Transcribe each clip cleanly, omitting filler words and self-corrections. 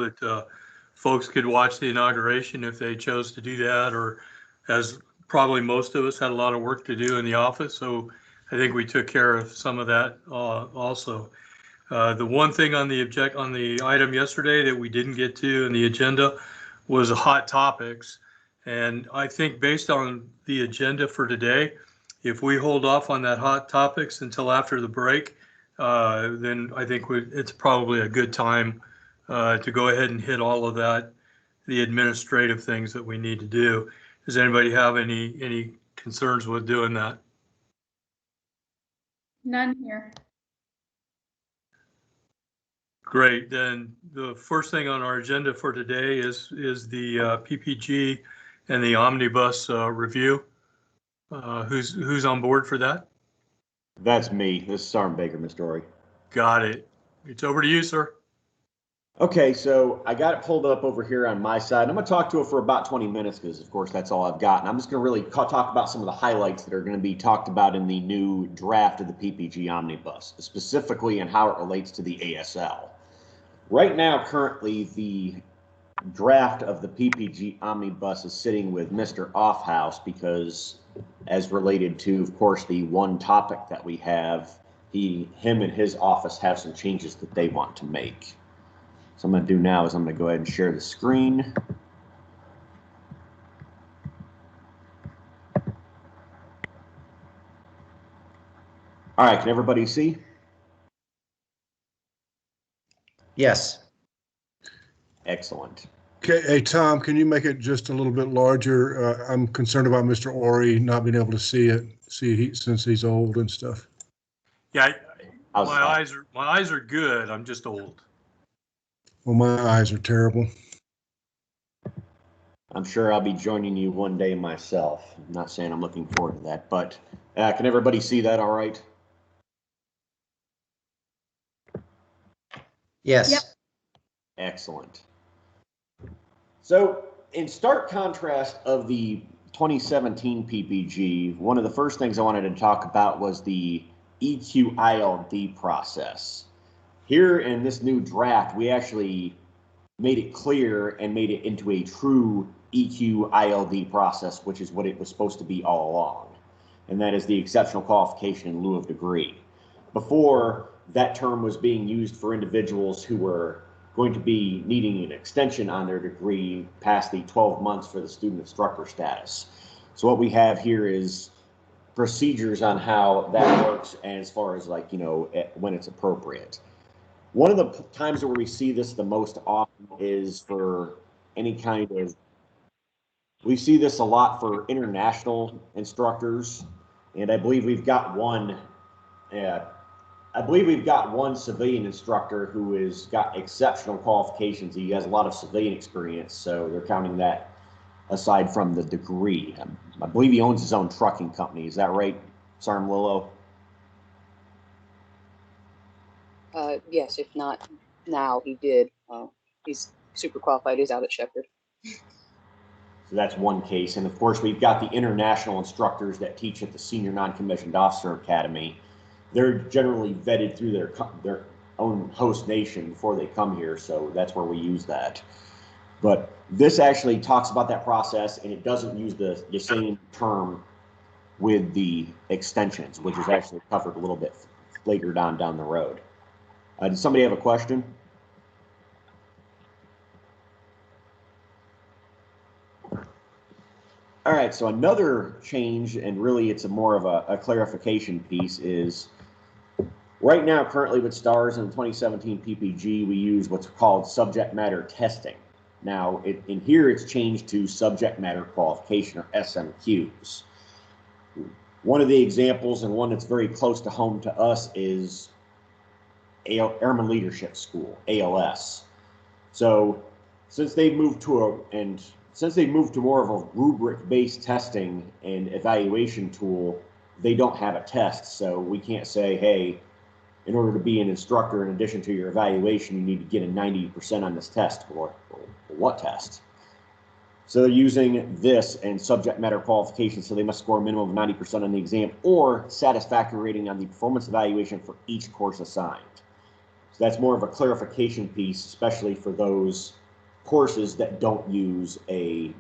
that folks could watch the inauguration if they chose to do that, or as probably most of us had a lot of work to do in the office. So I think we took care of some of that also. The one thing on the item yesterday that we didn't get to in the agenda was hot topics. And I think based on the agenda for today, if we hold off on that hot topics until after the break, then I think it's probably a good time to go ahead and hit all of that, the administrative things that we need to do. Does anybody have any concerns with doing that? None here. Great. Then the first thing on our agenda for today is the PPG and the omnibus review. Who's on board for that? That's me. This is Sergeant Baker, Mr. Ori. Got it. It's over to you, sir. Okay, so I got it pulled up over here on my side. I'm going to talk to it for about 20 minutes because, of course, that's all I've got. And I'm just going to really talk about some of the highlights that are going to be talked about in the new draft of the PPG Omnibus, specifically and how it relates to the ASL. Right now, currently, the draft of the PPG Omnibus is sitting with Mr. Offhouse because, as related to, of course, the one topic that we have, him and his office have some changes that they want to make. So I'm going to do now is I'm going to go ahead and share the screen. All right, can everybody see? Yes. Excellent. Okay, hey Tom, can you make it just a little bit larger? I'm concerned about Mr. Ori not being able to see it, since he's old and stuff. Yeah, my eyes are good. I'm just old. Well, my eyes are terrible. I'm sure I'll be joining you one day myself. I'm not saying I'm looking forward to that, but can everybody see that all right? Yes. Yep. Excellent. So, in stark contrast of the 2017 PPG, one of the first things I wanted to talk about was the EQ-ILD process. Here in this new draft, we actually made it clear and made it into a true EQ-ILD process, which is what it was supposed to be all along. And that is the exceptional qualification in lieu of degree. Before, that term was being used for individuals who were going to be needing an extension on their degree past the 12 months for the student instructor status. So what we have here is procedures on how that works, and as far as when it's appropriate. One of the times where we see this the most often is for any kind of, we see this a lot for international instructors, and I believe we've got one civilian instructor who has got exceptional qualifications. He has a lot of civilian experience, so they're counting that aside from the degree. I believe he owns his own trucking company. Is that right, Sergeant Lillo? Yes, if not now, he did. He's super qualified. He's out at Shepherd. So that's one case. And of course, we've got the international instructors that teach at the Senior Non-Commissioned Officer Academy. They're generally vetted through their own host nation before they come here, so that's where we use that. But this actually talks about that process, and it doesn't use the same term with the extensions, which is actually covered a little bit later down the road. Did somebody have a question? All right, so another change, and really it's more of a clarification piece, is right now, currently with STARS in the 2017 PPG, we use what's called subject matter testing. Now, in here, it's changed to subject matter qualification, or SMQs. One of the examples, and one that's very close to home to us, is Airman Leadership School, ALS. So, since they've moved to more of a rubric-based testing and evaluation tool, they don't have a test. So we can't say, hey, in order to be an instructor, in addition to your evaluation, you need to get a 90% on this test. Or what test? So they're using this and subject matter qualification, so they must score a minimum of 90% on the exam or satisfactory rating on the performance evaluation for each course assigned. So that's more of a clarification piece, especially for those courses that don't use a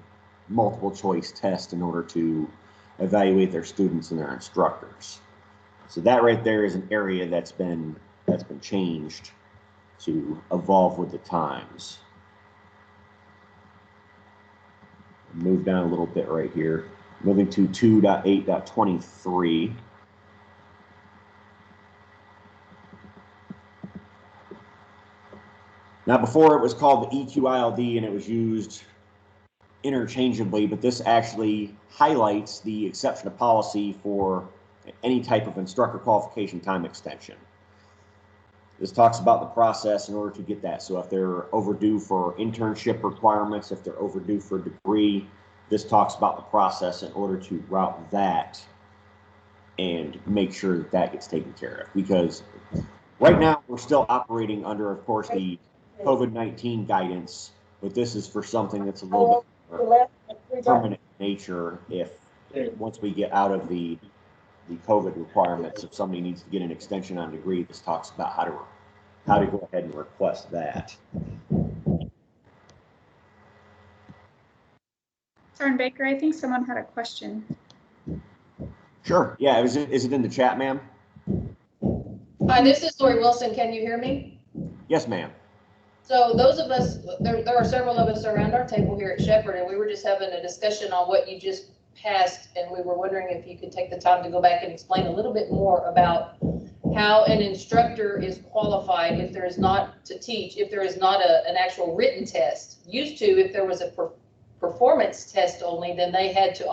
multiple choice test in order to evaluate their students and their instructors. So that right there is an area that's been changed to evolve with the times. Move down a little bit right here. Moving to 2.8.23. Now, before it was called the EQILD and it was used interchangeably, but this actually highlights the exception of policy for any type of instructor qualification time extension. This talks about the process in order to get that. So if they're overdue for internship requirements, if they're overdue for a degree, this talks about the process in order to route that and make sure that that gets taken care of. Because right now we're still operating under, of course, the COVID-19 guidance, but this is for something that's a little bit more permanent in nature. If once we get out of the COVID requirements, if somebody needs to get an extension on a degree, this talks about how to go ahead and request that. Sergeant Baker, I think someone had a question. Sure. Yeah. Is it in the chat, ma'am? Hi, this is Lori Wilson. Can you hear me? Yes, ma'am. So those of us, there are several of us around our table here at Shepherd, and we were just having a discussion on what you just passed, and we were wondering if you could take the time to go back and explain a little bit more about how an instructor is qualified if there is not to teach, if there is not an actual written test. Used to, if there was a performance test only, then they had to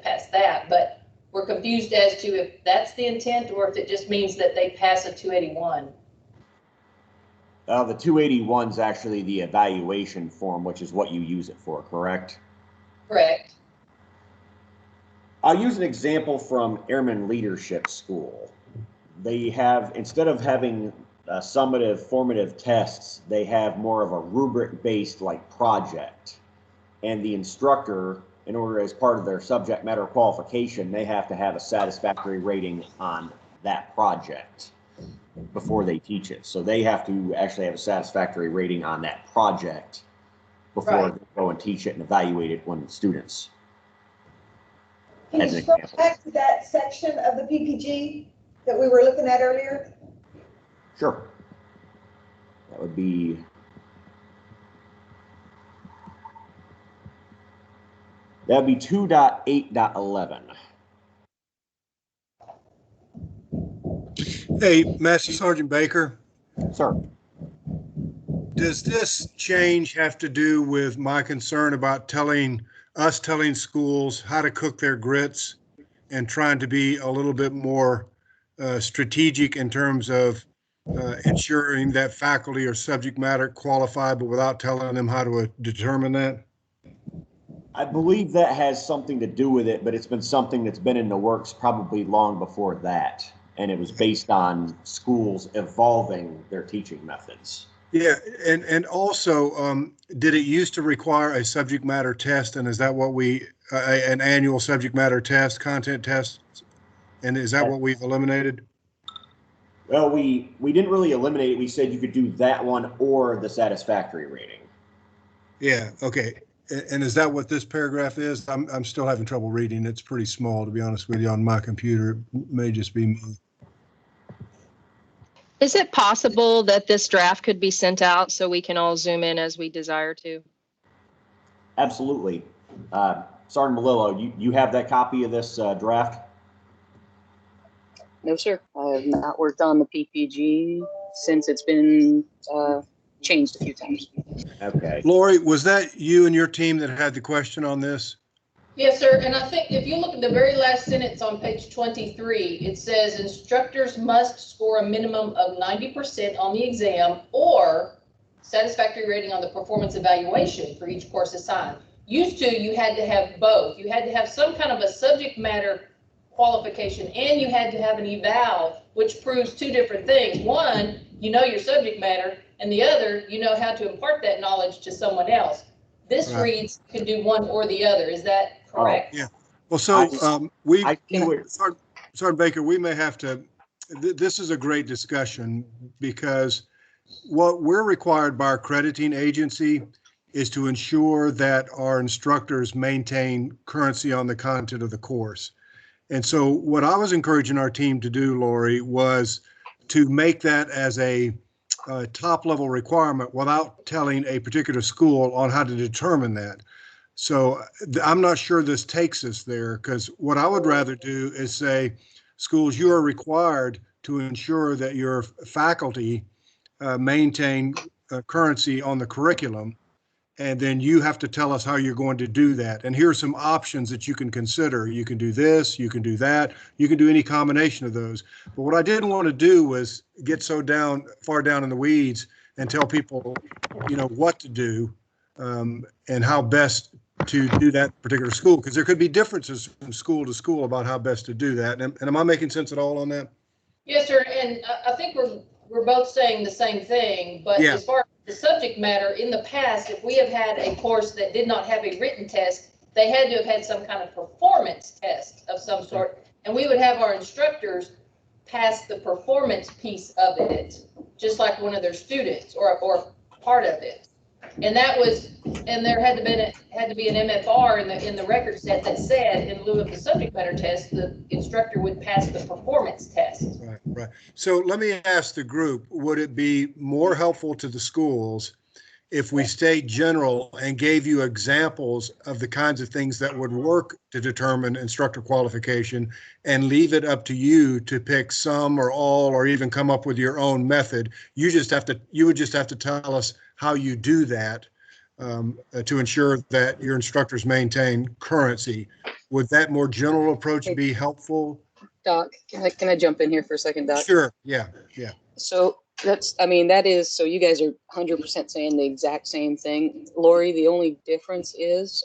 pass that, but we're confused as to if that's the intent or if it just means that they pass a 281. The 281 is actually the evaluation form, which is what you use it for, correct? Correct. I'll use an example from Airmen Leadership School. They have, instead of having summative, formative tests, they have more of a rubric-based like project. And the instructor, in order as part of their subject matter qualification, they have to have a satisfactory rating on that project before they teach it. So they have to actually have a satisfactory rating on that project before they go and teach it and evaluate it when students. Can you scroll back to that section of the PPG that we were looking at earlier? Sure. That would be that'd be 2.8.11. Hey, Master Sergeant Baker, Sir. does this change have to do with my concern about telling schools how to cook their grits and trying to be a little bit more strategic in terms of ensuring that faculty or subject matter qualified, but without telling them how to determine that? I believe that has something to do with it, but it's been something that's been in the works probably long before that. And it was based on schools evolving their teaching methods. Yeah, and also, did it used to require a subject matter test? And is that what an annual subject matter test, content test? And is that what we've eliminated? Well, we didn't really eliminate it. We said you could do that one or the satisfactory rating. Yeah, okay. And is that what this paragraph is? I'm still having trouble reading. It's pretty small, to be honest with you, on my computer. It may just be me. Is it possible that this draft could be sent out so we can all zoom in as we desire to? Absolutely. Sergeant Melillo, you have that copy of this draft? No, sir. I have not worked on the PPG since it's been changed a few times. Okay. Lori, was that you and your team that had the question on this? Yes, sir. And I think if you look at the very last sentence on page 23, it says instructors must score a minimum of 90% on the exam or satisfactory rating on the performance evaluation for each course assigned. Used to, you had to have both. You had to have some kind of a subject matter qualification and you had to have an eval, which proves two different things. One, you know your subject matter, and the other, you know how to impart that knowledge to someone else. This reads you can do one or the other. Is that correct? Yeah. Well, so Sergeant Baker, we may have to, this is a great discussion because what we're required by our accrediting agency is to ensure that our instructors maintain currency on the content of the course. And so what I was encouraging our team to do, Lori, was to make that as a top level requirement without telling a particular school on how to determine that. So I'm not sure this takes us there, because what I would rather do is say, schools, you are required to ensure that your faculty maintain currency on the curriculum, and then you have to tell us how you're going to do that. And here are some options that you can consider. You can do this, you can do that, you can do any combination of those. But what I didn't want to do was get so far down in the weeds and tell people, what to do and how best to do that particular school, because there could be differences from school to school about how best to do that. And am I making sense at all on that? Yes, sir. And I think we're both saying the same thing, but Yeah. as far as the subject matter, in the past, if we have had a course that did not have a written test, they had to have had some kind of performance test of some sort, and we would have our instructors pass the performance piece of it, just like one of their students or part of it. And there had to be an MFR in the record set that said, in lieu of the subject matter test, the instructor would pass the performance test. Right. So let me ask the group, would it be more helpful to the schools if we stayed general and gave you examples of the kinds of things that would work to determine instructor qualification, and leave it up to you to pick some or all, or even come up with your own method? You would just have to tell us how you do that to ensure that your instructors maintain currency. Would that more general approach be helpful? Doc, can I jump in here for a second, Doc? Sure. Yeah. So that is, so you guys are 100% saying the exact same thing. Lori, the only difference is,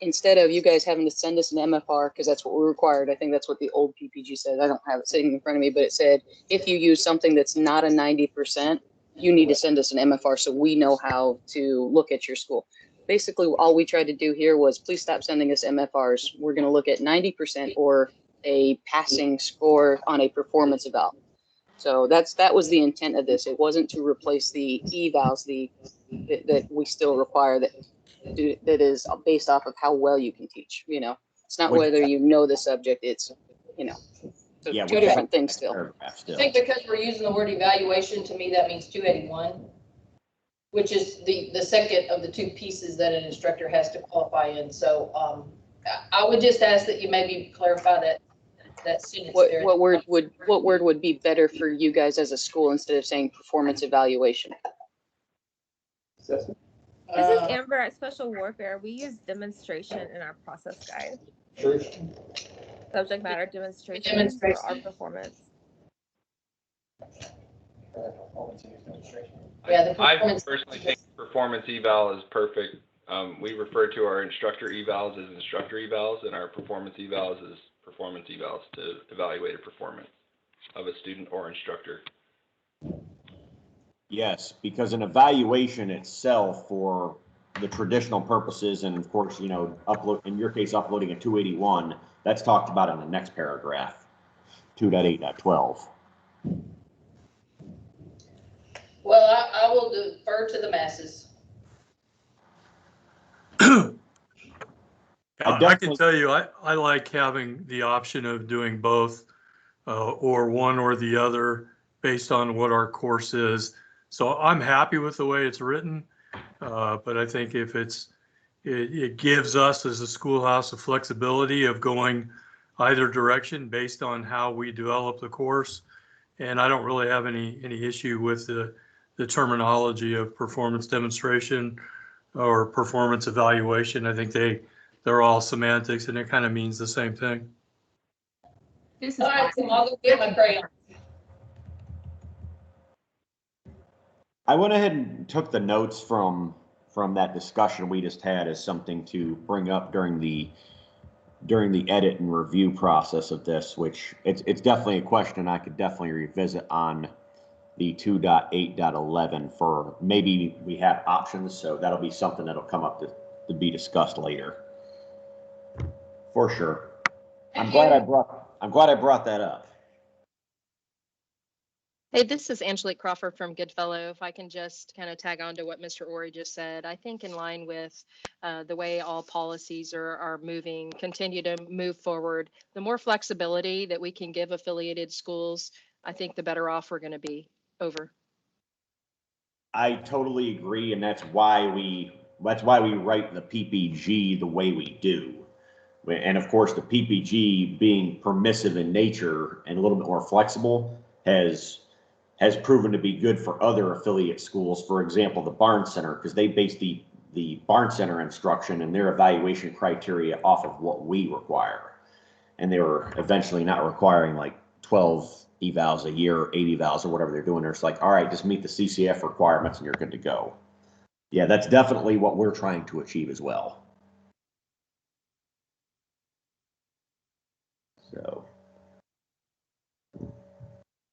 instead of you guys having to send us an MFR, because that's what we're required, I think that's what the old PPG said. I don't have it sitting in front of me, but it said, if you use something that's not a 90%, you need to send us an MFR so we know how to look at your school. Basically, all we tried to do here was, please stop sending us MFRs. We're going to look at 90% or a passing score on a performance eval. So that was the intent of this. It wasn't to replace the evals that we still require, that is based off of how well you can teach. It's not whether you know the subject. It's so Yeah, two different things still. I think because we're using the word evaluation, to me that means 281, which is the second of the two pieces that an instructor has to qualify in. So I would just ask that you maybe clarify that sentence there. What word would be better for you guys as a school instead of saying performance evaluation? This is Amber at Special Warfare. We use demonstration in our process guide. Subject matter demonstration for our performance. Yeah, the I performance. personally think performance eval is perfect. We refer to our instructor evals as instructor evals, and our performance evals as performance evals to evaluate a performance of a student or instructor. Yes, because an evaluation itself, for the traditional purposes, and of course, in your case, uploading a 281, that's talked about in the next paragraph, 2.8.12. Well, I will defer to the masses. I can tell you, I like having the option of doing both or one or the other based on what our course is. So I'm happy with the way it's written, but I think if it gives us as a schoolhouse a flexibility of going either direction based on how we develop the course. And I don't really have any issue with the terminology of performance demonstration or performance evaluation. I think they're all semantics and it kind of means the same thing. All right, so I'll go get my crayon. I went ahead and took the notes from that discussion we just had as something to bring up during the edit and review process of this, which it's definitely a question I could definitely revisit on the 2.8.11 for maybe we have options. So that'll be something that'll come up to be discussed later. For sure. I'm glad I brought that up. Hey, this is Angelique Crawford from Goodfellow. If I can just kind of tag on to what Mr. Ori just said, I think in line with the way all policies are moving, continue to move forward, the more flexibility that we can give affiliated schools, I think the better off we're going to be. Over. I totally agree, and that's why we write the PPG the way we do. And of course, the PPG being permissive in nature and a little bit more flexible has proven to be good for other affiliate schools. For example, the Barn Center, because they base the Barn Center instruction and their evaluation criteria off of what we require. And they were eventually not requiring like 12 evals a year, or 8 evals or whatever they're doing. They're just like, all right, just meet the CCAF requirements and you're good to go. Yeah, that's definitely what we're trying to achieve as well. So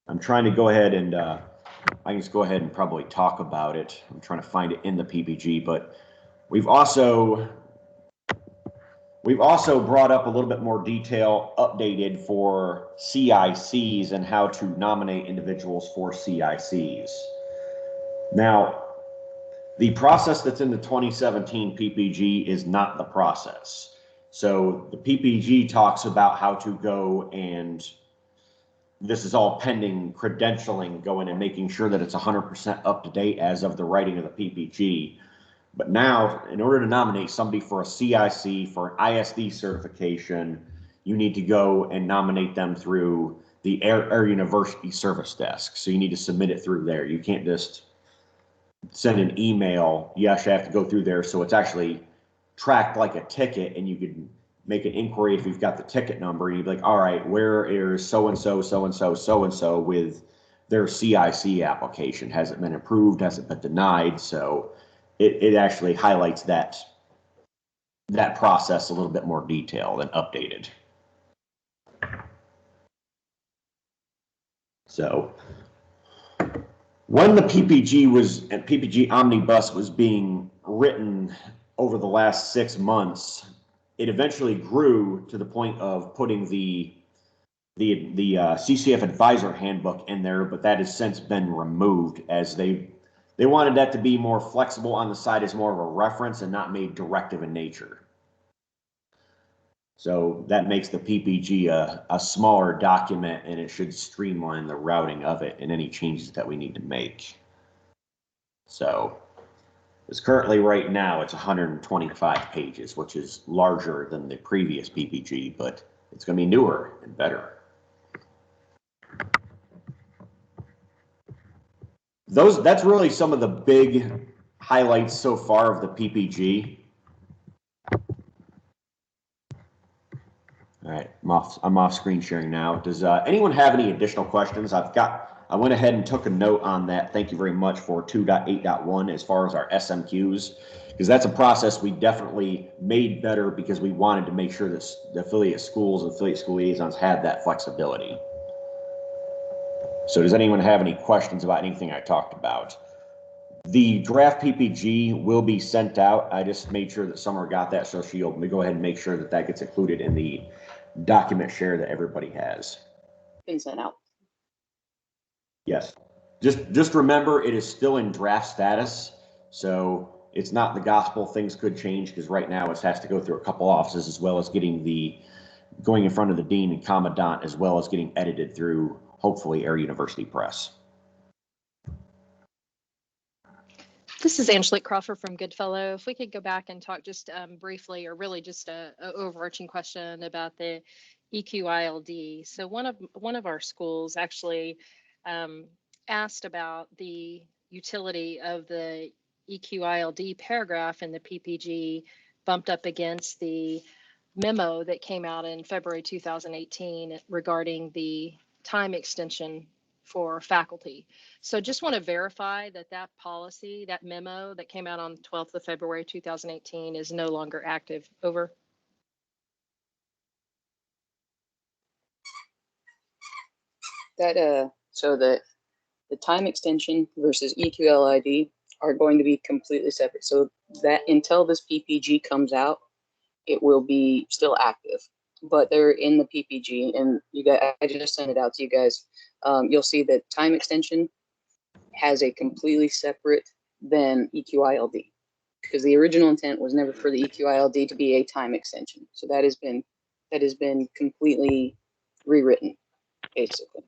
I'm trying to go ahead and I can just go ahead and probably talk about it. I'm trying to find it in the PPG, but we've also brought up a little bit more detail updated for CICs and how to nominate individuals for CICs. Now, the process that's in the 2017 PPG is not the process. So the PPG talks about how to go, and this is all pending credentialing, going and making sure that it's 100% up to date as of the writing of the PPG. But now, in order to nominate somebody for a CIC, for an ISD certification, you need to go and nominate them through the Air University Service Desk. So you need to submit it through there. You can't just send an email. You actually have to go through there. So it's actually tracked like a ticket, and you could make an inquiry if you've got the ticket number, and you'd be like, all right, where is so-and-so, so-and-so, so-and-so with their CIC application? Has it been approved? Has it been denied? So it actually highlights that process a little bit more detailed and updated. So when the PPG Omnibus was being written over the last 6 months, it eventually grew to the point of putting the CCAF advisor handbook in there, but that has since been removed, as they wanted that to be more flexible on the side as more of a reference and not made directive in nature. So that makes the PPG a smaller document, and it should streamline the routing of it and any changes that we need to make. So it's currently right now, it's 125 pages, which is larger than the previous PPG, but it's going to be newer and better. That's really some of the big highlights so far of the PPG. All right, I'm off screen sharing now. Does anyone have any additional questions? I went ahead and took a note on that. Thank you very much for 2.8.1 as far as our SMQs, because that's a process we definitely made better because we wanted to make sure that the affiliate schools and affiliate school liaisons had that flexibility. So does anyone have any questions about anything I talked about? The draft PPG will be sent out. I just made sure that Summer got that, so she'll go ahead and make sure that that gets included in the document share that everybody has. Been sent out. Yes. Just remember, it is still in draft status, so it's not the gospel. Things could change, because right now it has to go through a couple offices, as well as going in front of the dean and commandant, as well as getting edited through, hopefully, Air University Press. This is Angelique Crawford from Goodfellow. If we could go back and talk just briefly, or really just a overarching question about the EQILD. So one of our schools actually asked about the utility of the EQILD paragraph in the PPG bumped up against the memo that came out in February 2018 regarding the time extension for faculty. So just want to verify that that policy, that memo that came out on the 12th of February 2018 is no longer active. Over. That so the time extension versus EQLID are going to be completely separate. So that until this PPG comes out, it will be still active, but they're in the PPG, and you guys, I just sent it out to you guys. you'll see that time extension has a completely separate than EQILD, because the original intent was never for the EQILD to be a time extension. So that has been completely rewritten, basically.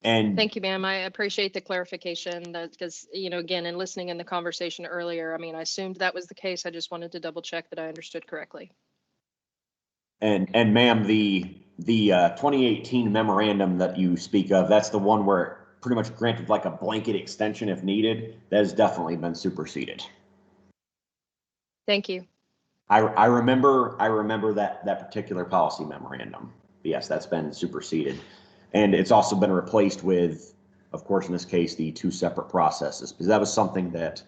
And Thank you, ma'am. I appreciate the clarification because, again, in listening in the conversation earlier, I assumed that was the case. I just wanted to double check that I understood correctly. And ma'am, the 2018 memorandum that you speak of, that's the one where it pretty much granted like a blanket extension if needed. That has definitely been superseded. Thank you. I remember that particular policy memorandum. Yes, that's been superseded. And it's also been replaced with, of course, in this case, the 2 separate processes, because that was something that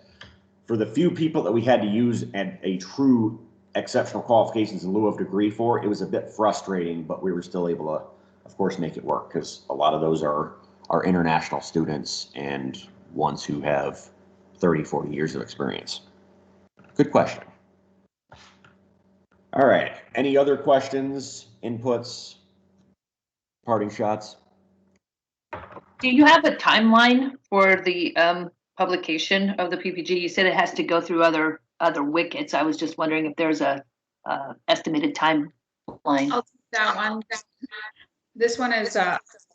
for the few people that we had to use a true exceptional qualifications in lieu of degree for, it was a bit frustrating, but we were still able to, of course, make it work, because a lot of those are international students and ones who have 30, 40 years of experience. Good question. All right. Any other questions, inputs, parting shots? Do you have a timeline for the publication of the PPG? You said it has to go through other wickets. I was just wondering if there's a estimated timeline. I'll take that one. This one is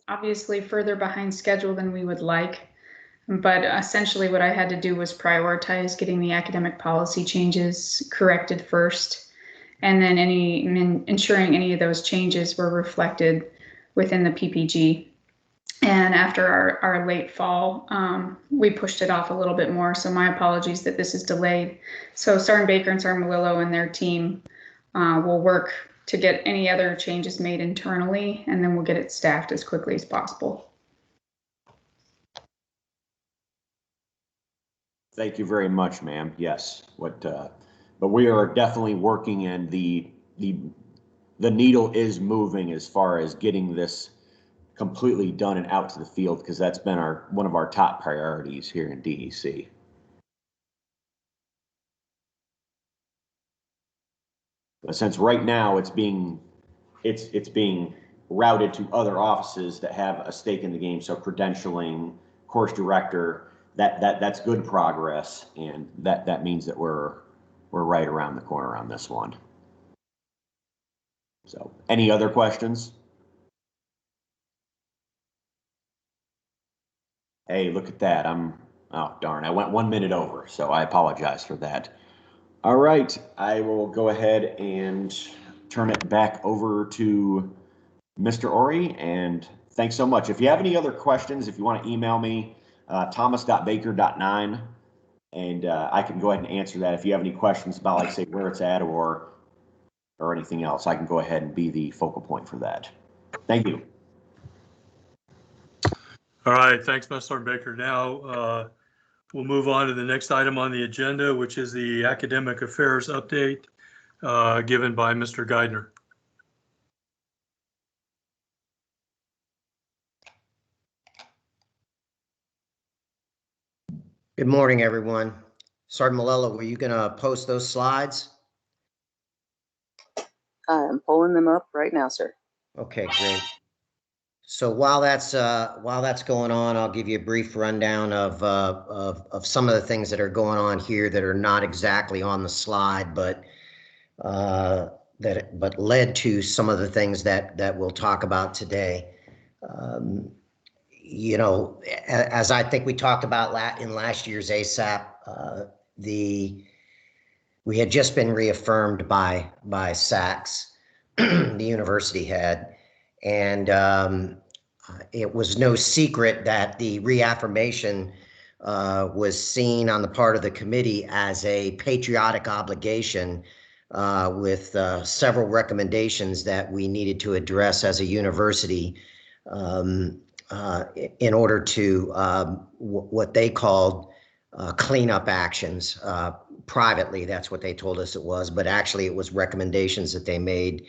obviously further behind schedule than we would like, but essentially what I had to do was prioritize getting the academic policy changes corrected first, and then ensuring any of those changes were reflected within the PPG. And after our late fall, we pushed it off a little bit more. So my apologies that this is delayed. So Sergeant Baker and Sergeant Malillo and their team will work to get any other changes made internally, and then we'll get it staffed as quickly as possible. Thank you very much, ma'am. Yes, but we are definitely working, and the needle is moving as far as getting this completely done and out to the field, because that's been one of our top priorities here in DEC. But since right now it's being routed to other offices that have a stake in the game, so credentialing, course director, that's good progress, and that means that we're right around the corner on this one. So, any other questions? Hey, look at that. Oh, darn, I went 1 minute over, so I apologize for that. All right, I will go ahead and turn it back over to Mr. Ori, and thanks so much. If you have any other questions, if you want to email me, thomas.baker.9, and I can go ahead and answer that. If you have any questions about, like, say, where it's at or anything else, I can go ahead and be the focal point for that. Thank you. All right, thanks, Mr. Baker. Now we'll move on to the next item on the agenda, which is the academic affairs update given by Mr. Geidner. Good morning, everyone. Sergeant Malillo, were you going to post those slides? I'm pulling them up right now, sir. Okay, great. So while that's going on, I'll give you a brief rundown of some of the things that are going on here that are not exactly on the slide, but led to some of the things that we'll talk about today. You know, as I think we talked about in last year's ASAP, we had just been reaffirmed by SACS, the university head, and it was no secret that the reaffirmation was seen on the part of the committee as a patriotic obligation with several recommendations that we needed to address as a university in order to what they called cleanup actions. Privately, that's what they told us it was, but actually it was recommendations that they made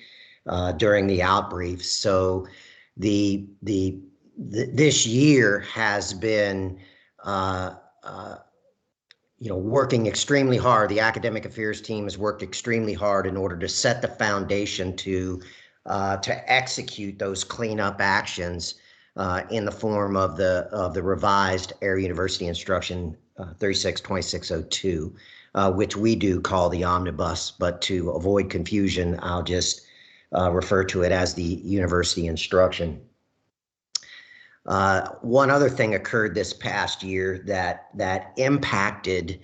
during the outbrief. So this year has been working extremely hard. The academic affairs team has worked extremely hard in order to set the foundation to execute those cleanup actions in the form of the revised Air University Instruction 362602, which we do call the omnibus, but to avoid confusion, I'll just refer to it as the university instruction. One other thing occurred this past year that impacted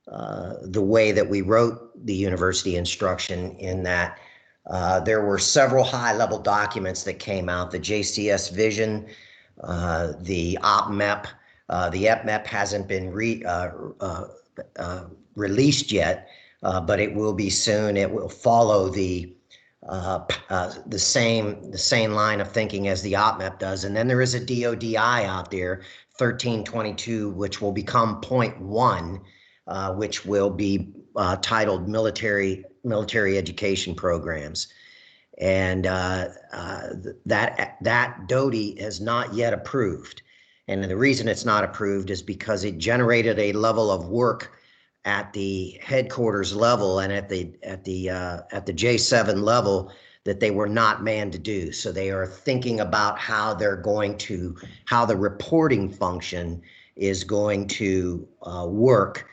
the way that we wrote the university instruction, in that there were several high-level documents that came out: the JCS vision, the OpMep. The EPMEP hasn't been released yet, but it will be soon. It will follow the same line of thinking as the OpMep does. And then there is a DODI out there, 1322, which will become .1, which will be titled military education programs. And that DODI is not yet approved. And the reason it's not approved is because it generated a level of work at the headquarters level and at the J7 level that they were not manned to do. So they are thinking about how the reporting function is going to work,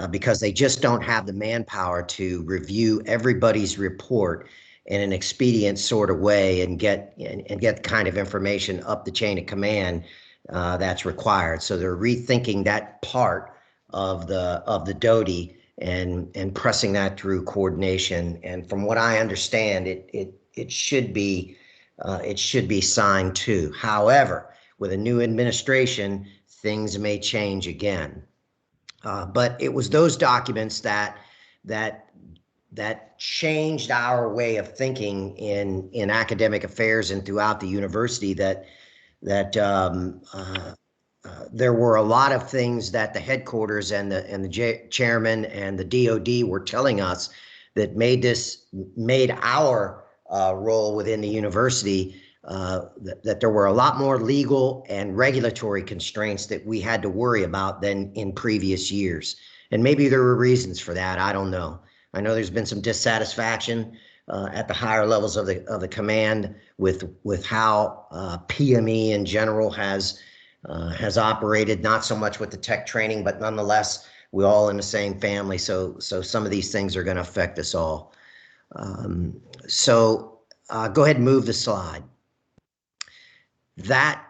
because they just don't have the manpower to review everybody's report in an expedient sort of way and get the kind of information up the chain of command that's required. So they're rethinking that part of the DODI and pressing that through coordination. And from what I understand, it should be signed too. However, with a new administration, things may change again. But it was those documents that changed our way of thinking in academic affairs and throughout the university, that there were a lot of things that the headquarters and the chairman and the DOD were telling us that made our role within the university, that there were a lot more legal and regulatory constraints that we had to worry about than in previous years. And maybe there were reasons for that. I don't know. I know there's been some dissatisfaction at the higher levels of the command with how PME in general has operated, not so much with the tech training, but nonetheless, we're all in the same family. So some of these things are going to affect us all. So go ahead and move the slide. That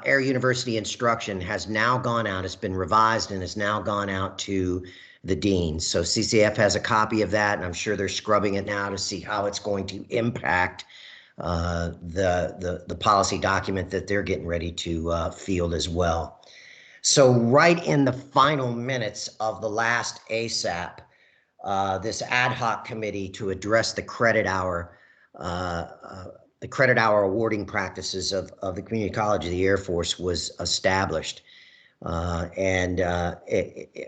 Air University instruction has now gone out. It's been revised and has now gone out to the deans. So CCAF has a copy of that, and I'm sure they're scrubbing it now to see how it's going to impact the policy document that they're getting ready to field as well. So right in the final minutes of the last ASAP, this ad hoc committee to address the credit hour awarding practices of the Community College of the Air Force was established.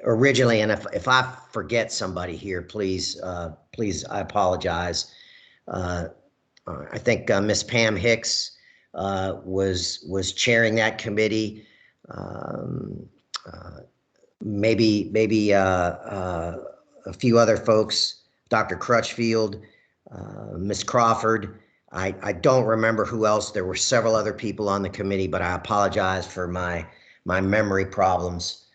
Originally, and if I forget somebody here, please, I apologize. I think Miss Pam Hicks was chairing that committee. Maybe a few other folks, Dr. Crutchfield, Miss Crawford. I don't remember who else. There were several other people on the committee, but I apologize for my memory problems.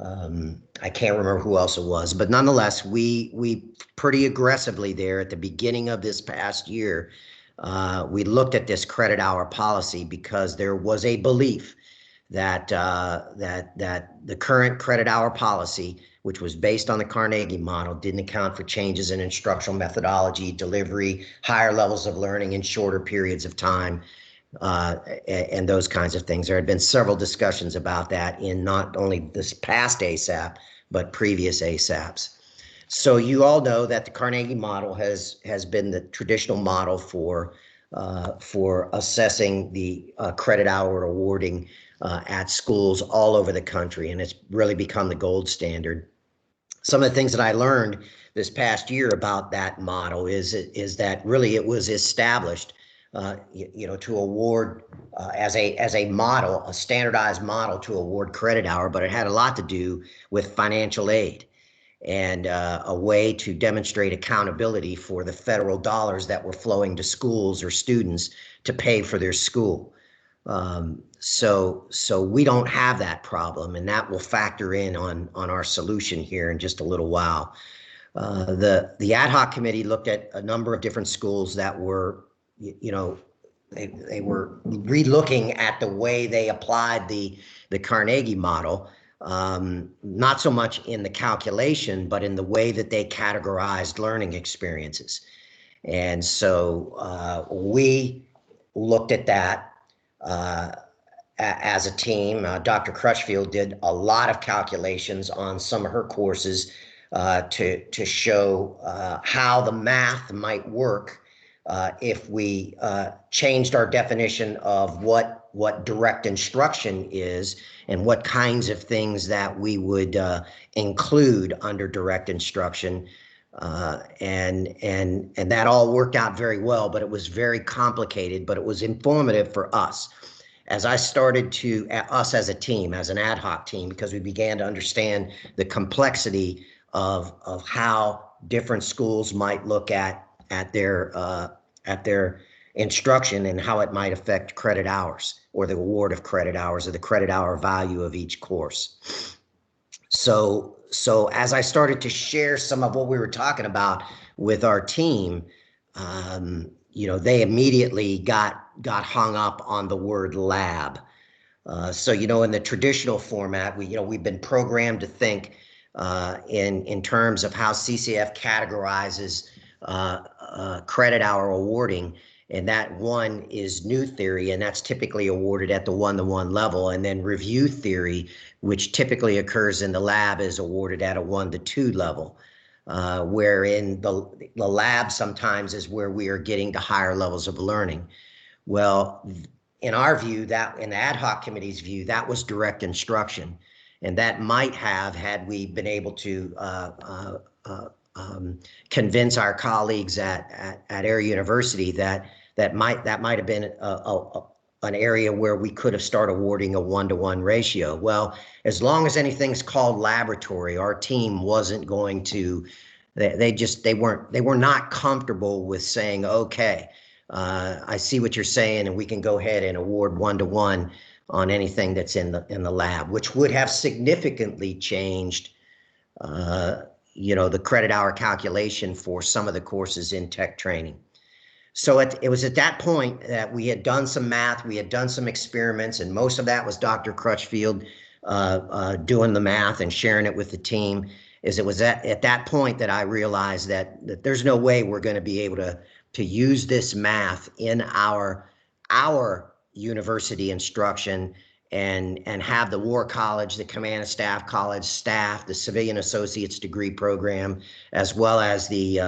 I can't remember who else it was, but nonetheless, we pretty aggressively there at the beginning of this past year, we looked at this credit hour policy because there was a belief that the current credit hour policy, which was based on the Carnegie model, didn't account for changes in instructional methodology, delivery, higher levels of learning in shorter periods of time, and those kinds of things. There had been several discussions about that in not only this past ASAP, but previous ASAPs. So you all know that the Carnegie model has been the traditional model for assessing the credit hour awarding at schools all over the country, and it's really become the gold standard. Some of the things that I learned this past year about that model is that really it was established to award as a model, a standardized model to award credit hour, but it had a lot to do with financial aid and a way to demonstrate accountability for the federal dollars that were flowing to schools or students to pay for their school. So we don't have that problem, and that will factor in on our solution here in just a little while. The ad hoc committee looked at a number of different schools that were, they were re-looking at the way they applied the Carnegie model, not so much in the calculation, but in the way that they categorized learning experiences. And so we looked at that as a team. Dr. Crutchfield did a lot of calculations on some of her courses to show how the math might work if we changed our definition of what direct instruction is and what kinds of things that we would include under direct instruction. And that all worked out very well, but it was very complicated, but it was informative for us. As I started to, us as a team, as an ad hoc team, because we began to understand the complexity of how different schools might look at their instruction and how it might affect credit hours or the award of credit hours or the credit hour value of each course. So as I started to share some of what we were talking about with our team, they immediately got hung up on the word lab. So in the traditional format, we've been programmed to think in terms of how CCAF categorizes credit hour awarding, and that one is new theory, and that's typically awarded at the 1-to-1 level, and then review theory, which typically occurs in the lab, is awarded at a 1-to-2 level, wherein the lab sometimes is where we are getting to higher levels of learning. Well, in our view, that in the ad hoc committee's view, that was direct instruction, and that might have, had we been able to convince our colleagues at Air University that might have been an area where we could have started awarding a 1-to-1 ratio. Well, as long as anything's called laboratory, our team wasn't going to. They were not comfortable with saying, okay, I see what you're saying, and we can go ahead and award 1-to-1 on anything that's in the lab, which would have significantly changed the credit hour calculation for some of the courses in tech training. So it was at that point that we had done some math, we had done some experiments, and most of that was Dr. Crutchfield doing the math and sharing it with the team. It was at that point that I realized that there's no way we're going to be able to use this math in our university instruction and have the War College, the Command and Staff College staff, the Civilian Associate's Degree program, as well as the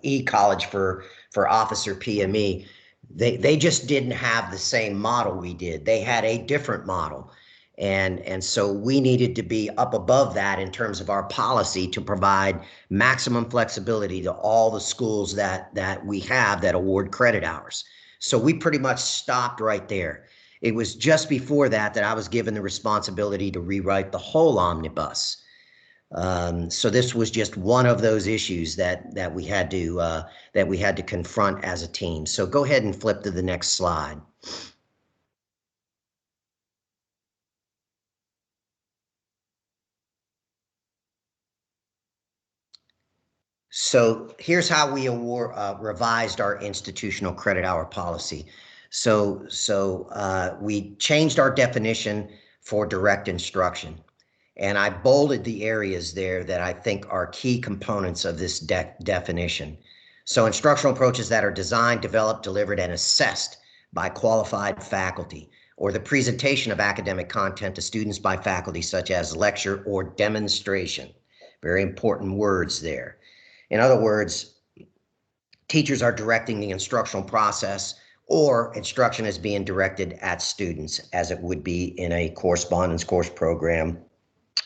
E-College for Officer PME. They just didn't have the same model we did. They had a different model. And so we needed to be up above that in terms of our policy to provide maximum flexibility to all the schools that we have that award credit hours. So we pretty much stopped right there. It was just before that I was given the responsibility to rewrite the whole omnibus. So this was just one of those issues that we had to confront as a team. So go ahead and flip to the next slide. So here's how we revised our institutional credit hour policy. So we changed our definition for direct instruction, and I bolded the areas there that I think are key components of this definition. So instructional approaches that are designed, developed, delivered, and assessed by qualified faculty, or the presentation of academic content to students by faculty, such as lecture or demonstration. Very important words there. In other words, teachers are directing the instructional process, or instruction is being directed at students, as it would be in a correspondence course program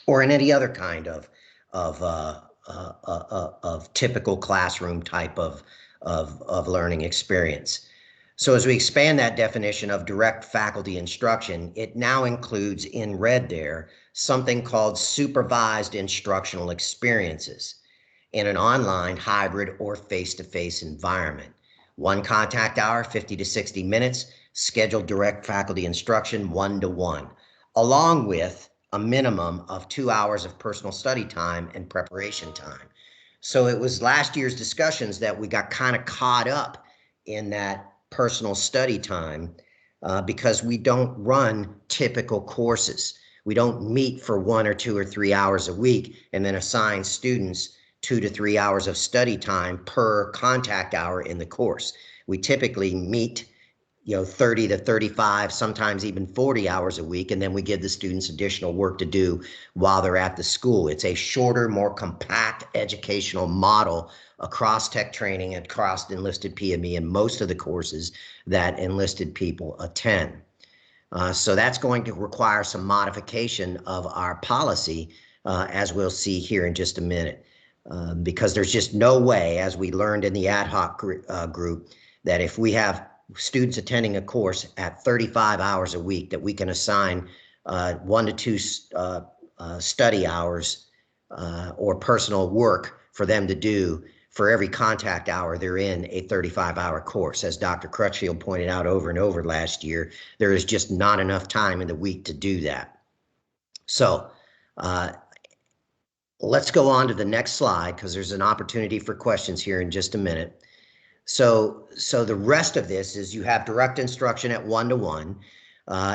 or in any other kind of typical classroom type of learning experience. So as we expand that definition of direct faculty instruction, it now includes, in red there, something called supervised instructional experiences in an online, hybrid, or face-to-face environment, One contact hour, 50 to 60 minutes, scheduled direct faculty instruction 1-to-1, along with a minimum of 2 hours of personal study time and preparation time. So it was last year's discussions that we got kind of caught up in that personal study time because we don't run typical courses. We don't meet for 1 or 2 or 3 hours a week and then assign students 2 to 3 hours of study time per contact hour in the course. We typically meet 30 to 35, sometimes even 40 hours a week, and then we give the students additional work to do while they're at the school. It's a shorter, more compact educational model across tech training and across enlisted PME and most of the courses that enlisted people attend. So that's going to require some modification of our policy, as we'll see here in just a minute, because there's just no way, as we learned in the ad hoc group, that if we have students attending a course at 35 hours a week, that we can assign 1 to 2 study hours or personal work for them to do for every contact hour they're in a 35-hour course. As Dr. Crutchfield pointed out over and over last year, there is just not enough time in the week to do that. So let's go on to the next slide, because there's an opportunity for questions here in just a minute. So the rest of this is you have direct instruction at 1-to-1,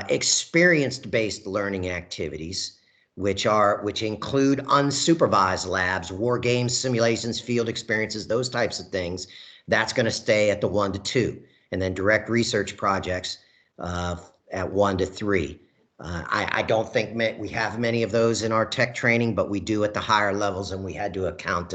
experience-based learning activities, which include unsupervised labs, war games, simulations, field experiences, those types of things. That's going to stay at the 1-to-2, and then direct research projects at 1-to-3. I don't think we have many of those in our tech training, but we do at the higher levels, and we had to account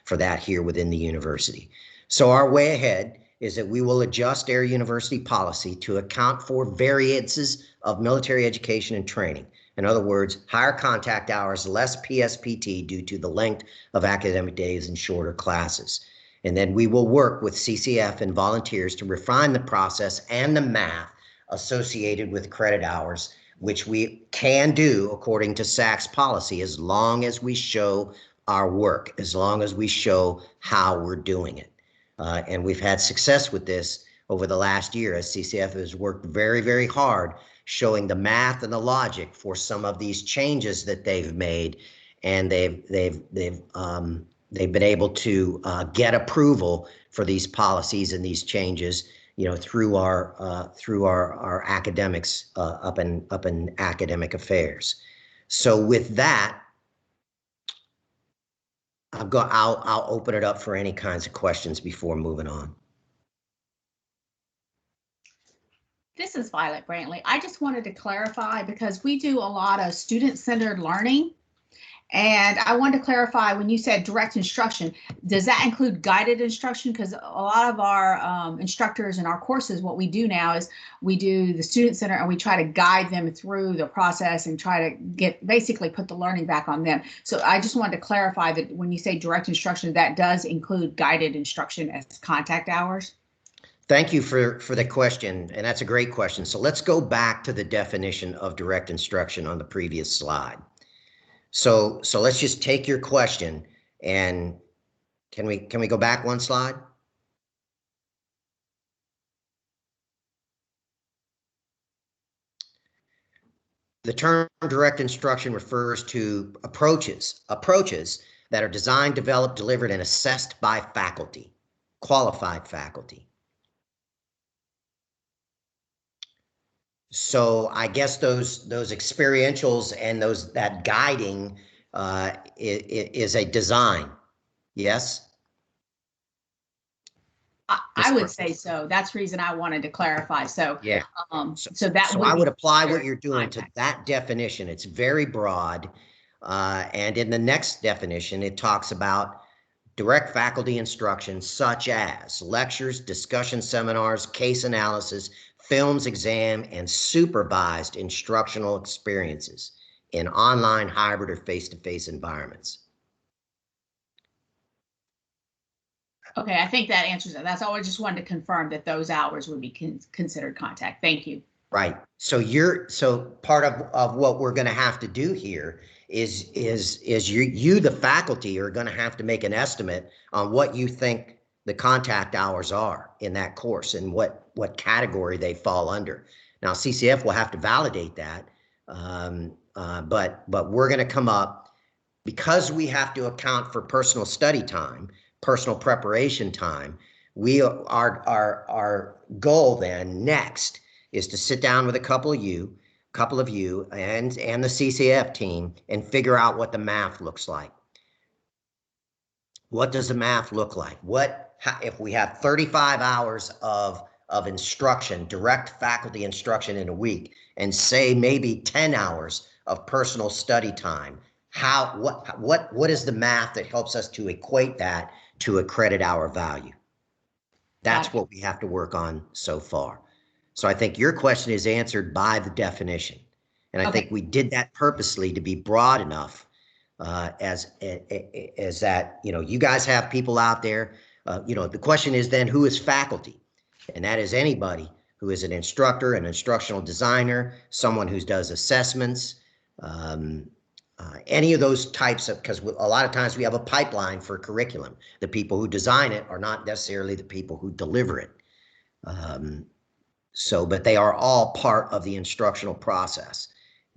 for that here within the university. So our way ahead is that we will adjust Air University policy to account for variances of military education and training. In other words, higher contact hours, less PSPT due to the length of academic days and shorter classes. And then we will work with CCAF and volunteers to refine the process and the math associated with credit hours, which we can do according to SAC's policy, as long as we show our work, as long as we show how we're doing it. And we've had success with this over the last year, as CCAF has worked very, very hard showing the math and the logic for some of these changes that they've made, and they've been able to get approval for these policies and these changes, through our academics up in academic affairs. So with that, I'll open it up for any kinds of questions before moving on. This is Violet Brantley. I just wanted to clarify, because we do a lot of student-centered learning, and I wanted to clarify, when you said direct instruction, does that include guided instruction? Because a lot of our instructors in our courses, what we do now is we do the student center, and we try to guide them through the process and try to basically put the learning back on them. So I just wanted to clarify that when you say direct instruction, that does include guided instruction as contact hours. Thank you for the question, and that's a great question. So let's go back to the definition of direct instruction on the previous slide. So let's just take your question, and can we go back one slide? The term direct instruction refers to approaches that are designed, developed, delivered, and assessed by faculty, qualified faculty. So I guess those experientials and that guiding is a design. Yes. I would say so. That's the reason I wanted to clarify. So yeah. So I would apply what you're doing to that definition. It's very broad, and in the next definition, it talks about direct faculty instruction, such as lectures, discussion seminars, case analysis, films, exam, and supervised instructional experiences in online, hybrid, or face-to-face environments. Okay, I think that answers it. That's all. I just wanted to confirm that those hours would be considered contact. Thank you. Right. So part of what we're going to have to do here is you the faculty are going to have to make an estimate on what you think the contact hours are in that course and what category they fall under. Now, CCF will have to validate that, but we're going to come up, because we have to account for personal study time, personal preparation time. Our goal then next is to sit down with a couple of you and the CCF team and figure out what the math looks like. What does the math look like? If we have 35 hours of instruction, direct faculty instruction in a week, and say maybe 10 hours of personal study time, what is the math that helps us to equate that to a credit hour value? That's what we have to work on so far. So I think your question is answered by the definition. And I think we did that purposely to be broad enough as that, you guys have people out there, the question is then who is faculty? And that is anybody who is an instructor, an instructional designer, someone who does assessments, any of those types of, because a lot of times we have a pipeline for curriculum. The people who design it are not necessarily the people who deliver it. But they are all part of the instructional process.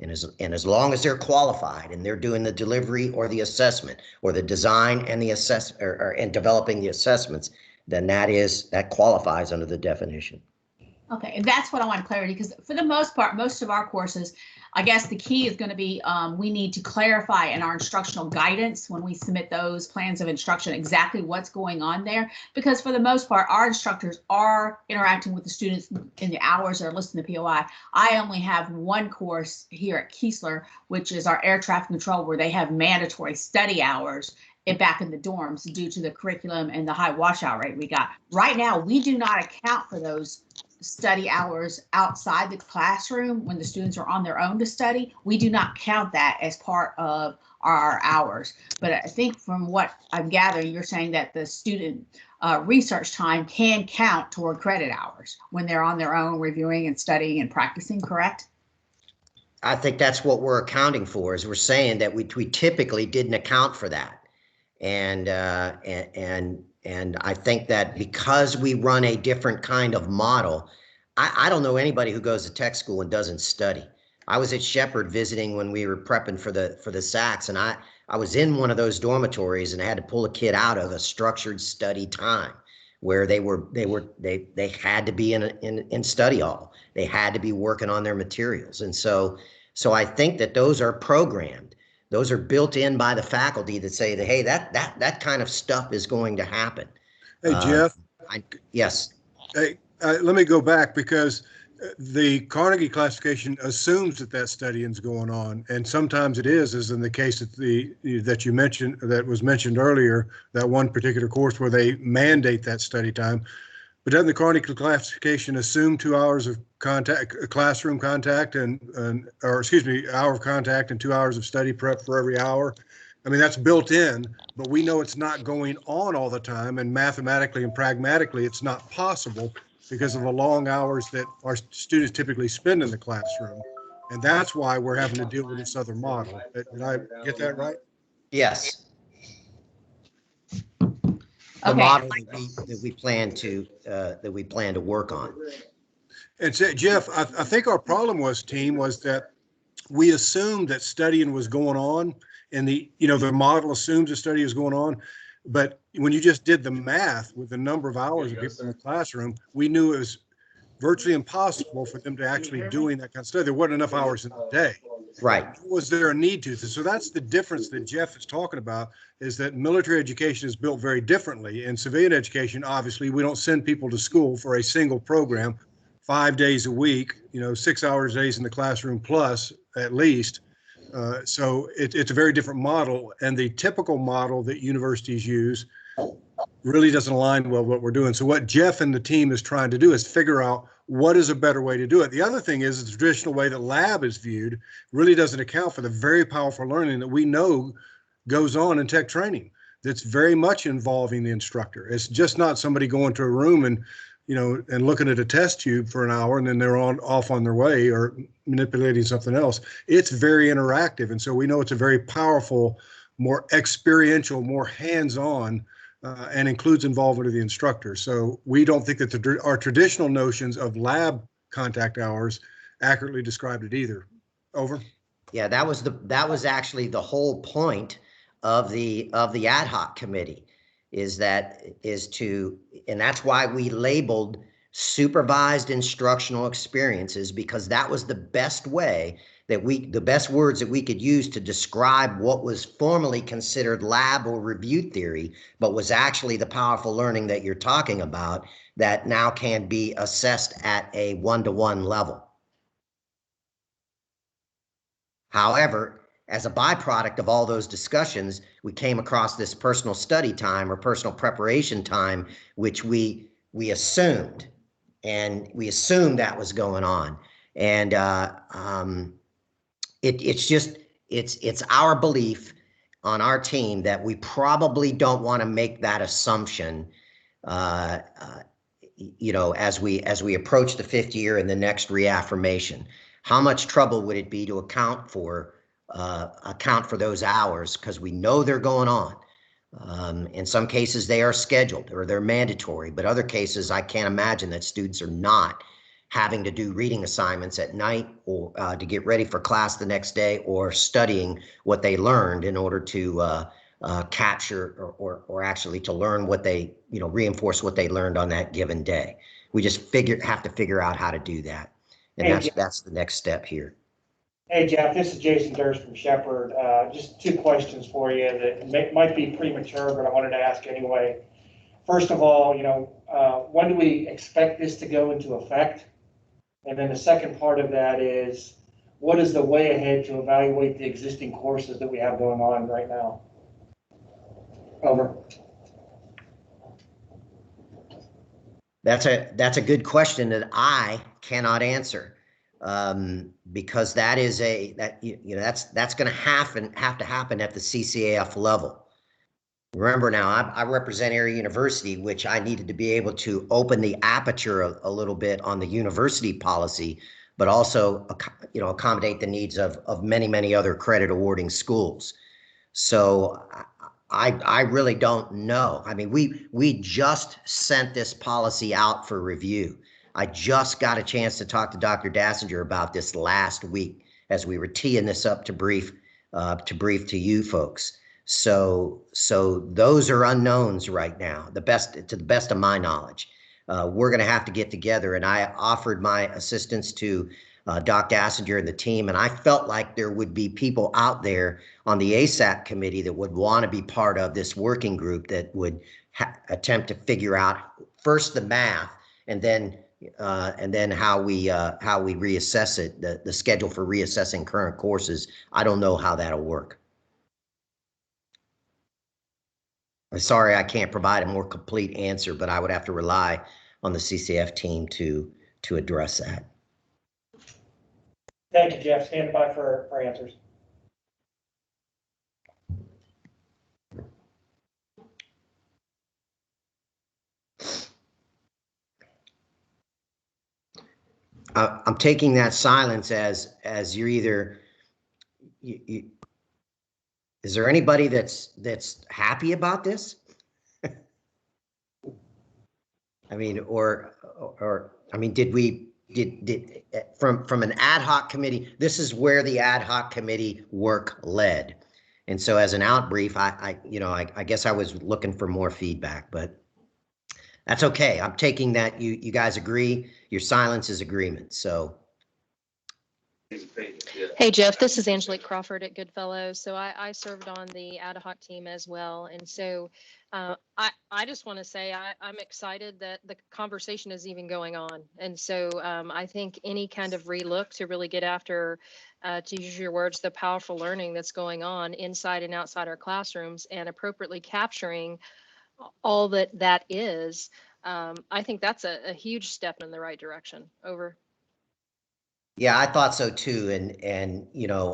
And as long as they're qualified and they're doing the delivery or the assessment or the design and the and developing the assessments, then that qualifies under the definition. Okay, and that's what I want clarity, because for the most part, most of our courses, I guess the key is going to be we need to clarify in our instructional guidance when we submit those plans of instruction exactly what's going on there, because for the most part, our instructors are interacting with the students in the hours that are listed in the POI. I only have one course here at Keesler, which is our air traffic control, where they have mandatory study hours back in the dorms due to the curriculum and the high washout rate we got. Right now, we do not account for those study hours outside the classroom when the students are on their own to study. We do not count that as part of our hours. But I think from what I'm gathering, you're saying that the student research time can count toward credit hours when they're on their own reviewing and studying and practicing, correct? I think that's what we're accounting for, is we're saying that we typically didn't account for that. And I think that because we run a different kind of model, I don't know anybody who goes to tech school and doesn't study. I was at Shepherd visiting when we were prepping for the SACs, and I was in one of those dormitories and I had to pull a kid out of a structured study time where they had to be in study hall. They had to be working on their materials. And so I think that those are programmed. Those are built in by the faculty that say that, hey, that kind of stuff is going to happen. Hey, Jeff. Yes. Hey, let me go back, because the Carnegie classification assumes that studying is going on, and sometimes it is, as in the case that you mentioned, that was mentioned earlier, that one particular course where they mandate that study time. But doesn't the Carnegie classification assume 2 hours of classroom contact, or excuse me, hour of contact and 2 hours of study prep for every hour? I mean, that's built in, but we know it's not going on all the time, and mathematically and pragmatically, it's not possible because of the long hours that our students typically spend in the classroom. And that's why we're having to deal with this other model. Did I get that right? Yes. The model that we plan to work on. And so, Jeff, I think our problem was that we assumed that studying was going on, and the model assumes the study is going on. But when you just did the math with the number of hours of people in the classroom, we knew it was virtually impossible for them to actually doing that kind of study. There wasn't enough hours in the day. Right. Was there a need to? So that's the difference that Jeff is talking about, is that military education is built very differently. In civilian education, obviously, we don't send people to school for a single program 5 days a week, 6 hours days in the classroom plus at least. So it's a very different model, and the typical model that universities use really doesn't align well with what we're doing. So what Jeff and the team is trying to do is figure out what is a better way to do it. The other thing is the traditional way that lab is viewed really doesn't account for the very powerful learning that we know goes on in tech training. That's very much involving the instructor. It's just not somebody going to a room and looking at a test tube for an hour and then they're off on their way or manipulating something else. It's very interactive. And so we know it's a very powerful, more experiential, more hands-on and includes involvement of the instructor. So we don't think that our traditional notions of lab contact hours accurately described it either. Over. Yeah, that was actually the whole point of the ad hoc committee, and that's why we labeled supervised instructional experiences, because that was the best way the best words that we could use to describe what was formerly considered lab or review theory, but was actually the powerful learning that you're talking about that now can be assessed at a one-to-one level. However, as a byproduct of all those discussions, we came across this personal study time or personal preparation time, which we assumed, and we assumed that was going on. And it's our belief on our team that we probably don't want to make that assumption, as we approach the 5th year and the next reaffirmation. How much trouble would it be to account for those hours, because we know they're going on. In some cases they are scheduled or they're mandatory, but other cases I can't imagine that students are not having to do reading assignments at night or to get ready for class the next day, or studying what they learned in order to capture or actually to learn what they, reinforce what they learned on that given day. We just have to figure out how to do that. And that's the next step here. Hey, Jeff, this is Jason Durst from Shepherd. Just 2 questions for you that might be premature, but I wanted to ask anyway. First of all, when do we expect this to go into effect? And then the second part of that is, what is the way ahead to evaluate the existing courses that we have going on right now? Over. That's a good question that I cannot answer, because that's going to have to happen at the CCAF level. Remember now, I represent Area University, which I needed to be able to open the aperture a little bit on the university policy, but also accommodate the needs of many other credit awarding schools. So I really don't know. I mean, we just sent this policy out for review. I just got a chance to talk to Dr. Dassinger about this last week as we were teeing this up to brief to you folks. So those are unknowns right now, to the best of my knowledge. We're going to have to get together, and I offered my assistance to Doc Dassinger and the team, and I felt like there would be people out there on the ASAP committee that would want to be part of this working group that would attempt to figure out first the math, and then how we reassess it, the schedule for reassessing current courses. I don't know how that'll work. I'm sorry I can't provide a more complete answer, but I would have to rely on the CCAF team to address that. Thank you, Jeff. Stand by for answers. I'm taking that silence as you're either. Is there anybody that's happy about this? I mean, did from an ad hoc committee, this is where the ad hoc committee work led. And so as an out brief, I guess I was looking for more feedback, but that's okay. I'm taking that you guys agree. Your silence is agreement. So. Hey, Jeff, this is Angelique Crawford at Goodfellow. So I served on the ad hoc team as well. And so I just want to say I'm excited that the conversation is even going on. And so I think any kind of relook to really get after, to use your words, the powerful learning that's going on inside and outside our classrooms and appropriately capturing all that is, I think that's a huge step in the right direction. Over. Yeah, I thought so too. And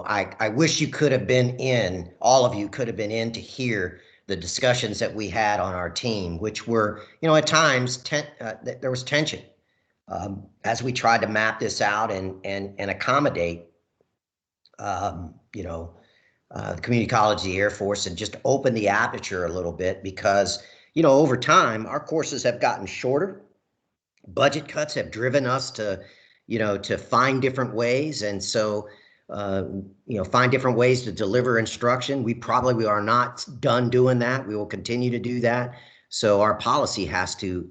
I wish you could have been in, all of you could have been in to hear the discussions that we had on our team, which were, at times there was tension as we tried to map this out and accommodate, the community college, the Air Force, and just open the aperture a little bit because, you know, over time, our courses have gotten shorter. Budget cuts have driven us to, you know, to find different ways. And so, you know, find different ways to deliver instruction. We are not done doing that. We will continue to do that. So our policy has to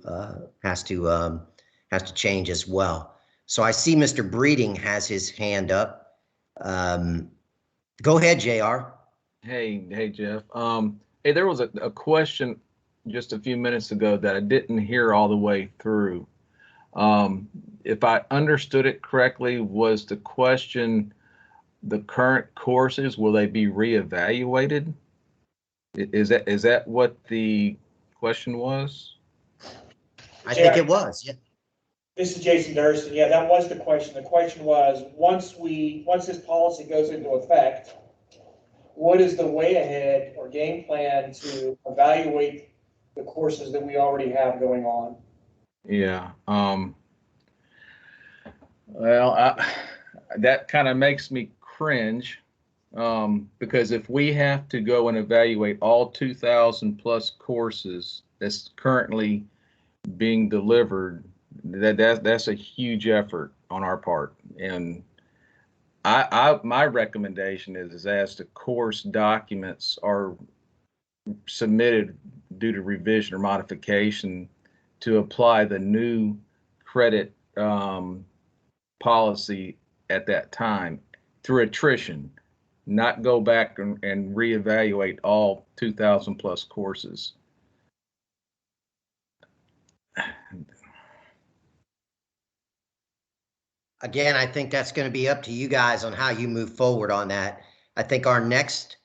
change as well. So I see Mr. Breeding has his hand up. Go ahead, JR. Hey, Jeff. Hey, there was a question just a few minutes ago that I didn't hear all the way through. If I understood it correctly, was the question, the current courses, will they be reevaluated? Is that what the question was? I think it was, yeah. This is Jason Durston. Yeah, that was the question. The question was, once this policy goes into effect, what is the way ahead or game plan to evaluate the courses that we already have going on? Yeah. Well, that kind of makes me cringe, because if we have to go and evaluate all 2,000 plus courses that's currently being delivered, that's a huge effort on our part. And my recommendation is as the course documents are submitted due to revision or modification, to apply the new credit policy at that time through attrition, not go back and reevaluate all 2,000 plus courses. Again, I think that's going to be up to you guys on how you move forward on that. I think our next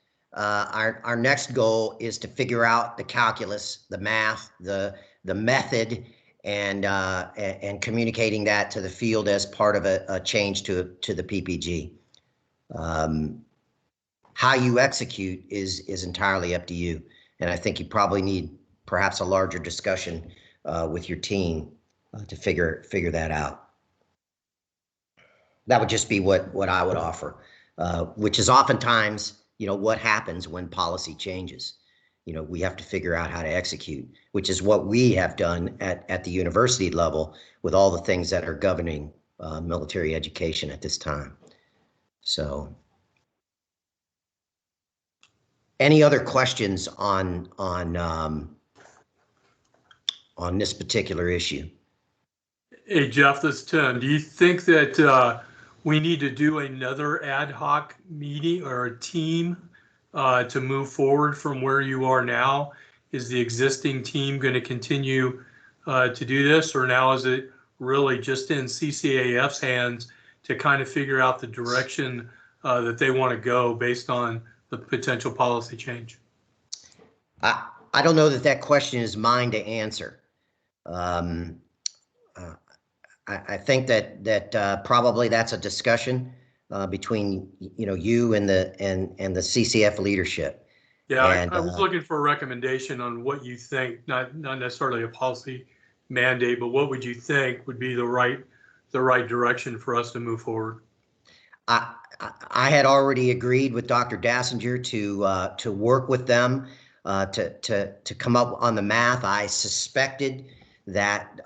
goal is to figure out the calculus, the math, the method, and communicating that to the field as part of a change to the PPG. How you execute is entirely up to you, and I think you probably need perhaps a larger discussion with your team to figure that out. That would just be what I would offer, which is oftentimes, you know, what happens when policy changes. You know, we have to figure out how to execute, which is what we have done at the university level with all the things that are governing military education at this time. So, any other questions on this particular issue? Hey, Jeff, this is Tim. Do you think that we need to do another ad hoc meeting or a team to move forward from where you are now? Is the existing team going to continue to do this, or now is it really just in CCAF's hands to kind of figure out the direction that they want to go based on the potential policy change? I don't know that question is mine to answer. I think that probably that's a discussion between you and the CCF leadership. Yeah, I was looking for a recommendation on what you think, not necessarily a policy mandate, but what would you think would be the right direction for us to move forward? I had already agreed with Dr. Dassinger to work with them to come up on the math. I suspected that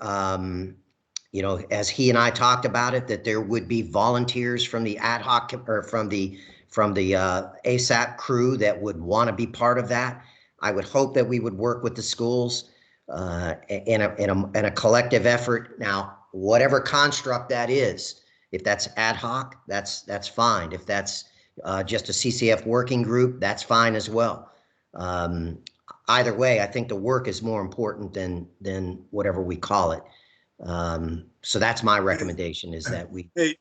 as he and I talked about it, that there would be volunteers from the ad hoc or from the ASAP crew that would want to be part of that. I would hope that we would work with the schools in a collective effort. Now, whatever construct that is, if that's ad hoc, that's fine. If that's just a CCF working group, that's fine as well. Either way, I think the work is more important than whatever we call it. So that's my recommendation, is that we. Hey,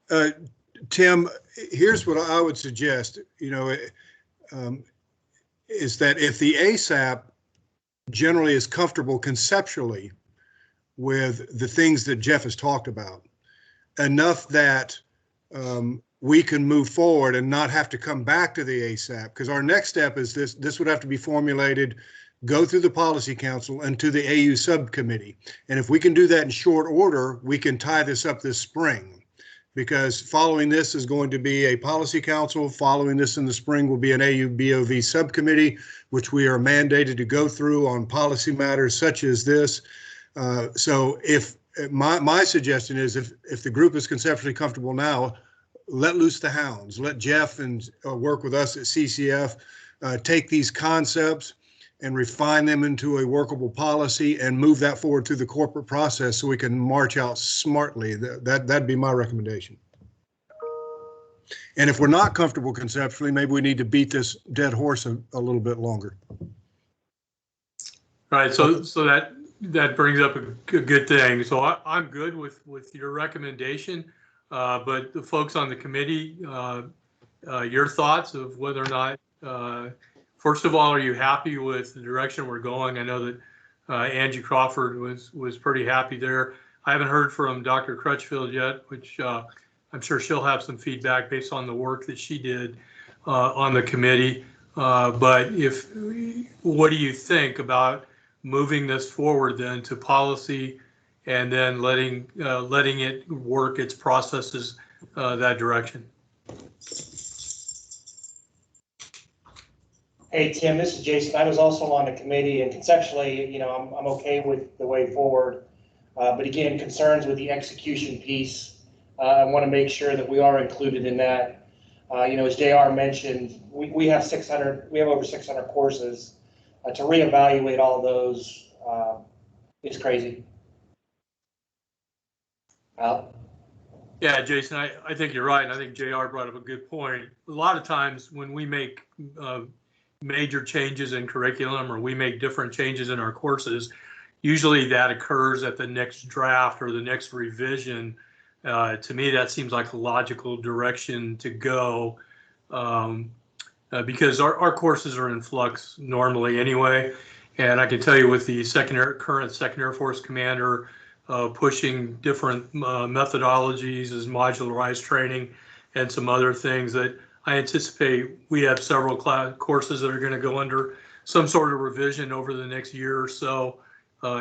Tim, here's what I would suggest, is that if the ASAP generally is comfortable conceptually with the things that Jeff has talked about, enough that we can move forward and not have to come back to the ASAP, because our next step is this would have to be formulated, go through the policy council and to the AU subcommittee. And if we can do that in short order, we can tie this up this spring. because following this is going to be a policy council. Following this in the spring will be an AUBOV subcommittee, which we are mandated to go through on policy matters such as this. So if my suggestion is if the group is conceptually comfortable now, let loose the hounds. Let Jeff and work with us at CCAF, take these concepts and refine them into a workable policy and move that forward through the corporate process so we can march out smartly. That'd be my recommendation. And if we're not comfortable conceptually, maybe we need to beat this dead horse a little bit longer. Right. So that brings up a good thing. So I'm good with your recommendation, but the folks on the committee, your thoughts of whether or not, first of all, are you happy with the direction we're going? I know that Angie Crawford was pretty happy there. I haven't heard from Dr. Crutchfield yet, which I'm sure she'll have some feedback based on the work that she did on the committee. But what do you think about moving this forward then to policy and then letting it work its processes that direction? Hey, Tim, this is Jason. I was also on the committee, and conceptually, you know, I'm okay with the way forward. But again, concerns with the execution piece. I want to make sure that we are included in that. You know, as JR mentioned, we have over 600 courses. To reevaluate all those is crazy. Al? Yeah, Jason, I think you're right. And I think JR brought up a good point. A lot of times when we make major changes in curriculum or we make different changes in our courses, usually that occurs at the next draft or the next revision. To me, that seems like a logical direction to go because our courses are in flux normally anyway. And I can tell you with the current Second Air Force Commander pushing different methodologies as modularized training and some other things that I anticipate we have several courses that are going to go under some sort of revision over the next year or so,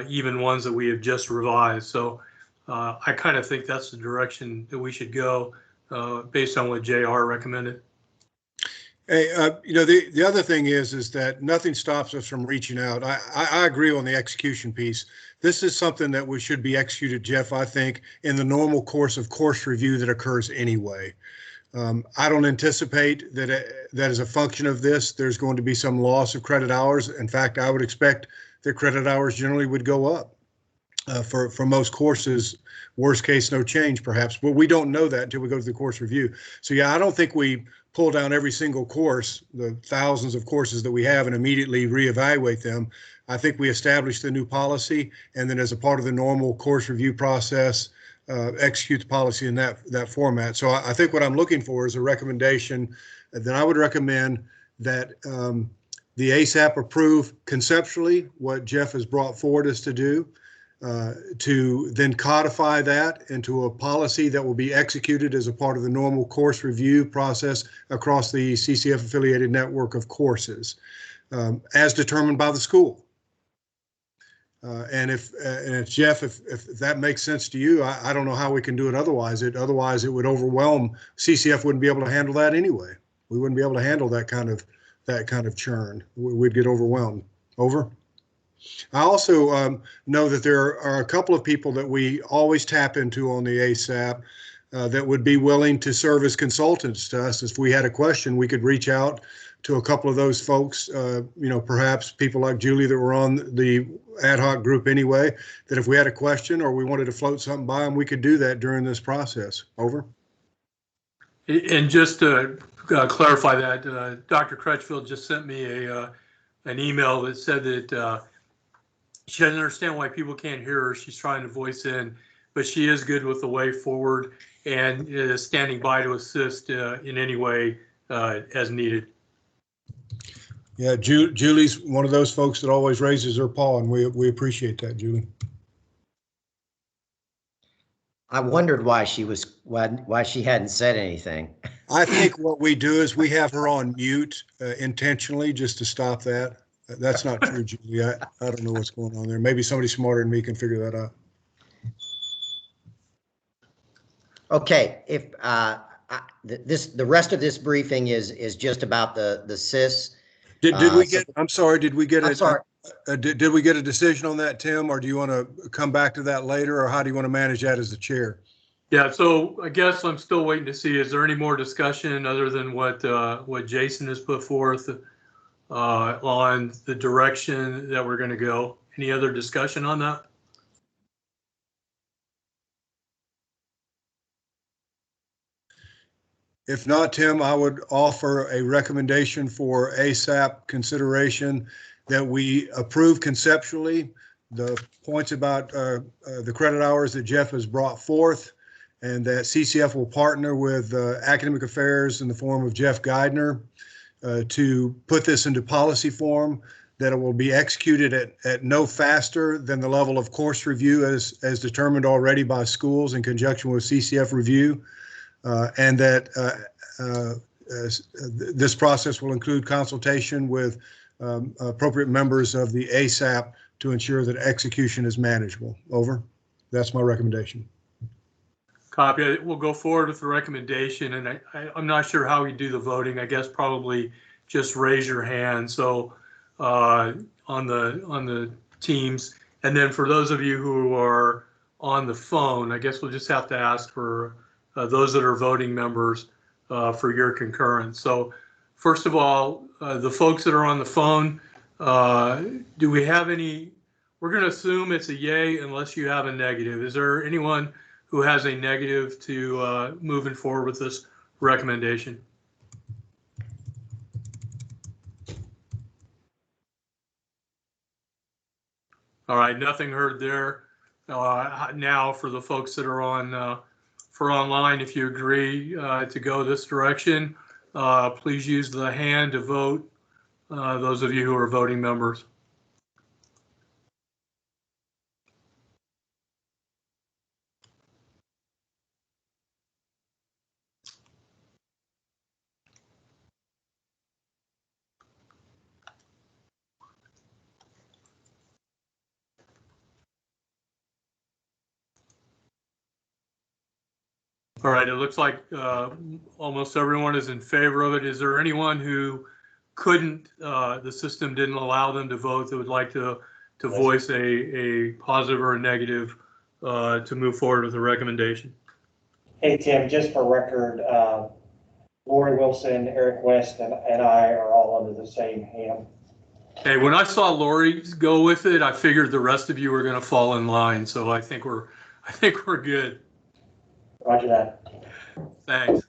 even ones that we have just revised. So I kind of think that's the direction that we should go based on what JR recommended. Hey, you know, the other thing is that nothing stops us from reaching out. I agree on the execution piece. This is something that we should be executed, Jeff, I think, in the normal course of course review that occurs anyway. I don't anticipate that as a function of this, there's going to be some loss of credit hours. In fact, I would expect that credit hours generally would go up for most courses. Worst case, no change perhaps, but we don't know that until we go to the course review. So yeah, I don't think we pull down every single course, the thousands of courses that we have, and immediately reevaluate them. I think we establish the new policy, and then as a part of the normal course review process, execute the policy in that format. So I think what I'm looking for is a recommendation that I would recommend that the ASAP approve conceptually what Jeff has brought forward us to do, to then codify that into a policy that will be executed as a part of the normal course review process across the CCF affiliated network of courses, as determined by the school. And if Jeff, if that makes sense to you, I don't know how we can do it otherwise. Otherwise it would overwhelm. CCF wouldn't be able to handle that anyway. We wouldn't be able to handle that kind of churn. We'd get overwhelmed. Over. I also know that there are a couple of people that we always tap into on the ASAP that would be willing to serve as consultants to us. If we had a question, we could reach out to a couple of those folks, you know, perhaps people like Julie that were on the ad hoc group anyway, that if we had a question or we wanted to float something by them, we could do that during this process. Over. And just to clarify that, Dr. Crutchfield just sent me an email that said that she doesn't understand why people can't hear her. She's trying to voice in, but she is good with the way forward and is standing by to assist in any way as needed. Yeah, Julie's one of those folks that always raises her paw, and we appreciate that, Julie. I wondered why she hadn't said anything. I think what we do is we have her on mute intentionally just to stop that. That's not true, Julie. I don't know what's going on there. Maybe somebody smarter than me can figure that out. Okay, if the rest of this briefing is just about the CIS. Did we So- get, I'm sorry, did we get I'm sorry. did we get a decision on that, Tim, or do you want to come back to that later, or how do you want to manage that as the chair? Yeah, so I guess I'm still waiting to see, is there any more discussion other than what Jason has put forth on the direction that we're going to go? Any other discussion on that? If not, Tim, I would offer a recommendation for ASAP consideration that we approve conceptually the points about the credit hours that Jeff has brought forth, and that CCF will partner with Academic Affairs in the form of Jeff Geidner to put this into policy form, that it will be executed at no faster than the level of course review as determined already by schools in conjunction with CCF review. And that this process will include consultation with appropriate members of the ASAP to ensure that execution is manageable. Over. That's my recommendation. Copy. We'll go forward with the recommendation, and I'm not sure how we do the voting. I guess probably just raise your hand. So on the teams, and then for those of you who are on the phone, I guess we'll just have to ask for those that are voting members for your concurrence. So first of all, the folks that are on the phone, do we have any? We're going to assume it's a yay unless you have a negative. Is there anyone who has a negative to moving forward with this recommendation? All right, nothing heard there. Now for the folks that are on for online, if you agree to go this direction, please use the hand to vote, those of you who are voting members. All right, it looks like almost everyone is in favor of it. Is there anyone who couldn't, the system didn't allow them to vote, that would like to voice a positive or a negative to move forward with the recommendation? Hey, Tim, just for record, Lori Wilson, Eric West, and I are all under the same hand. Hey, when I saw Lori go with it, I figured the rest of you were going to fall in line. So I think we're good. Roger that. Thanks.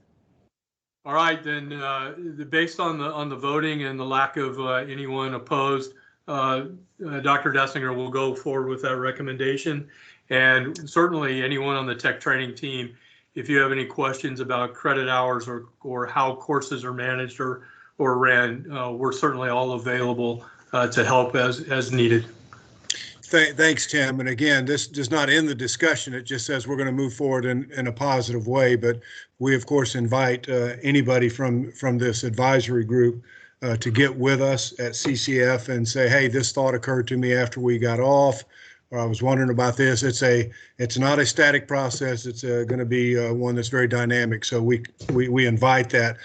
All right, then based on the voting and the lack of anyone opposed, Dr. Dessinger will go forward with that recommendation. And certainly anyone on the tech training team, if you have any questions about credit hours or how courses are managed or ran, we're certainly all available to help as needed. Thanks, Tim. And again, this does not end the discussion. It just says we're going to move forward in a positive way. But we, of course, invite anybody from this advisory group to get with us at CCF and say, hey, this thought occurred to me after we got off, or I was wondering about this. It's not a static process. It's going to be one that's very dynamic. So we invite that.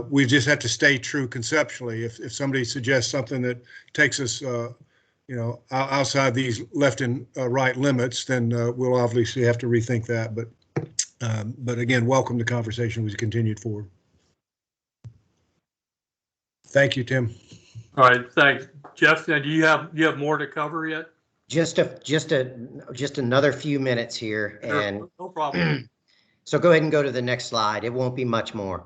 We just have to stay true conceptually. If somebody suggests something that takes us outside these left and right limits, then we'll obviously have to rethink that. But again, welcome the conversation was continued forward. Thank you, Tim. All right, thanks, Jeff. Do you have more to cover yet? Just another few minutes here, Sure, and no problem. So go ahead and go to the next slide. It won't be much more.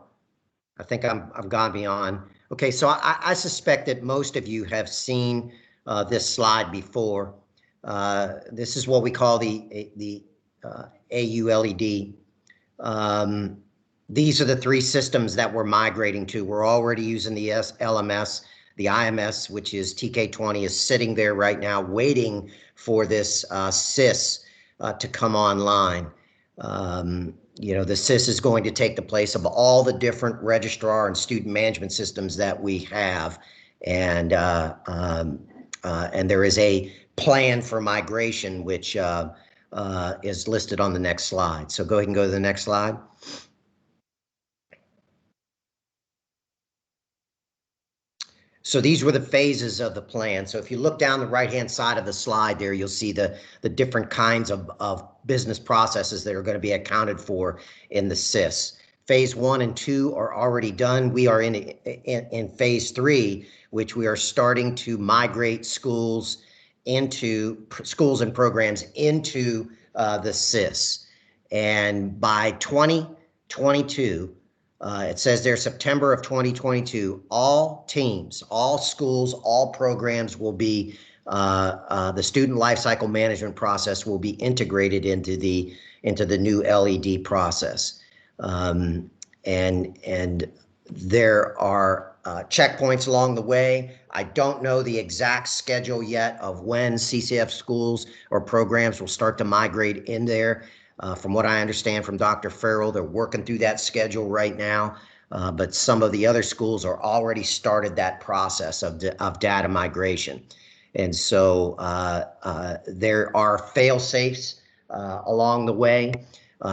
I think I've gone beyond. Okay, so I suspect that most of you have seen this slide before. This is what we call the AULED. These are the three systems that we're migrating to. We're already using the LMS. The IMS, which is TK20, is sitting there right now waiting for this CIS to come online. The CIS is going to take the place of all the different registrar and student management systems that we have. And there is a plan for migration, which is listed on the next slide. So go ahead and go to the next slide. So these were the phases of the plan. So if you look down the right-hand side of the slide there, you'll see the different kinds of business processes that are going to be accounted for in the SIS. Phase 1 and 2 are already done. We are in phase 3, which we are starting to migrate schools and programs into the SIS. And by 2022, it says there September of 2022, all teams, all schools, all programs will be, the student lifecycle management process will be integrated into the new LED process. And there are checkpoints along the way. I don't know the exact schedule yet of when CCAF schools or programs will start to migrate in there. From what I understand from Dr. Farrell, they're working through that schedule right now, but some of the other schools are already started that process of data migration. And so there are fail-safes along the way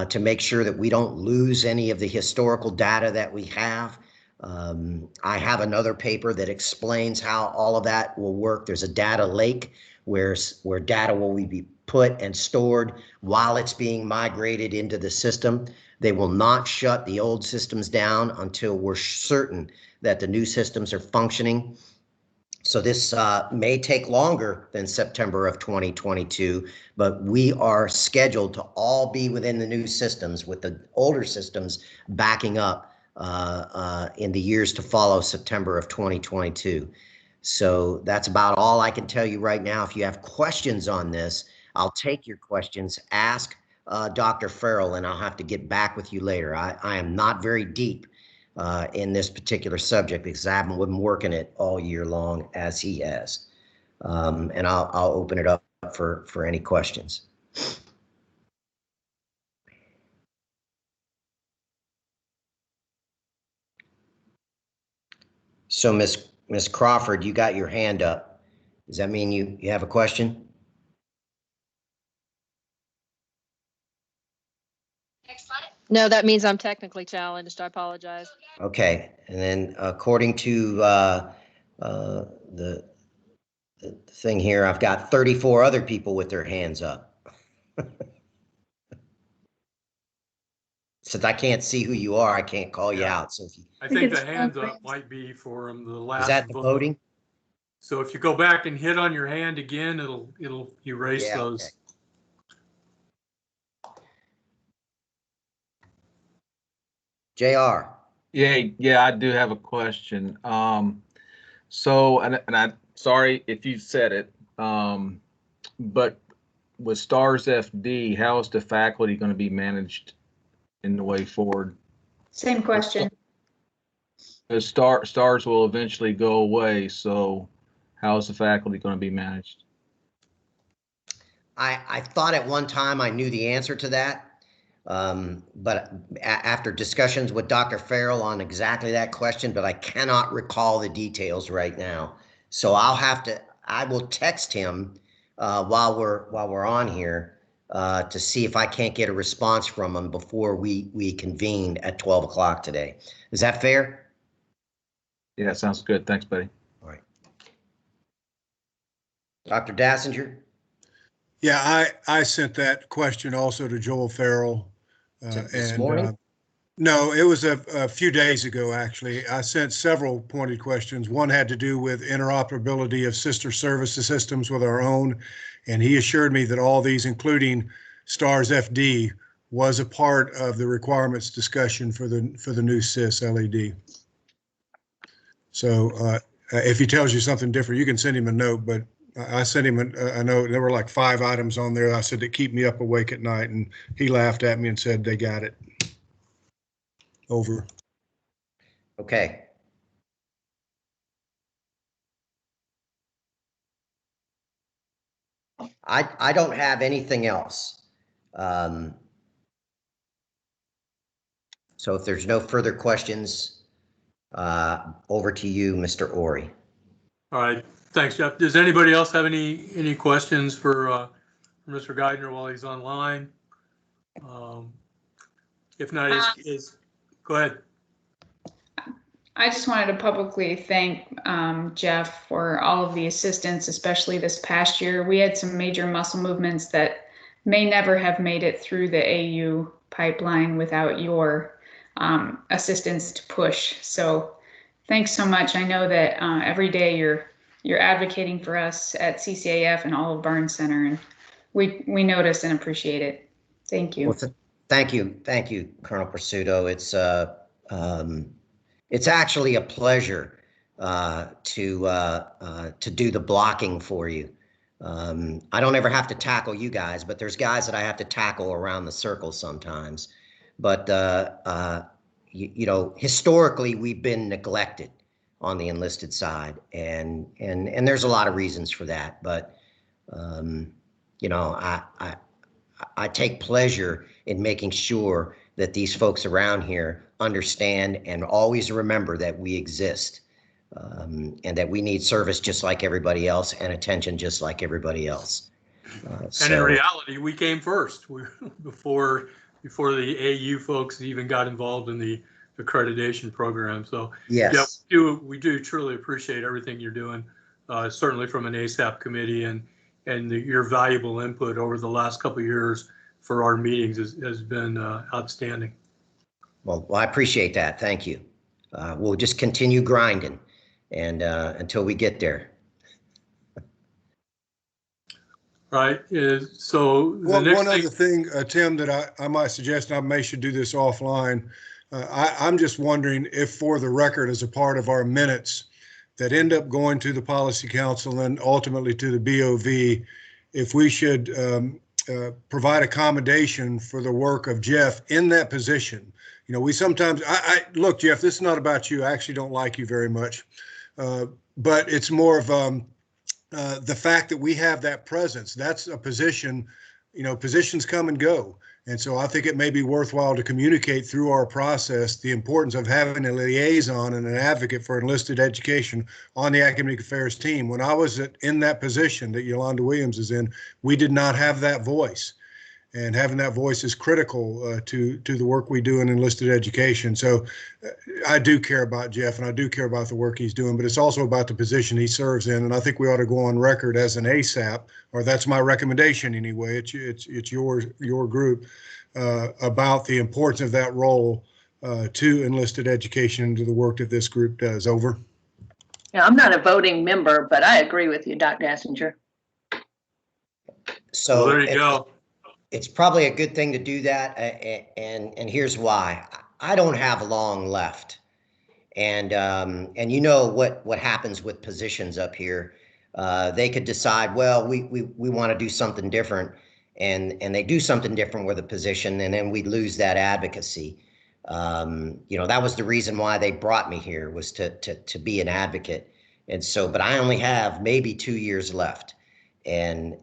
to make sure that we don't lose any of the historical data that we have. I have another paper that explains how all of that will work. There's a data lake where data will be put and stored while it's being migrated into the system. They will not shut the old systems down until we're certain that the new systems are functioning. So this may take longer than September of 2022, but we are scheduled to all be within the new systems with the older systems backing up in the years to follow September of 2022. So that's about all I can tell you right now. If you have questions on this, I'll take your questions. Ask Dr. Farrell, and I'll have to get back with you later. I am not very deep in this particular subject because I haven't been working it all year long as he has. And I'll open it up for any questions. So Miss Crawford, you got your hand up. Does that mean you have a question? No, that means I'm technically challenged. I apologize. Okay, and then according to the thing here, I've got 34 other people with their hands up. Since I can't see who you are, I can't call you out. So if you, I think the hands up might be for the last is that the vote. voting? So if you go back and hit on your hand again, it'll erase those. Okay. JR. Yeah, I do have a question. So, and I'm sorry if you said it, but with STARS FD, how is the faculty going to be managed in the way forward? Same question. The STARS will eventually go away, so how is the faculty going to be managed? I thought at one time I knew the answer to that. But after discussions with Dr. Farrell on exactly that question, but I cannot recall the details right now. So I will text him while we're on here to see if I can't get a response from him before we convened at 12 o'clock today. Is that fair? Yeah, sounds good. Thanks, buddy. All right. Dr. Dassinger? Yeah, I sent that question also to Joel Farrell. This morning? No, it was a few days ago, actually. I sent several pointed questions. One had to do with interoperability of sister service systems with our own, and he assured me that all these, including STARS FD, was a part of the requirements discussion for the new SIS LED. So if he tells you something different, you can send him a note, but I sent him a note. There were like 5 items on there. I said to keep me up awake at night, and he laughed at me and said they got it. Over. Okay. I don't have anything else. So if there's no further questions, over to you, Mr. Ori. All right, thanks, Jeff. Does anybody else have any questions for Mr. Geithner while he's online? If not, go ahead. I just wanted to publicly thank Jeff for all of the assistance, especially this past year. We had some major muscle movements that may never have made it through the AU pipeline without your assistance to push. So thanks so much. I know that every day you're advocating for us at CCAF and all of Barnes Center, and we notice and appreciate it. Thank you. Well, thank you, Colonel Pursuto. It's actually a pleasure to do the blocking for you. I don't ever have to tackle you guys, but there's guys that I have to tackle around the circle sometimes. But you know, historically we've been neglected on the enlisted side, and there's a lot of reasons for that. But you know, I take pleasure in making sure that these folks around here understand and always remember that we exist, and that we need service just like everybody else and attention just like everybody else. And in reality, we came first before the AU folks even got involved in the accreditation program. So yes, yeah, we do truly appreciate everything you're doing, certainly from an ASAP committee, and your valuable input over the last couple of years for our meetings has been outstanding. Well, I appreciate that. Thank you. We'll just continue grinding and until we get there. Right. So one other thing, Tim, that I might suggest, and I may should do this offline. I'm just wondering if, for the record, as a part of our minutes that end up going to the Policy Council and ultimately to the BOV, if we should provide accommodation for the work of Jeff in that position. You know, we sometimes, look, Jeff, this is not about you. I actually don't like you very much, but it's more of the fact that we have that presence. That's a position, you know, positions come and go. And so I think it may be worthwhile to communicate through our process the importance of having a liaison and an advocate for enlisted education on the academic affairs team. When I was in that position that Yolanda Williams is in, we did not have that voice. And having that voice is critical to the work we do in enlisted education. So I do care about Jeff, and I do care about the work he's doing, but it's also about the position he serves in. And I think we ought to go on record as an ASAP, or that's my recommendation anyway. It's your group, about the importance of that role to enlisted education and to the work that this group does. Over. Yeah, I'm not a voting member, but I agree with you, Dr. Assinger. So well, there you go. It's probably a good thing to do that, and here's why. I don't have long left, and you know what happens with positions up here. They could decide, well, we want to do something different, and they do something different with a position, and then we lose that advocacy. You know, that was the reason why they brought me here, was to be an advocate. And so, but I only have maybe 2 years left, and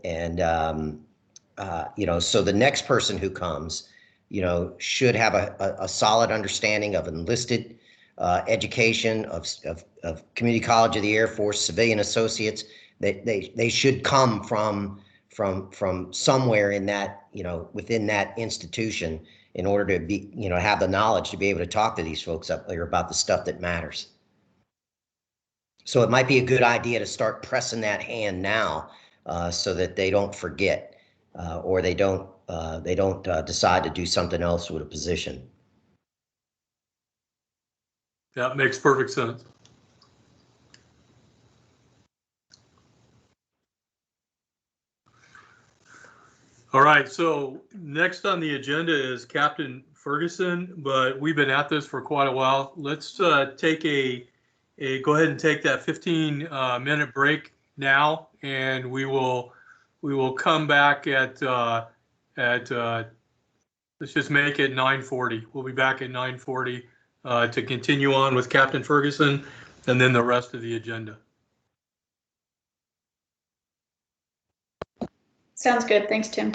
you know, so the next person who comes, you know, should have a solid understanding of enlisted education, of community college of the Air Force, civilian associates. They should come from somewhere in that, you know, within that institution, in order to be, you know, have the knowledge to be able to talk to these folks up there about the stuff that matters. So it might be a good idea to start pressing that hand now, so that they don't forget. Or they don't decide to do something else with a position. That makes perfect sense. All right, so next on the agenda is Captain Ferguson, but we've been at this for quite a while. Let's take go ahead and take that 15-minute break now, and we will come back at let's just make it 9:40. We'll be back at 9:40 to continue on with Captain Ferguson and then the rest of the agenda. Sounds good. Thanks, Tim.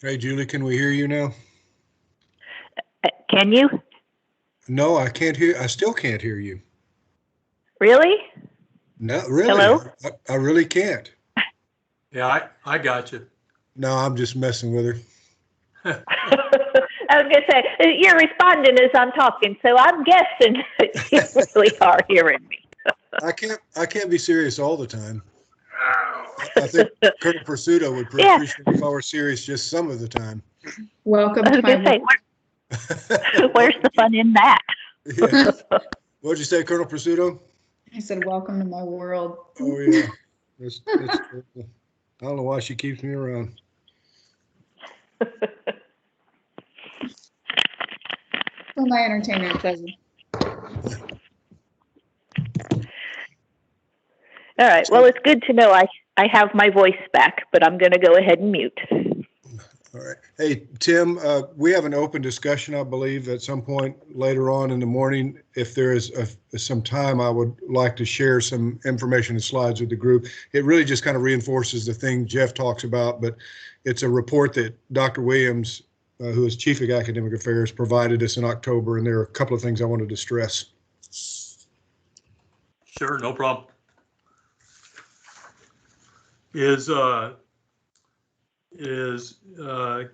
Hey, Julie, can we hear you now? Can you? No, I can't hear. I still can't hear you. Really? No, really. Hello? I really can't. Yeah, I got you. No, I'm just messing with her. I was going to say, you're responding as I'm talking, so I'm guessing that you really are hearing me. I can't be serious all the time. I think Colonel Pursuto would appreciate if I were serious just some of the time. Welcome I was to going to say, where's the fun in that? Yeah. What'd you say, Colonel Pursuto? I said, welcome to my world. Oh, yeah. That's terrible. I don't know why she keeps me around. For my entertainment and pleasure. All right. Well, it's good to know I have my voice back, but I'm going to go ahead and mute. All right. Hey, Tim, we have an open discussion, I believe, at some point later on in the morning. If there is some time, I would like to share some information and slides with the group. It really just kind of reinforces the thing Jeff talks about, but it's a report that Dr. Williams, who is Chief of Academic Affairs, provided us in October, and there are a couple of things I wanted to stress. Sure, no problem. Is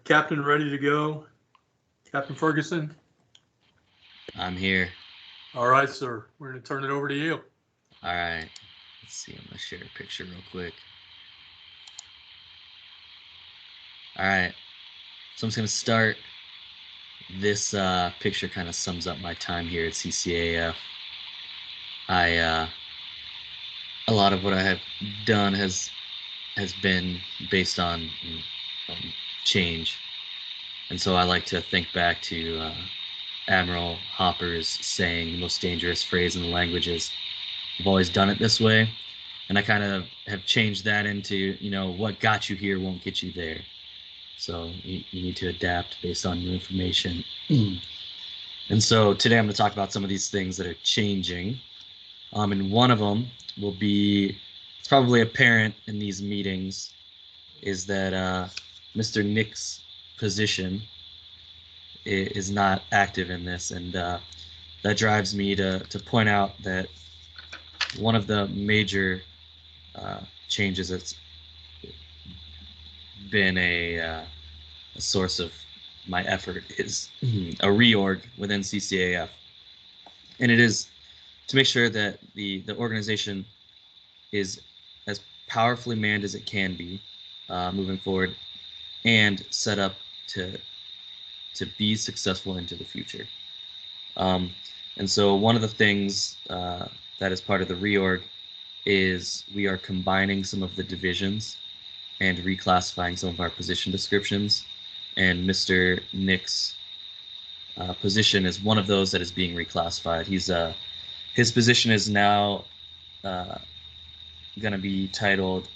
Captain ready to go? Captain Ferguson? I'm here. All right, sir. We're going to turn it over to you. All right. Let's see. I'm going to share a picture real quick. All right. So I'm just going to start. This picture kind of sums up my time here at CCAF. A lot of what I have done has been based on change. And so I like to think back to Admiral Hopper's saying, the most dangerous phrase in the language is, I've always done it this way. And I kind of have changed that into, what got you here won't get you there. So you need to adapt based on new information. And so today I'm going to talk about some of these things that are changing. And one of them will be, it's probably apparent in these meetings, is that Mr. Nick's position is not active in this. And that drives me to point out that one of the major changes that's been a source of my effort is a reorg within CCAF. And it is to make sure that the organization is as powerfully manned as it can be moving forward and set up to be successful into the future. And so one of the things that is part of the reorg is we are combining some of the divisions and reclassifying some of our position descriptions. And Mr. Nick's position is one of those that is being reclassified. His position is now going to be titled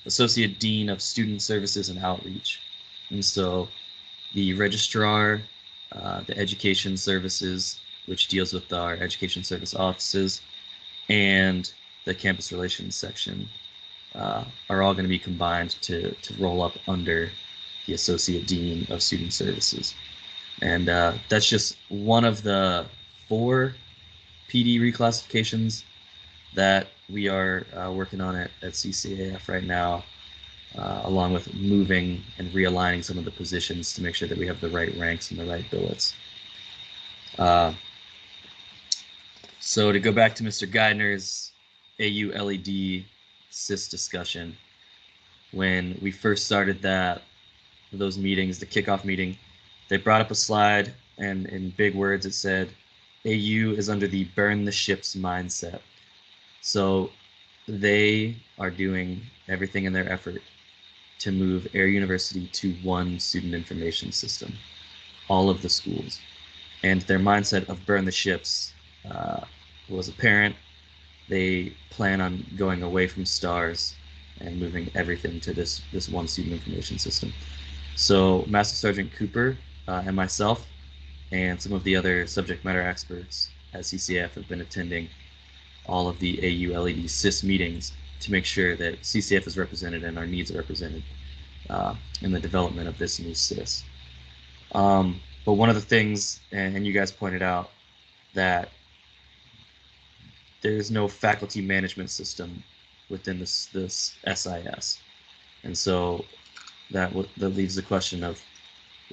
Associate Dean of Student Services and Outreach. And so the registrar, the education services, which deals with our education service offices, and the campus relations section are all going to be combined to roll up under the Associate Dean of Student Services. And that's just one of the 4 PD reclassifications that we are working on at CCAF right now, along with moving and realigning some of the positions to make sure that we have the right ranks and the right billets. So to go back to Mr. Geidner's AU LED SIS discussion, when we first started those meetings, the kickoff meeting, they brought up a slide, and in big words it said, AU is under the burn the ships mindset. So they are doing everything in their effort to move Air University to one student information system, all of the schools. And their mindset of burn the ships was apparent. They plan on going away from STARS and moving everything to this one student information system. So Master Sergeant Cooper and myself and some of the other subject matter experts at CCAF have been attending all of the AU LED SIS meetings to make sure that CCAF is represented and our needs are represented. in the development of this new SIS. But one of the things, and you guys pointed out, that there's no faculty management system within this SIS. And so that leaves the question of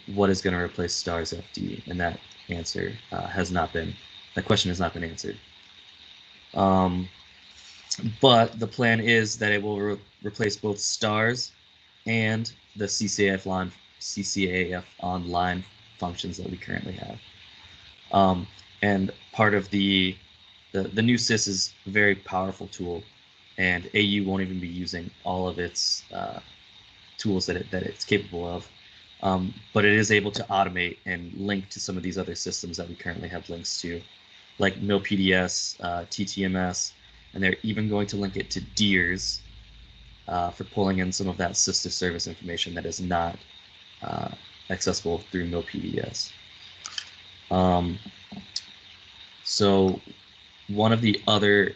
what is going to replace STARS FD, and that answer that question has not been answered. But the plan is that it will replace both STARS and the CCAF online functions that we currently have. And part of the new SIS is a very powerful tool, and AU won't even be using all of its tools that it's capable of. But it is able to automate and link to some of these other systems that we currently have links to, like MilPDS, TTMS, and they're even going to link it to DEERS for pulling in some of that sister service information that is not accessible through MilPDS. So one of the other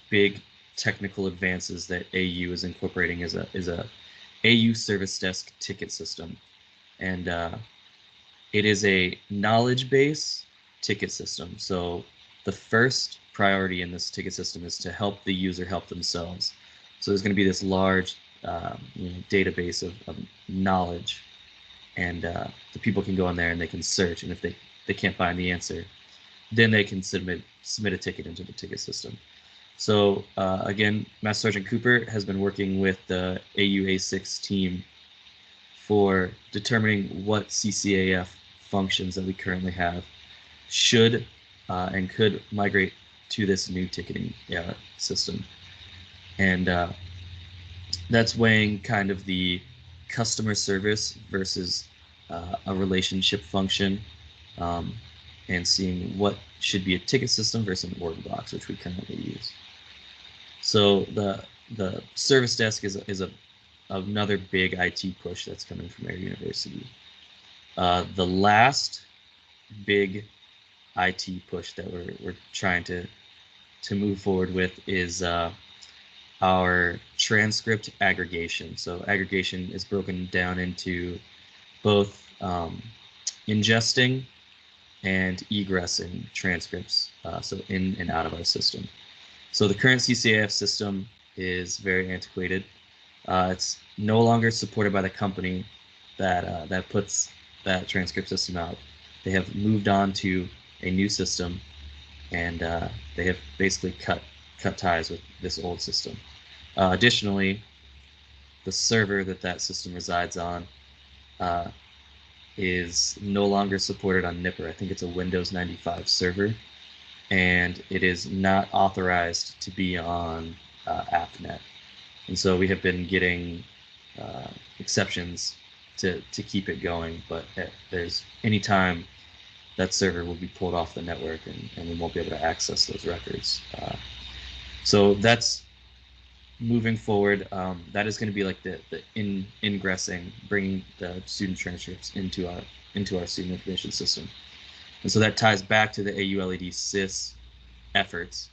big technical advances that AU is incorporating is a AU service desk ticket system, and it is a knowledge base ticket system. So the first priority in this ticket system is to help the user help themselves. So there's going to be this large database of knowledge, and the people can go in there and they can search, and if they can't find the answer, then they can submit a ticket into the ticket system. So again, Master Sergeant Cooper has been working with the AUA6 team for determining what CCAF functions that we currently have should and could migrate to this new ticketing system. And that's weighing kind of the customer service versus a relationship function, and seeing what should be a ticket system versus an order box, which we currently use. So the service desk is another big IT push that's coming from Air University. The last big IT push that we're trying to move forward with is our transcript aggregation. So aggregation is broken down into both ingesting and egressing transcripts, so in and out of our system. So the current CCAF system is very antiquated. It's no longer supported by the company that puts that transcript system out. They have moved on to a new system, and they have basically cut ties with this old system. Additionally, the server that system resides on is no longer supported on Nipper. I think it's a Windows 95 server, and it is not authorized to be on AppNet. And so we have been getting exceptions to keep it going, but there's any time that server will be pulled off the network, and we won't be able to access those records. So that's moving forward. That is going to be like the ingressing, bringing the student transcripts into our student information system. And so that ties back to the AULED SIS efforts.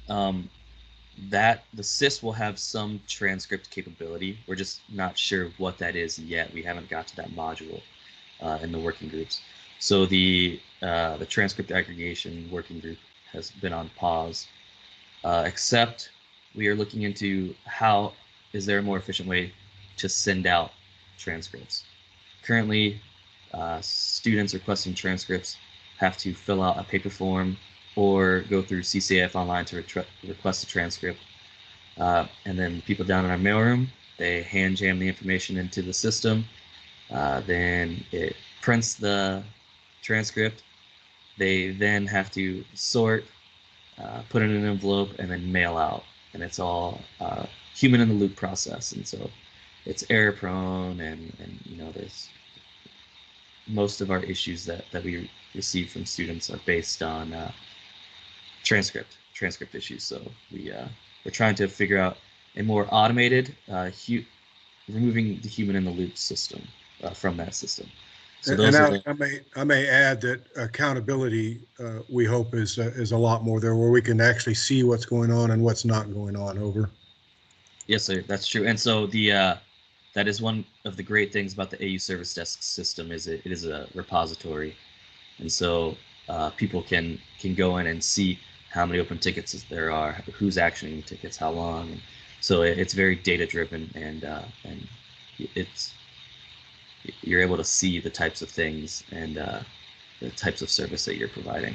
That the SIS will have some transcript capability. We're just not sure what that is yet. We haven't got to that module in the working groups. So the transcript aggregation working group has been on pause, except we are looking into how is there a more efficient way to send out transcripts. Currently, students requesting transcripts have to fill out a paper form or go through CCAF online to request a transcript. And then people down in our mailroom, they hand jam the information into the system. Then it prints the transcript. They then have to sort, put it in an envelope, and then mail out. And it's all human in the loop process. And so it's error prone, and there's most of our issues that we receive from students are based on transcript issues. So we're trying to figure out a more automated, removing the human in the loop system from that system. So I may add that accountability, we hope is a lot more there, where we can actually see what's going on and what's not going on. Over. Yes, sir. That's true. And so the that is one of the great things about the AU service desk system is it is a repository, and so people can go in and see how many open tickets there are, who's actioning tickets, how long. And so it's very data driven, and you're able to see the types of things and the types of service that you're providing.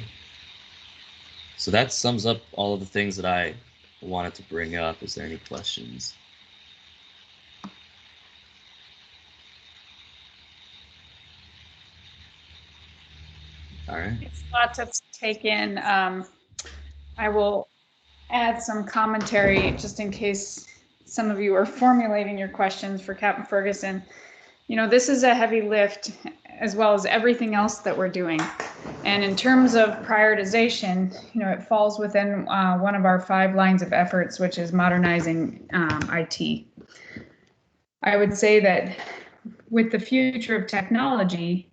So that sums up all of the things that I wanted to bring up. Is there any questions? All right. It's a lot to take in. I will add some commentary just in case some of you are formulating your questions for Captain Ferguson. You know, this is a heavy lift as well as everything else that we're doing. And in terms of prioritization, you know, it falls within one of our 5 lines of efforts, which is modernizing IT. I would say that with the future of technology,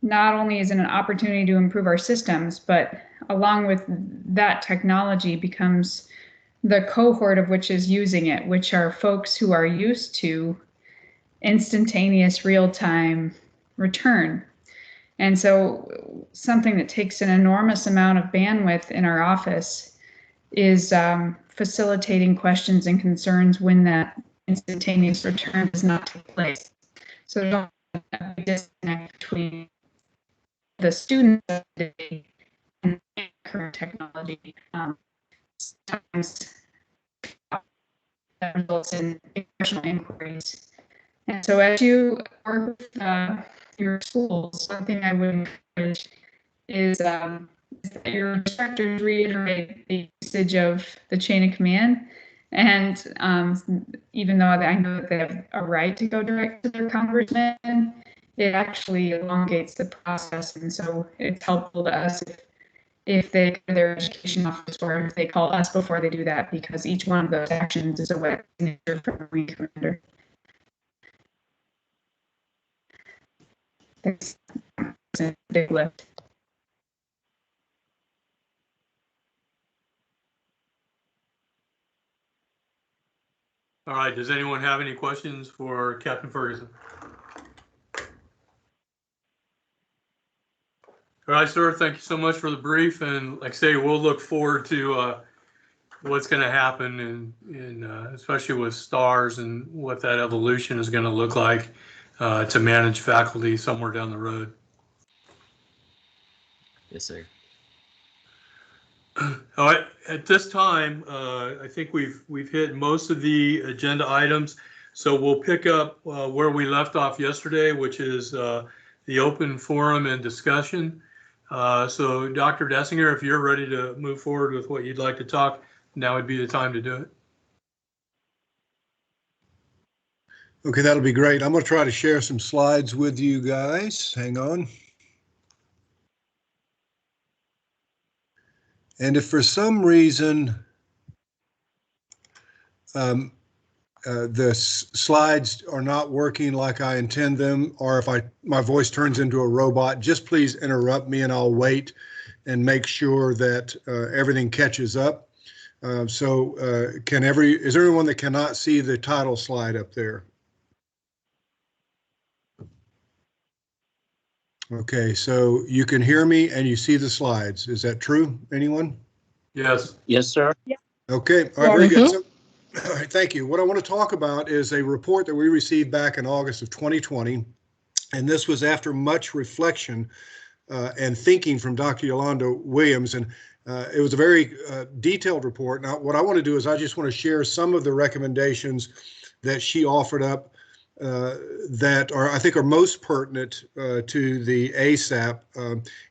not only is it an opportunity to improve our systems, but along with that technology becomes the cohort of which is using it, which are folks who are used to instantaneous real-time return. And so something that takes an enormous amount of bandwidth in our office is facilitating questions and concerns when that instantaneous return does not take place. So there's a disconnect between the student and current technology. Sometimes that results in professional inquiries. And so as you work with your schools, one thing I would encourage is that your instructors reiterate the usage of the chain of command. And even though I know that they have a right to go direct to their congressman, it actually elongates the process. And so it's helpful to us if they go to their education office or if they call us before they do that, because each one of those actions is a wet signature from a Marine commander. It's a big lift. All right, does anyone have any questions for Captain Ferguson? All right, sir, thank you so much for the brief. And like I say, we'll look forward to what's going to happen in especially with STARS and what that evolution is going to look like to manage faculty somewhere down the road. Yes, sir. All right, at this time, I think we've hit most of the agenda items. So we'll pick up where we left off yesterday, which is the open forum and discussion. So Dr. Dessinger, if you're ready to move forward with what you'd like to talk, now would be the time to do it. Okay, that'll be great. I'm going to try to share some slides with you guys. Hang on. And if for some reason the slides are not working like I intend them, or if my voice turns into a robot, just please interrupt me and I'll wait and make sure that everything catches up. Is there anyone that cannot see the title slide up there? Okay, so you can hear me and you see the slides. Is that true? Anyone? Yes. Yes, sir. Yeah. Okay, all right, very good. So, all right, thank you. What I want to talk about is a report that we received back in August of 2020, and this was after much reflection and thinking from Dr. Yolanda Williams, and it was a very detailed report. Now, what I want to do is I just want to share some of the recommendations that she offered up that I think are most pertinent to the ASAP.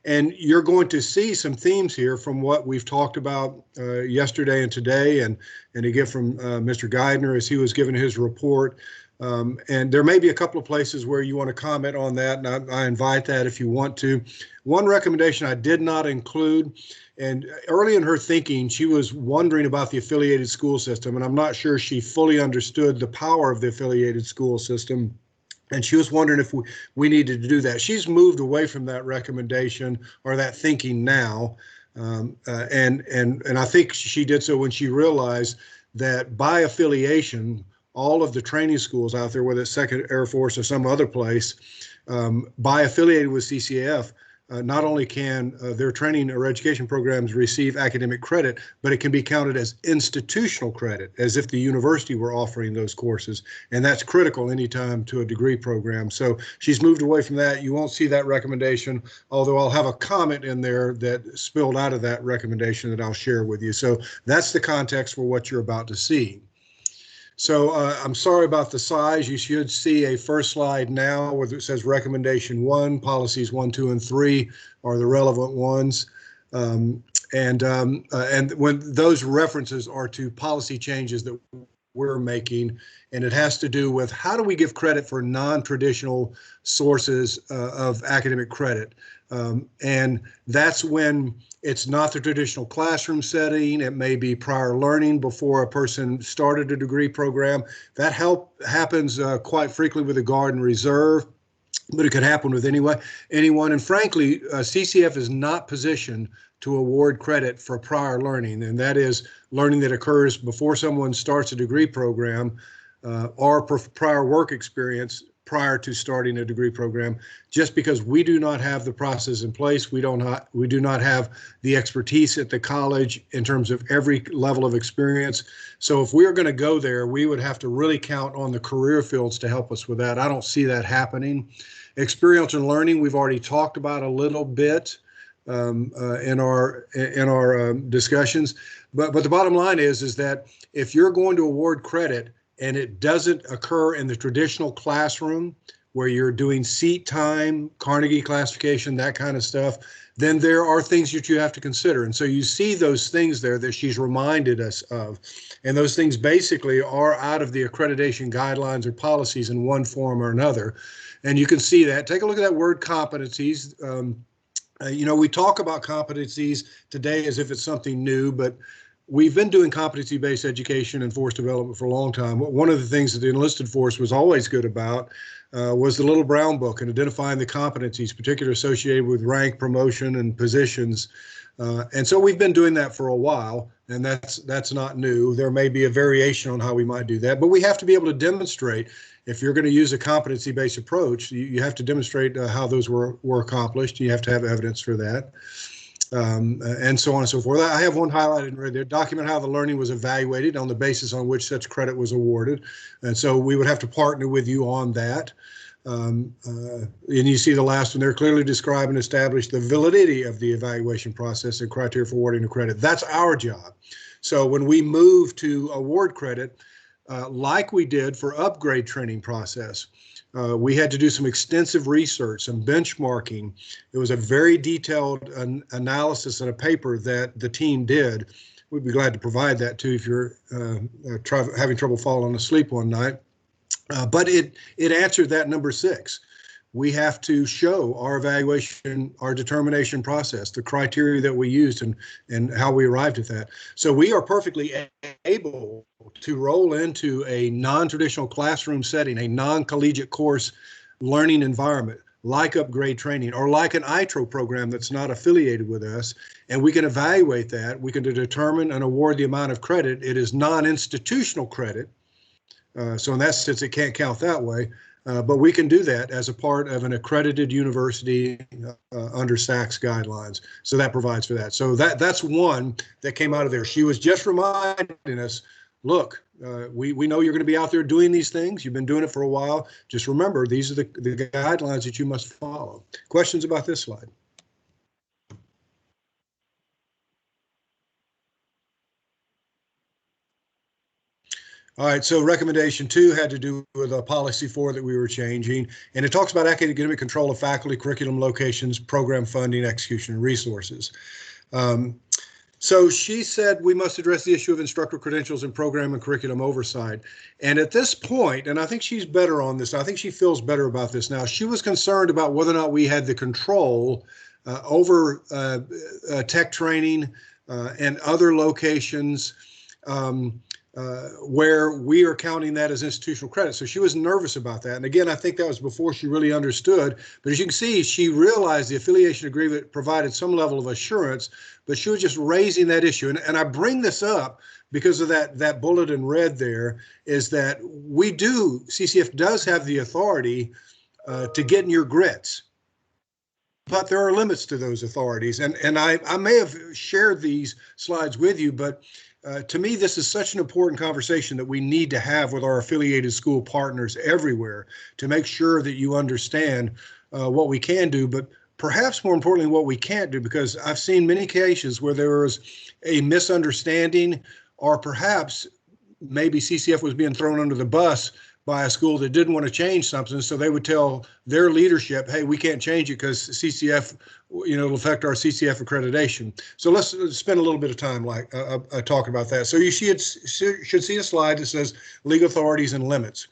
And you're going to see some themes here from what we've talked about yesterday and today, and again from Mr. Geidner as he was giving his report. And there may be a couple of places where you want to comment on that, and I invite that if you want to. One recommendation I did not include, and early in her thinking, she was wondering about the affiliated school system, and I'm not sure she fully understood the power of the affiliated school system. And she was wondering if we needed to do that. She's moved away from that recommendation or that thinking now. And I think she did so when she realized that by affiliation, all of the training schools out there, whether it's 2nd Air Force or some other place, by affiliated with CCAF, not only can their training or education programs receive academic credit, but it can be counted as institutional credit, as if the university were offering those courses. And that's critical anytime to a degree program. So she's moved away from that. You won't see that recommendation, although I'll have a comment in there that spilled out of that recommendation that I'll share with you. So that's the context for what you're about to see. So I'm sorry about the size. You should see a first slide now where it says recommendation 1, policies 1, 2, and 3 are the relevant ones. And when those references are to policy changes that we're making, and it has to do with how do we give credit for non-traditional sources of academic credit. And that's when it's not the traditional classroom setting. It may be prior learning before a person started a degree program. That happens quite frequently with the Guard and Reserve, but it could happen with anyone. And frankly, CCF is not positioned to award credit for prior learning, and that is learning that occurs before someone starts a degree program or prior work experience prior to starting a degree program. Just because we do not have the process in place, we do not have the expertise at the college in terms of every level of experience. So if we're going to go there, we would have to really count on the career fields to help us with that. I don't see that happening. Experiential learning, we've already talked about a little bit in our discussions, but the bottom line is that if you're going to award credit and it doesn't occur in the traditional classroom where you're doing seat time, Carnegie classification, that kind of stuff, then there are things that you have to consider. And so you see those things there that she's reminded us of. And those things basically are out of the accreditation guidelines or policies in one form or another. And you can see that. Take a look at that word competencies. You know, we talk about competencies today as if it's something new, but we've been doing competency-based education and force development for a long time. One of the things that the enlisted force was always good about was the Little Brown Book and identifying the competencies, particularly associated with rank, promotion, and positions. And so we've been doing that for a while, and that's not new. There may be a variation on how we might do that, but we have to be able to demonstrate. If you're going to use a competency-based approach, you have to demonstrate how those were accomplished. You have to have evidence for that. And so on and so forth. I have one highlighted in red there. Document how the learning was evaluated on the basis on which such credit was awarded. And so we would have to partner with you on that. And you see the last one there, clearly describe and establish the validity of the evaluation process and criteria for awarding the credit. That's our job. So when we move to award credit, like we did for upgrade training process, we had to do some extensive research, some benchmarking. It was a very detailed analysis in a paper that the team did. We'd be glad to provide that too if you're having trouble falling asleep one night. But it answered that number 6. We have to show our evaluation, our determination process, the criteria that we used and how we arrived at that. So we are perfectly able to roll into a non-traditional classroom setting, a non-collegiate course learning environment, like upgrade training or like an ITRO program that's not affiliated with us. And we can evaluate that. We can determine and award the amount of credit. It is non-institutional credit. So in that sense, it can't count that way. But we can do that as a part of an accredited university under SACS guidelines. So that provides for that. So that's one that came out of there. She was just reminding us, look, we know you're going to be out there doing these things. You've been doing it for a while. Just remember, these are the guidelines that you must follow. Questions about this slide? All right, so recommendation 2 had to do with policy 4 that we were changing, and it talks about academic control of faculty, curriculum locations, program funding, execution, and resources. So she said we must address the issue of instructor credentials and program and curriculum oversight. And at this point, and I think she's better on this, I think she feels better about this now, she was concerned about whether or not we had the control over tech training and other locations where we are counting that as institutional credit. So she was nervous about that. And again, I think that was before she really understood. But as you can see, she realized the affiliation agreement provided some level of assurance, but she was just raising that issue. And I bring this up because of that bullet in red there, is that CCF does have the authority to get in your grits. But there are limits to those authorities. And I may have shared these slides with you, but to me, this is such an important conversation that we need to have with our affiliated school partners everywhere to make sure that you understand what we can do, but perhaps more importantly, what we can't do, because I've seen many cases where there was a misunderstanding, or perhaps maybe CCF was being thrown under the bus by a school that didn't want to change something. So they would tell their leadership, hey, we can't change it because CCF, it'll affect our CCF accreditation. So let's spend a little bit of time talking about that. So you should see a slide that says legal authorities and limits.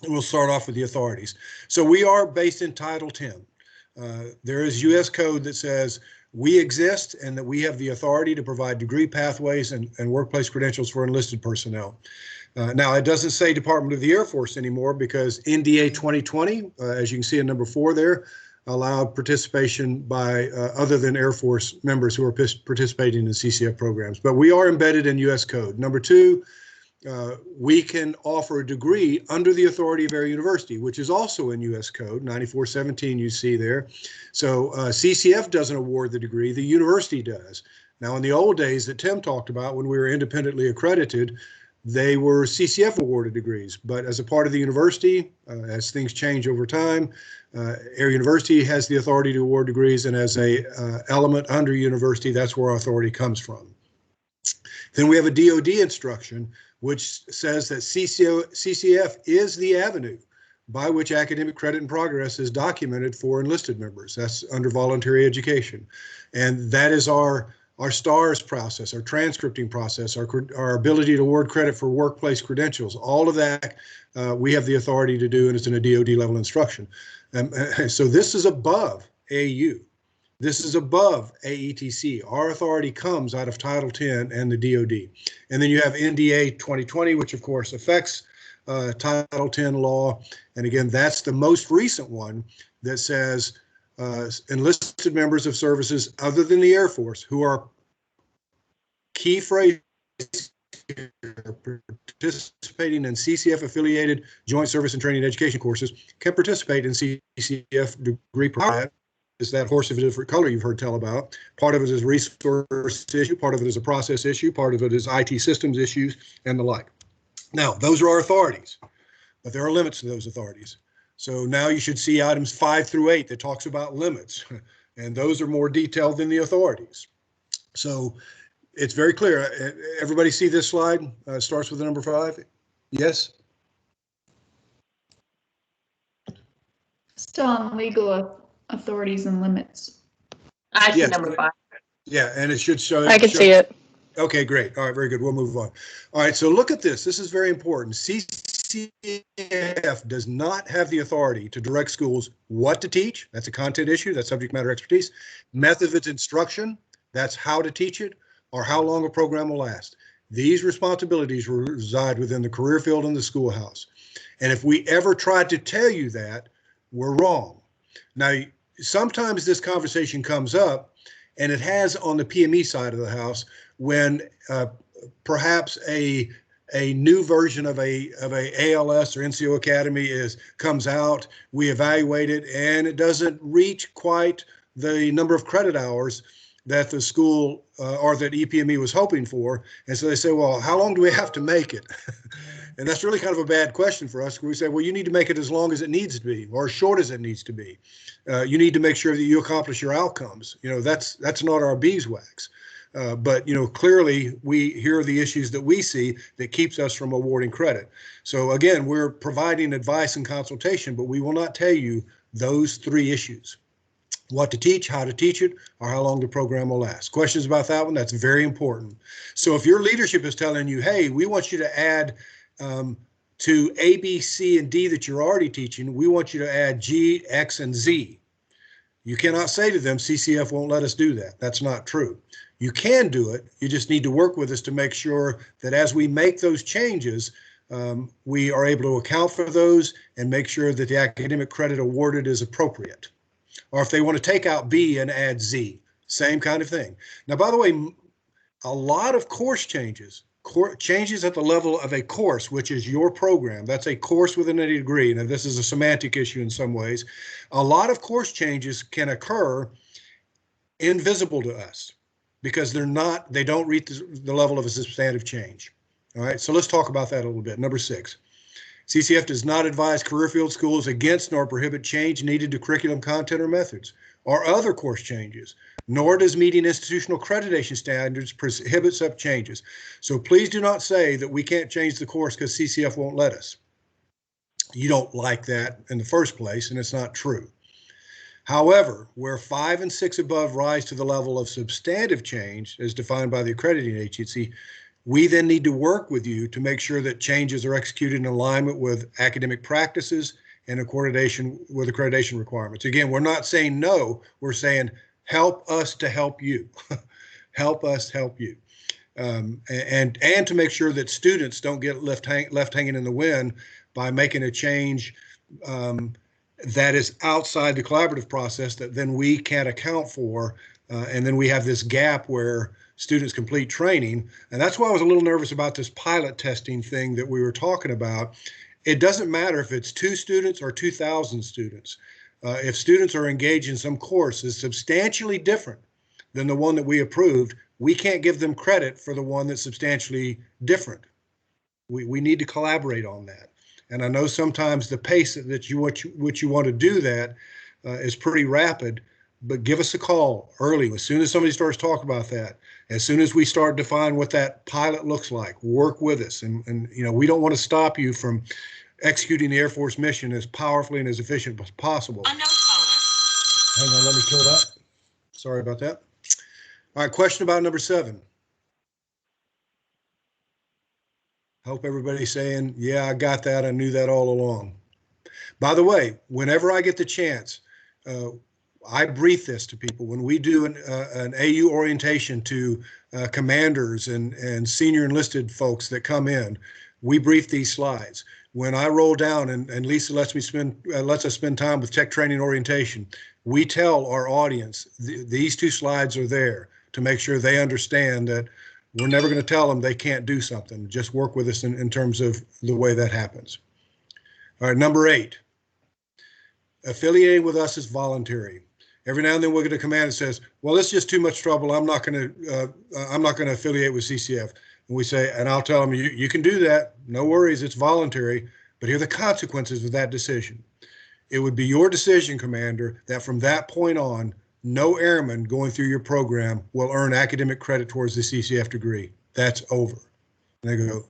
And we'll start off with the authorities. So we are based in Title 10. There is U.S. code that says we exist and that we have the authority to provide degree pathways and workplace credentials for enlisted personnel. Now, it doesn't say Department of the Air Force anymore because NDA 2020, as you can see in number 4 there, allowed participation by other than Air Force members who are participating in CCF programs. But we are embedded in U.S. code. Number 2, we can offer a degree under the authority of Air University, which is also in U.S. code, 9417 you see there. So CCF doesn't award the degree, the university does. Now, in the old days that Tim talked about, when we were independently accredited, they were CCF awarded degrees, but as a part of the university, as things change over time, Air University has the authority to award degrees, and as a element under university, that's where our authority comes from. Then we have a DoD instruction, which says that CCF is the avenue by which academic credit and progress is documented for enlisted members. That's under voluntary education. And that is our STARS process, our transcripting process, our ability to award credit for workplace credentials. All of that we have the authority to do, and it's in a DoD level instruction. So this is above AU. This is above AETC. Our authority comes out of Title 10 and the DoD. And then you have NDA 2020, which of course affects Title 10 law. And again, that's the most recent one that says enlisted members of services other than the Air Force who are key phrase participating in CCF affiliated joint service and training education courses can participate in CCF degree program. Is that horse of a different color you've heard tell about. Part of it is resource issue, part of it is a process issue, part of it is IT systems issues and the like. Now, those are our authorities, but there are limits to those authorities. So now you should see items 5 through 8 that talks about limits, and those are more detailed than the authorities. So it's very clear. Everybody see this slide? Starts with the number 5. Yes? Still on legal authorities and limits. I see Yes. number 5. Yeah, and it should show. I can see it. Okay, great. All right, very good. We'll move on. All right, so look at this. This is very important. CCAF does not have the authority to direct schools what to teach. That's a content issue. That's subject matter expertise. Method of its instruction. That's how to teach it or how long a program will last. These responsibilities reside within the career field and the schoolhouse. And if we ever tried to tell you that, we're wrong. Now, sometimes this conversation comes up, and it has on the PME side of the house when perhaps a new version of a ALS or NCO Academy comes out, we evaluate it, and it doesn't reach quite the number of credit hours that the school or that EPME was hoping for. And so they say, well, how long do we have to make it? And that's really kind of a bad question for us. We say, well, you need to make it as long as it needs to be or as short as it needs to be. You need to make sure that you accomplish your outcomes. That's not our beeswax. But clearly here are the issues that we see that keeps us from awarding credit. So again, we're providing advice and consultation, but we will not tell you those 3 issues: what to teach, how to teach it, or how long the program will last. Questions about that one? That's very important. So if your leadership is telling you, hey, we want you to add to A, B, C, and D that you're already teaching, we want you to add G, X, and Z. You cannot say to them, CCF won't let us do that. That's not true. You can do it. You just need to work with us to make sure that as we make those changes, we are able to account for those and make sure that the academic credit awarded is appropriate. Or if they want to take out B and add Z, same kind of thing. Now, by the way, a lot of course changes at the level of a course, which is your program. That's a course within a degree. Now, this is a semantic issue in some ways. A lot of course changes can occur invisible to us because they don't reach the level of a substantive change. All right, so let's talk about that a little bit. Number 6, CCAF does not advise career field schools against nor prohibit change needed to curriculum content or methods or other course changes, nor does meeting institutional accreditation standards prohibit such changes. So please do not say that we can't change the course because CCAF won't let us. You don't like that in the first place, and it's not true. However, where 5 and 6 above rise to the level of substantive change as defined by the accrediting agency, we then need to work with you to make sure that changes are executed in alignment with academic practices and accreditation with accreditation requirements. Again, we're not saying no, we're saying help us to help you. Help us help you. And to make sure that students don't get left hanging in the wind by making a change that is outside the collaborative process that then we can't account for. And then we have this gap where students complete training. And that's why I was a little nervous about this pilot testing thing that we were talking about. It doesn't matter if it's 2 students or 2,000 students. If students are engaged in some course that's substantially different than the one that we approved, we can't give them credit for the one that's substantially different. We need to collaborate on that. And I know sometimes the pace that you want to do that is pretty rapid, but give us a call early. As soon as somebody starts talking about that, as soon as we start defining what that pilot looks like, work with us. And you know, we don't want to stop you from executing the Air Force mission as powerfully and as efficient as possible. Hang on, let me kill that. Sorry about that. All right, question about number 7. Hope everybody's saying, yeah, I got that. I knew that all along. By the way, whenever I get the chance, I brief this to people. When we do an AU orientation to commanders and senior enlisted folks that come in, we brief these slides. When I roll down and Lisa lets us spend time with tech training orientation, we tell our audience these 2 slides are there to make sure they understand that we're never going to tell them they can't do something. Just work with us in terms of the way that happens. All right, number 8. Affiliating with us is voluntary. Every now and then we'll get a command that says, well, it's just too much trouble. I'm not going to affiliate with CCAF. And we say, and I'll tell them, you can do that. No worries, it's voluntary. But here are the consequences of that decision. It would be your decision, Commander, that from that point on, no airman going through your program will earn academic credit towards the CCAF degree. That's over. And they go,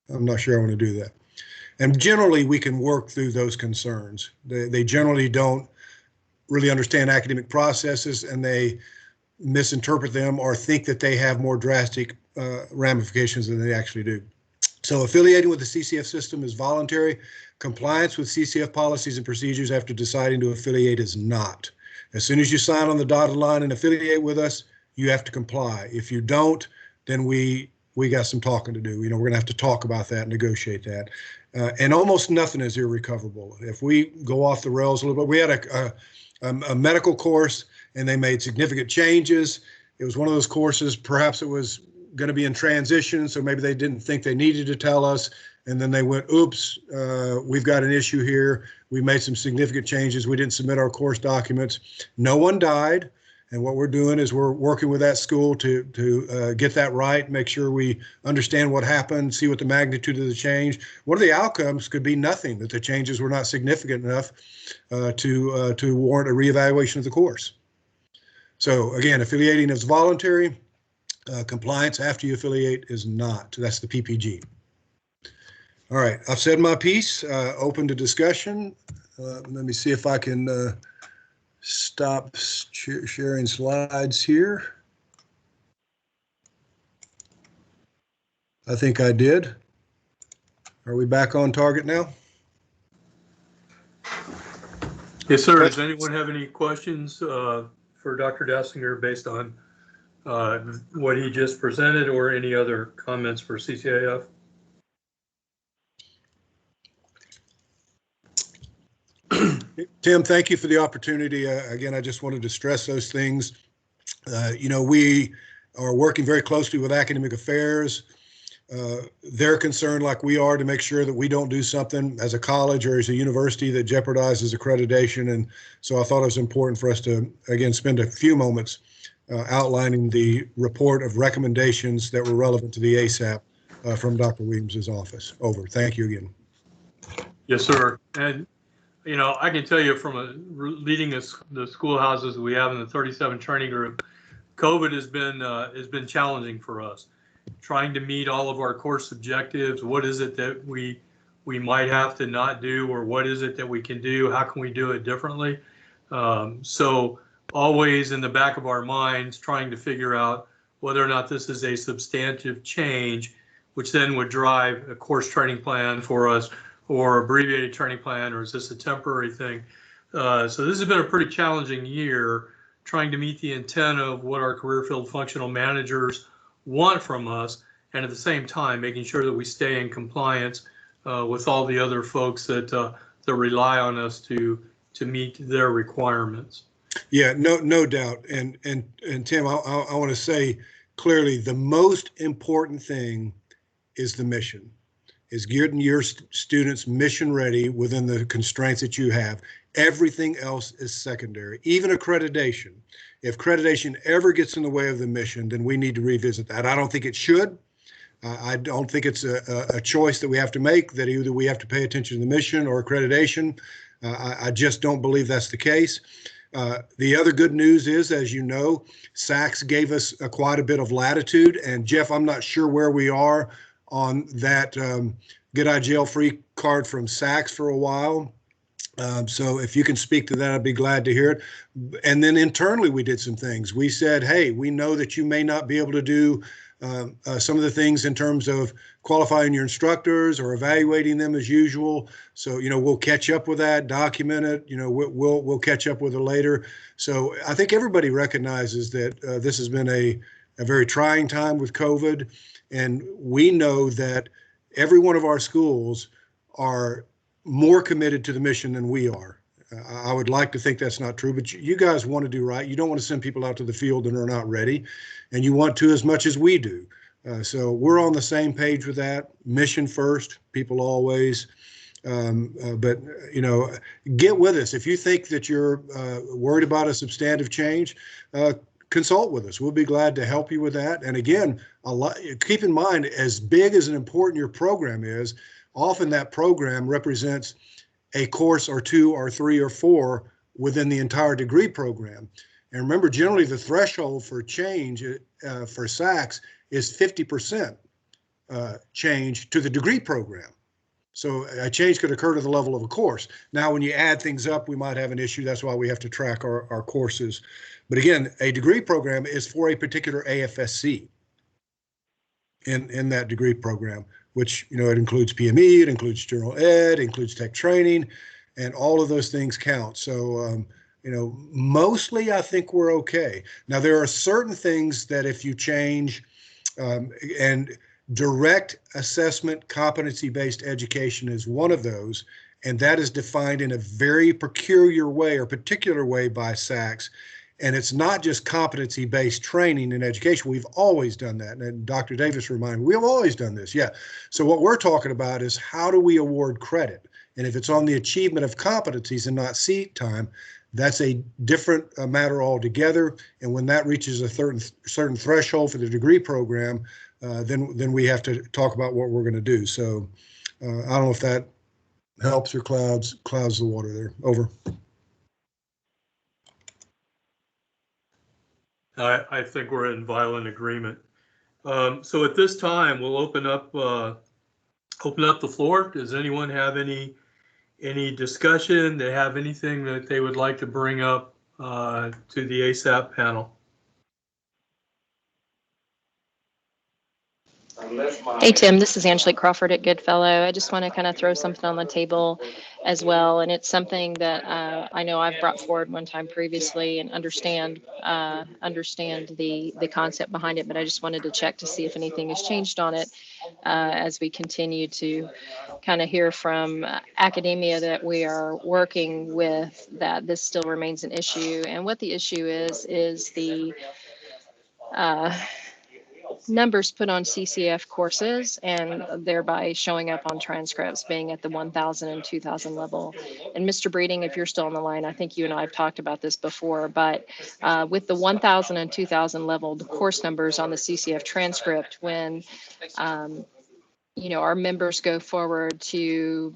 I'm not sure I want to do that. And generally, we can work through those concerns. They generally don't really understand academic processes, and they misinterpret them or think that they have more drastic ramifications than they actually do. So affiliating with the CCAF system is voluntary. Compliance with CCAF policies and procedures after deciding to affiliate is not. As soon as you sign on the dotted line and affiliate with us, you have to comply. If you don't, then we got some talking to do. You know, we're going to have to talk about that and negotiate that. And almost nothing is irrecoverable. If we go off the rails a little bit, we had a medical course and they made significant changes. It was one of those courses, perhaps it was going to be in transition, so maybe they didn't think they needed to tell us. And then they went, oops, we've got an issue here. We made some significant changes. We didn't submit our course documents. No one died. And what we're doing is we're working with that school to get that right, make sure we understand what happened, see what the magnitude of the change. One of the outcomes could be nothing, that the changes were not significant enough to warrant a reevaluation of the course. So again, affiliating is voluntary. Compliance after you affiliate is not. That's the PPG. All right, I've said my piece, open to discussion. Let me see if I can stop sharing slides here. I think I did. Are we back on target now? Yes, sir. Does anyone have any questions for for Dr. Dassinger based on what he just presented, or any other comments for CCAF? Tim, thank you for the opportunity. Again, I just wanted to stress those things. We are working very closely with academic affairs. They're concerned, like we are, to make sure that we don't do something as a college or as a university that jeopardizes accreditation. And so I thought it was important for us to, again, spend a few moments outlining the report of recommendations that were relevant to the ASAP from Dr. Williams's office. Over. Thank you again. Yes, sir. And I can tell you from leading the schoolhouses we have in the 37 training group, COVID has been challenging for us. Trying to meet all of our course objectives. What is it that we might have to not do, or what is it that we can do? How can we do it differently? So always in the back of our minds, trying to figure out whether or not this is a substantive change, which then would drive a course training plan for us, or abbreviated training plan, or is this a temporary thing? So this has been a pretty challenging year, trying to meet the intent of what our career field functional managers want from us, and at the same time making sure that we stay in compliance with all the other folks that rely on us to meet their requirements. Yeah, no doubt. And Tim, I want to say clearly, the most important thing is the mission, is getting your students mission ready within the constraints that you have. Everything else is secondary, even accreditation. If accreditation ever gets in the way of the mission, then we need to revisit that. I don't think it should. I don't think it's a choice that we have to make, that either we have to pay attention to the mission or accreditation. I just don't believe that's the case. The other good news is, as you know, SACS gave us quite a bit of latitude. And Jeff, I'm not sure where we are on that get out of jail free card from SACS for a while. So if you can speak to that, I'd be glad to hear it. And then internally, we did some things. We said, hey, we know that you may not be able to do some of the things in terms of qualifying your instructors or evaluating them as usual. So, we'll catch up with that, document it, we'll catch up with it later. So I think everybody recognizes that this has been a very trying time with COVID. And we know that every one of our schools are more committed to the mission than we are. I would like to think that's not true, but you guys want to do right. You don't want to send people out to the field and are not ready, and you want to as much as we do. So we're on the same page with that. Mission first, people always. But get with us. If you think that you're worried about a substantive change, consult with us. We'll be glad to help you with that. And again, keep in mind, as big as and important your program is, often that program represents a course or two or three or four within the entire degree program. And remember, generally the threshold for change for SACS is 50% change to the degree program. So a change could occur to the level of a course. Now, when you add things up, we might have an issue. That's why we have to track our courses. But again, a degree program is for a particular AFSC in that degree program, which, it includes PME, it includes general ed, it includes tech training, and all of those things count. So, mostly I think we're okay. Now, there are certain things that if you change, and direct assessment competency-based education is one of those, and that is defined in a very peculiar way or particular way by SACS. And it's not just competency-based training in education. We've always done that. And Dr. Davis reminded me, we've always done this. Yeah. So what we're talking about is how do we award credit? And if it's on the achievement of competencies and not seat time, that's a different matter altogether. And when that reaches a certain threshold for the degree program, then we have to talk about what we're going to do. So I don't know if that helps or clouds the water there. Over. I think we're in violent agreement. So at this time, we'll open up the floor. Does anyone have any discussion? They have anything that they would like to bring up to the ASAP panel? Hey, Tim, this is Angelique Crawford at Goodfellow. I just want to kind of throw something on the table as well. And it's something that I know I've brought forward one time previously and understand the concept behind it. But I just wanted to check to see if anything has changed on it as we continue to kind of hear from academia that we are working with, that this still remains an issue. And what the issue is the numbers put on CCAF courses and thereby showing up on transcripts being at the 1,000 and 2,000 level. And Mr. Breeding, if you're still on the line, I think you and I have talked about this before, but with the 1,000 and 2,000 level, the course numbers on the CCAF transcript, when our members go forward to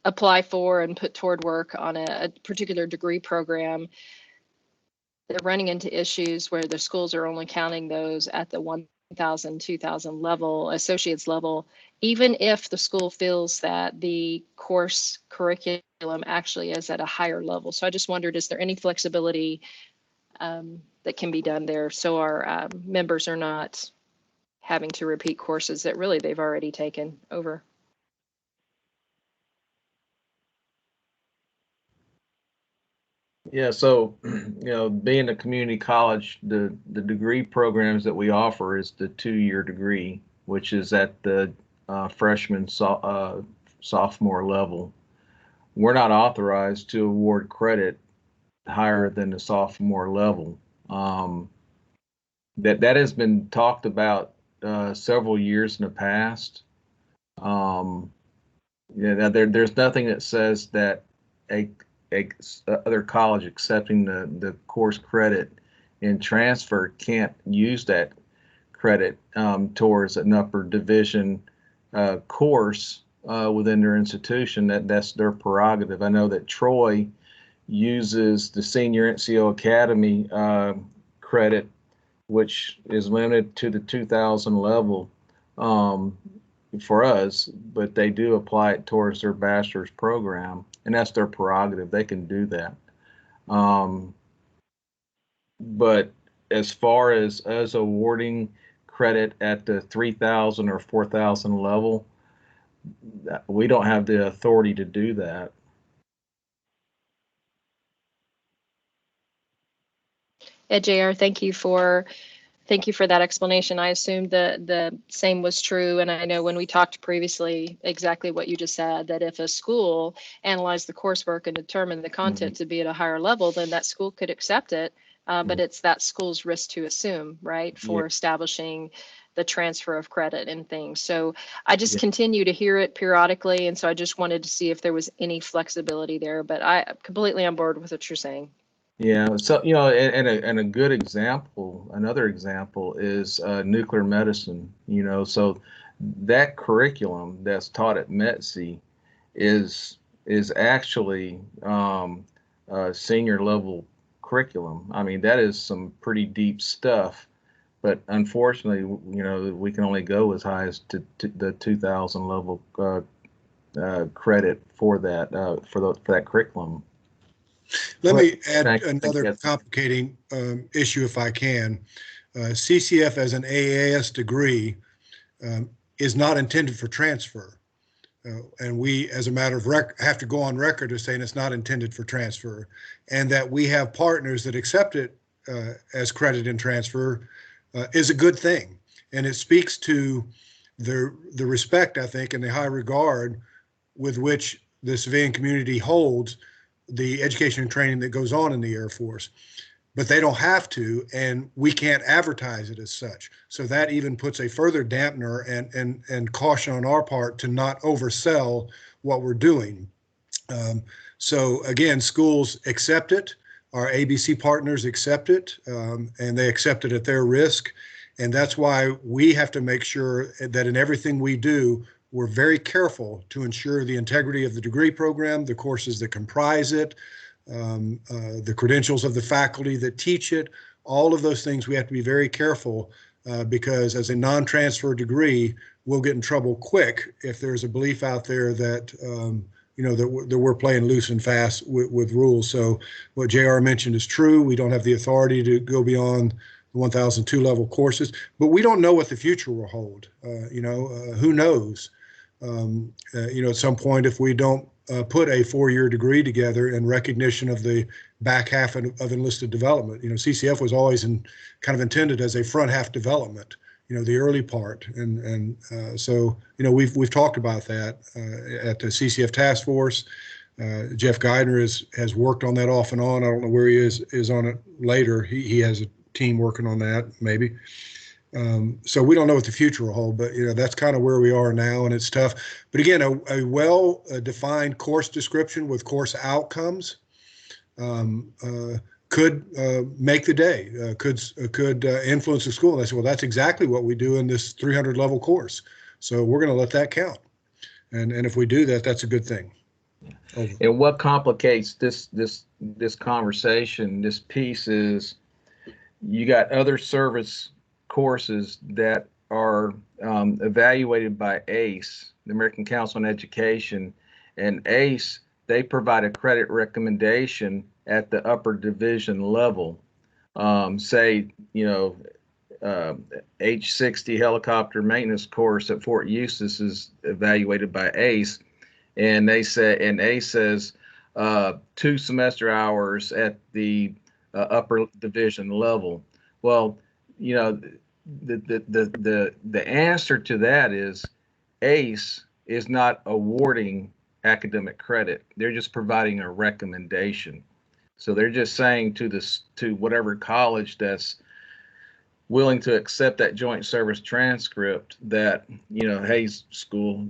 apply for and put toward work on a particular degree program, they're running into issues where the schools are only counting those at the 1,000, 2,000 level, associates level, even if the school feels that the course curriculum actually is at a higher level. So I just wondered, is there any flexibility that can be done there so our members are not having to repeat courses that really they've already taken over? Yeah, so being a community college, the degree programs that we offer is the 2-year degree, which is at the freshman sophomore level. We're not authorized to award credit higher than the sophomore level. That has been talked about several years in the past. There's nothing that says that other college accepting the course credit in transfer can't use that credit towards an upper division course within their institution. That's their prerogative. I know that Troy uses the Senior NCO Academy credit, which is limited to the 2,000 level for us, but they do apply it towards their bachelor's program, and that's their prerogative. They can do that. But as far as us awarding credit at the 3,000 or 4,000 level, we don't have the authority to do that. Yeah, JR, thank you for that explanation. I assumed the same was true. And I know when we talked previously, exactly what you just said, that if a school analyzed the coursework and determined the content to be at a higher level, then that school could accept it. But it's that school's risk to assume, right, for establishing the transfer of credit and things. So I just continue to hear it periodically. And so I just wanted to see if there was any flexibility there, but I'm completely on board with what you're saying. Yeah, so and a good example, another example is nuclear medicine. So that curriculum that's taught at METC is actually senior level curriculum. I mean, that is some pretty deep stuff, but unfortunately, we can only go as high as to the 2,000 level credit for that for that curriculum. Let me add another complicating issue, if I can. CCF as an AAS degree is not intended for transfer. And we, as a matter of record, have to go on record as saying it's not intended for transfer, and that we have partners that accept it as credit and transfer is a good thing. And it speaks to the respect, I think, and the high regard with which the civilian community holds the education and training that goes on in the Air Force. But they don't have to, and we can't advertise it as such. So that even puts a further dampener and caution on our part to not oversell what we're doing. So again, schools accept it, our ABC partners accept it, and they accept it at their risk. And that's why we have to make sure that in everything we do, we're very careful to ensure the integrity of the degree program, the courses that comprise it, the credentials of the faculty that teach it. All of those things we have to be very careful because as a non-transfer degree, we'll get in trouble quick if there's a belief out there that that we're playing loose and fast with rules. So what JR mentioned is true. We don't have the authority to go beyond 1002 level courses, but we don't know what the future will hold. Who knows? At some point, if we don't put a 4-year degree together in recognition of the back half of enlisted development, CCF was always kind of intended as a front half development, the early part. So we've talked about that at the CCF task force. Jeff Geidner has worked on that off and on. I don't know where he is on it later. He has a team working on that, maybe. So we don't know what the future will hold, but that's kind of where we are now, and it's tough. But again, a well-defined course description with course outcomes could make the day, could influence the school. And I said, well, that's exactly what we do in this 300 level course. So we're going to let that count. And if we do that, that's a good thing. Over. And what complicates this conversation, this piece, is you got other service courses that are evaluated by ACE, the American Council on Education, and ACE, they provide a credit recommendation at the upper division level. Say, H-60 helicopter maintenance course at Fort Eustis is evaluated by ACE, and ACE says 2 semester hours at the upper division level. Well, the answer to that is ACE is not awarding academic credit. They're just providing a recommendation. So they're just saying to whatever college that's willing to accept that joint service transcript that, hey, school,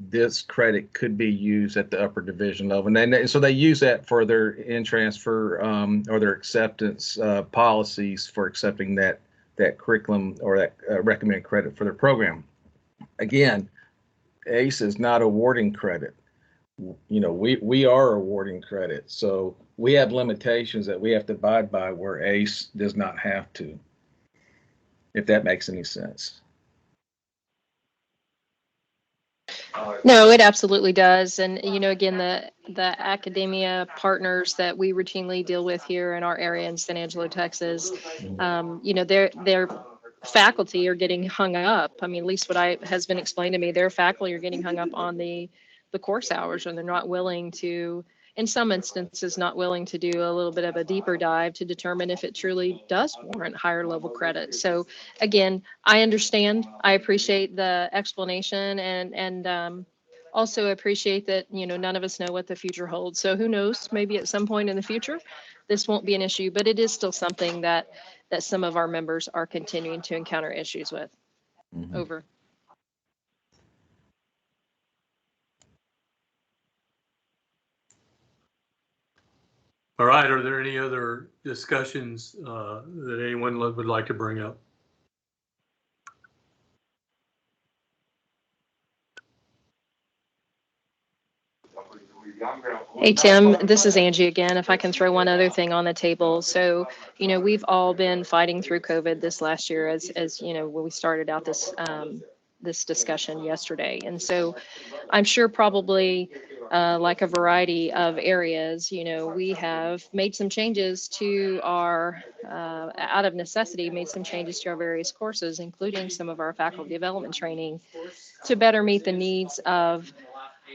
this credit could be used at the upper division level. And so they use that for their in-transfer or their acceptance policies for accepting that curriculum or that recommended credit for their program. Again, ACE is not awarding credit. We are awarding credit. So we have limitations that we have to abide by where ACE does not have to, if that makes any sense. No, it absolutely does. And, again, the academia partners that we routinely deal with here in our area in San Angelo, Texas, their faculty are getting hung up. I mean, at least what has been explained to me, their faculty are getting hung up on the course hours, and they're not willing to, in some instances, not willing to do a little bit of a deeper dive to determine if it truly does warrant higher level credit. So again, I understand, I appreciate the explanation, and also appreciate that, none of us know what the future holds. So who knows, maybe at some point in the future, this won't be an issue, but it is still something that some of our members are continuing to encounter issues with. Mm-hmm. Over. All right, are there any other discussions that anyone would like to bring up? Hey, Tim, this is Angie again. If I can throw one other thing on the table. So, we've all been fighting through COVID this last year as when we started out this discussion yesterday. And so I'm sure probably like a variety of areas, we have made some changes to our, out of necessity, made some changes to our various courses, including some of our faculty development training to better meet the needs of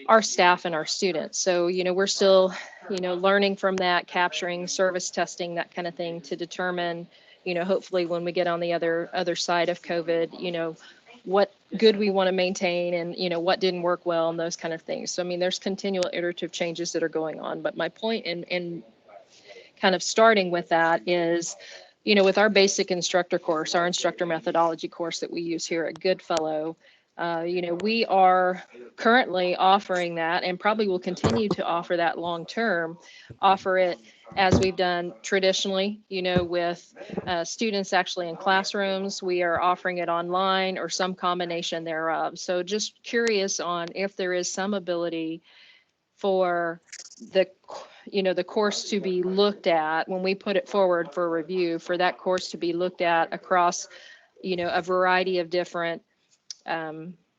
our staff and our students. So, we're still, learning from that, capturing service testing, that kind of thing to determine, hopefully when we get on the other side of COVID, what good we want to maintain and, what didn't work well and those kind of things. So, I mean, there's continual iterative changes that are going on. But my point in kind of starting with that is, with our basic instructor course, our instructor methodology course that we use here at Goodfellow, we are currently offering that and probably will continue to offer that long term, offer it as we've done traditionally, with students actually in classrooms. We are offering it online or some combination thereof. So just curious on if there is some ability for the course to be looked at when we put it forward for review, for that course to be looked at across, a variety of different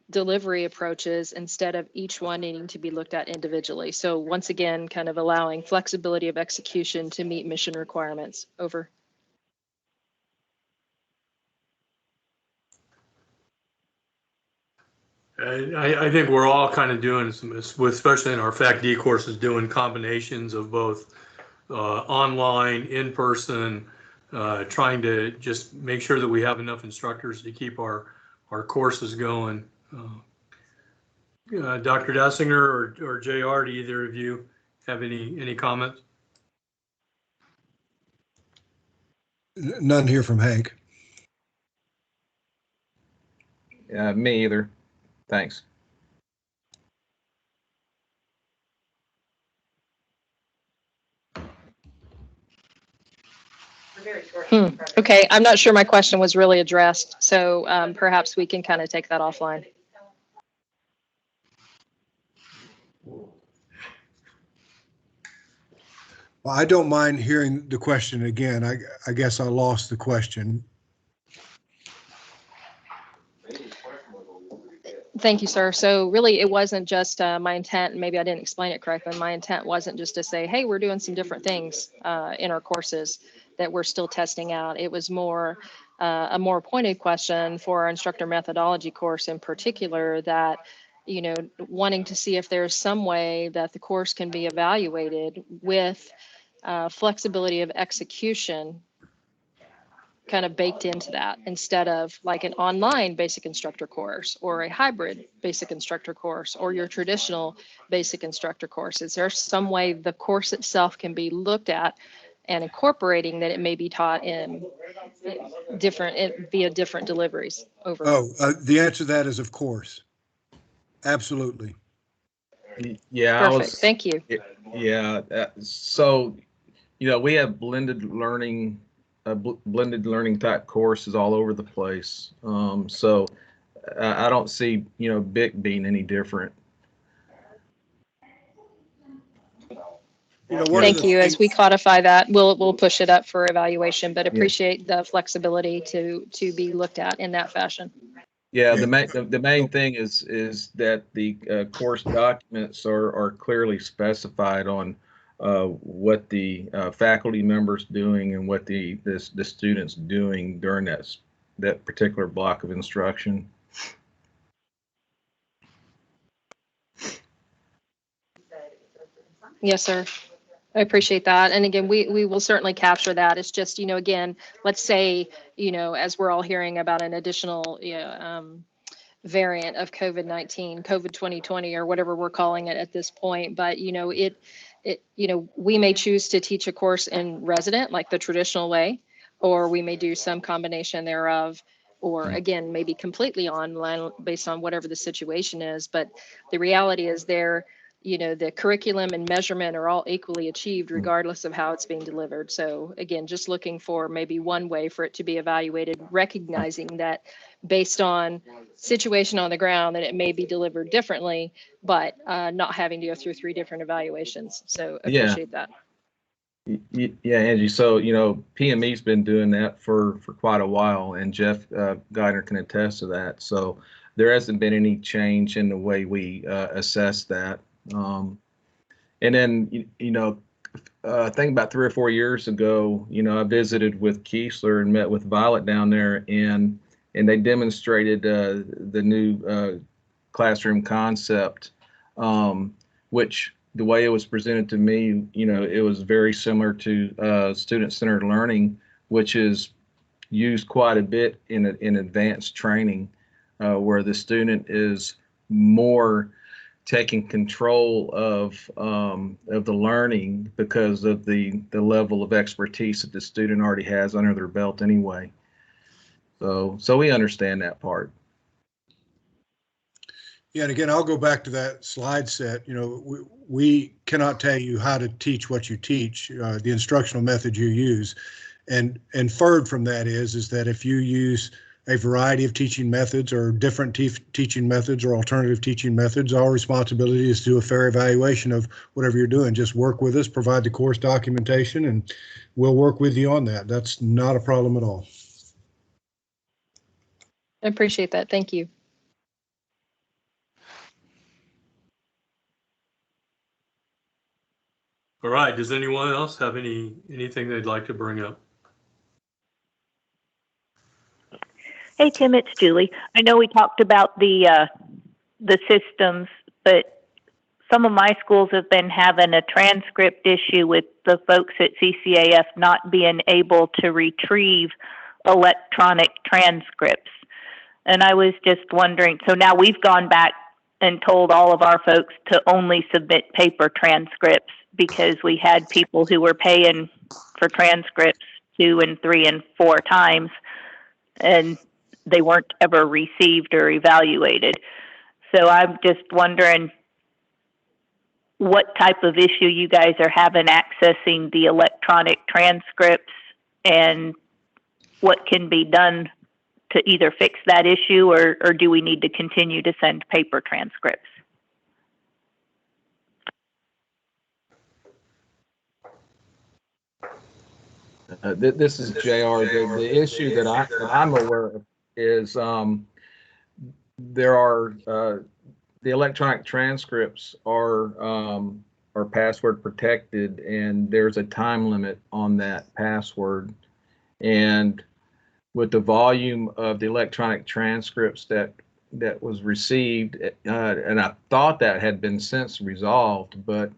delivery approaches instead of each one needing to be looked at individually. So once again, kind of allowing flexibility of execution to meet mission requirements. Over. I think we're all kind of doing some, especially in our Fact D courses, doing combinations of both online, in person, trying to just make sure that we have enough instructors to keep our courses going. Dr. Dassinger or JR, do either of you have any comments? None here from Hank. Me either. Thanks. Okay, I'm not sure my question was really addressed, so perhaps we can kind of take that offline. Well, I don't mind hearing the question again. I guess I lost the question. Thank you, sir. So really, it wasn't just my intent, and maybe I didn't explain it correctly. My intent wasn't just to say, hey, we're doing some different things in our courses that we're still testing out. It was more a more pointed question for our instructor methodology course in particular, that, you know, wanting to see if there's some way that the course can be evaluated with flexibility of execution kind of baked into that, instead of like an online basic instructor course or a hybrid basic instructor course or your traditional basic instructor course. Is there some way the course itself can be looked at and incorporating that it may be taught in different via different deliveries over? The answer to that is of course. Absolutely. Yeah, perfect. Thank you. Yeah. So, you know, we have blended learning type courses all over the place. So I don't see, you know, BIC being any different. You know, thank you. As we codify that, we'll push it up for evaluation, but appreciate the flexibility to be looked at in that fashion. Yeah, the main thing is that the course documents are clearly specified on what the faculty members doing and what the students doing during that particular block of instruction. Yes, sir. I appreciate that. And again, we will certainly capture that. It's just, you know, again, let's say, you know, as we're all hearing about an additional variant of COVID-19, COVID 2020, or whatever we're calling it at this point. But, you know, you know, we may choose to teach a course in resident, like the traditional way, or we may do some combination thereof, or again, maybe completely online based on whatever the situation is. But the reality is you know, the curriculum and measurement are all equally achieved regardless of how it's being delivered. So again, just looking for maybe one way for it to be evaluated, recognizing that based on situation on the ground that it may be delivered differently, but not having to go through 3 different evaluations. So appreciate that. Yeah, Angie. So, you know, PME's been doing that for quite a while, and Jeff Geithner can attest to that. So there hasn't been any change in the way we assess that. And then, you know, I think about 3 or 4 years ago, you know, I visited with Keesler and met with Violet down there, and they demonstrated the new classroom concept, which the way it was presented to me, you know, it was very similar to student-centered learning, which is used quite a bit in advanced training, where the student is more taking control of the learning because of the level of expertise that the student already has under their belt anyway. So we understand that part. Yeah, and again, I'll go back to that slide set. You know, we cannot tell you how to teach what you teach, the instructional method you use, and inferred from that is that if you use a variety of teaching methods or different teaching methods or alternative teaching methods, our responsibility is to do a fair evaluation of whatever you're doing. Just work with us, provide the course documentation, and we'll work with you on that. That's not a problem at all. I appreciate that. Thank you. All right. Does anyone else have anything they'd like to bring up? Hey, Tim, it's Julie. I know we talked about the the systems, but some of my schools have been having a transcript issue with the folks at CCAF not being able to retrieve electronic transcripts. And I was just wondering, so now we've gone back and told all of our folks to only submit paper transcripts because we had people who were paying for transcripts 2 and 3 and 4 times, and they weren't ever received or evaluated. So I'm just wondering what type of issue you guys are having accessing the electronic transcripts and what can be done to either fix that issue, or do we need to continue to send paper transcripts? This is JR. The issue that I'm aware of is there are the electronic transcripts are password protected, and there's a time limit on that password. And with the volume of the electronic transcripts that was received, and I thought that had been since resolved, but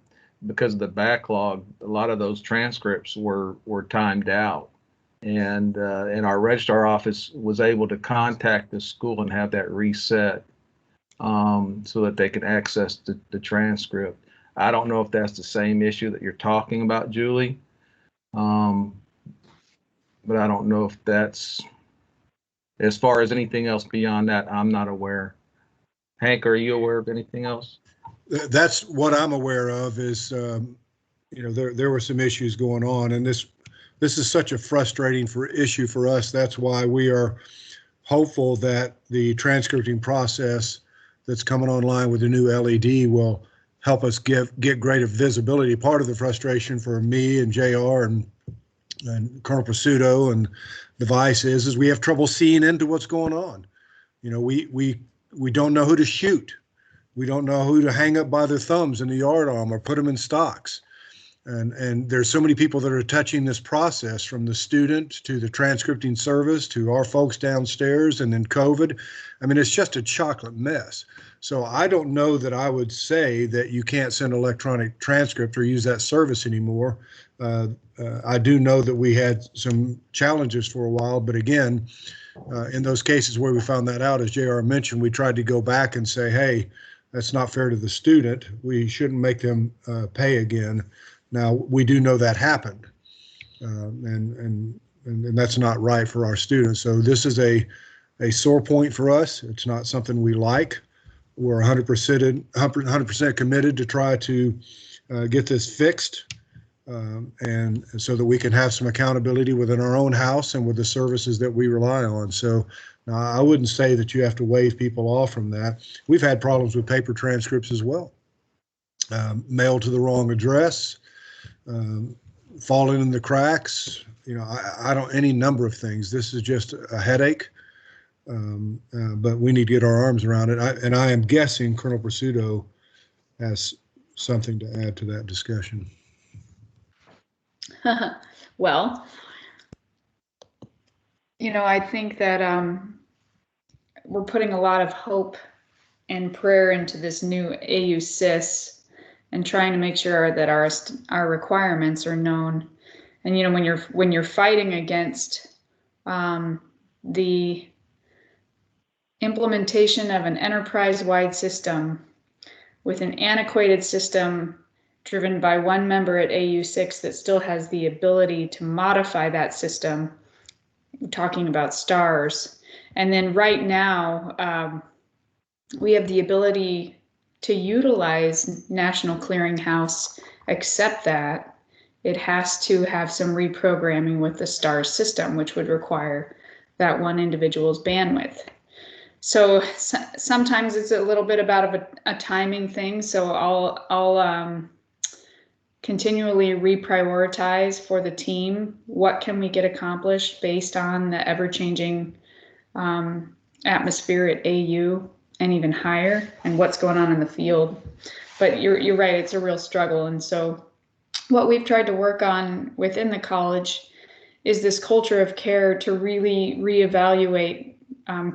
because of the backlog, a lot of those transcripts were timed out. And our registrar office was able to contact the school and have that reset so that they could access the transcript. I don't know if that's the same issue that you're talking about, Julie. But I don't know if that's, as far as anything else beyond that, I'm not aware. Hank, are you aware of anything else? That's what I'm aware of is, there were some issues going on, and this is such a frustrating issue for us. That's why we are hopeful that the transcripting process that's coming online with the new LED will help us get greater visibility. Part of the frustration for me and JR and Colonel Pasuto and the vice is we have trouble seeing into what's going on. We don't know who to shoot. We don't know who to hang up by their thumbs in the yard arm or put them in stocks. And there's so many people that are touching this process, from the student to the transcripting service to our folks downstairs, and then COVID. I mean, it's just a chocolate mess. So I don't know that I would say that you can't send electronic transcript or use that service anymore. I do know that we had some challenges for a while, but again, in those cases where we found that out, as JR mentioned, we tried to go back and say, hey, that's not fair to the student. We shouldn't make them pay again. Now, we do know that happened, and that's not right for our students. So this is a sore point for us. It's not something we like. We're 100% committed to try to get this fixed, and so that we can have some accountability within our own house and with the services that we rely on. So now, I wouldn't say that you have to waive people off from that. We've had problems with paper transcripts as well. Mailed to the wrong address, falling in the cracks, I don't, any number of things. This is just a headache, but we need to get our arms around it. And I am guessing Colonel Pasuto has something to add to that discussion. Well, I think that we're putting a lot of hope and prayer into this new AU-CIS and trying to make sure that our requirements are known. And when you're fighting against the implementation of an enterprise-wide system with an antiquated system driven by one member at AU6 that still has the ability to modify that system, talking about STARS. And then right now, we have the ability to utilize National Clearinghouse, except that it has to have some reprogramming with the STARS system, which would require that one individual's bandwidth. So sometimes it's a little bit about a timing thing. So I'll continually reprioritize for the team. What can we get accomplished based on the ever-changing atmosphere at AU and even higher, and what's going on in the field. But you're right, it's a real struggle. And so what we've tried to work on within the college is this culture of care to really reevaluate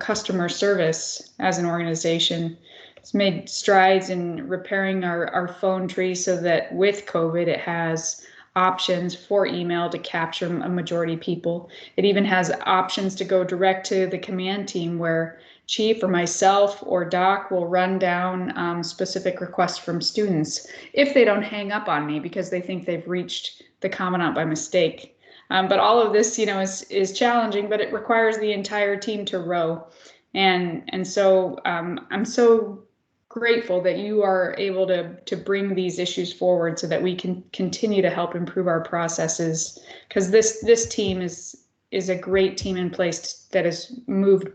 customer service as an organization, has made strides in repairing our phone tree so that with COVID, it has options for email to capture a majority of people. It even has options to go direct to the command team where Chief or myself or Doc will run down specific requests from students if they don't hang up on me because they think they've reached the commandant by mistake. But all of this, is challenging, but it requires the entire team to row. And so I'm so grateful that you are able to bring these issues forward so that we can continue to help improve our processes, because this team is a great team in place that has moved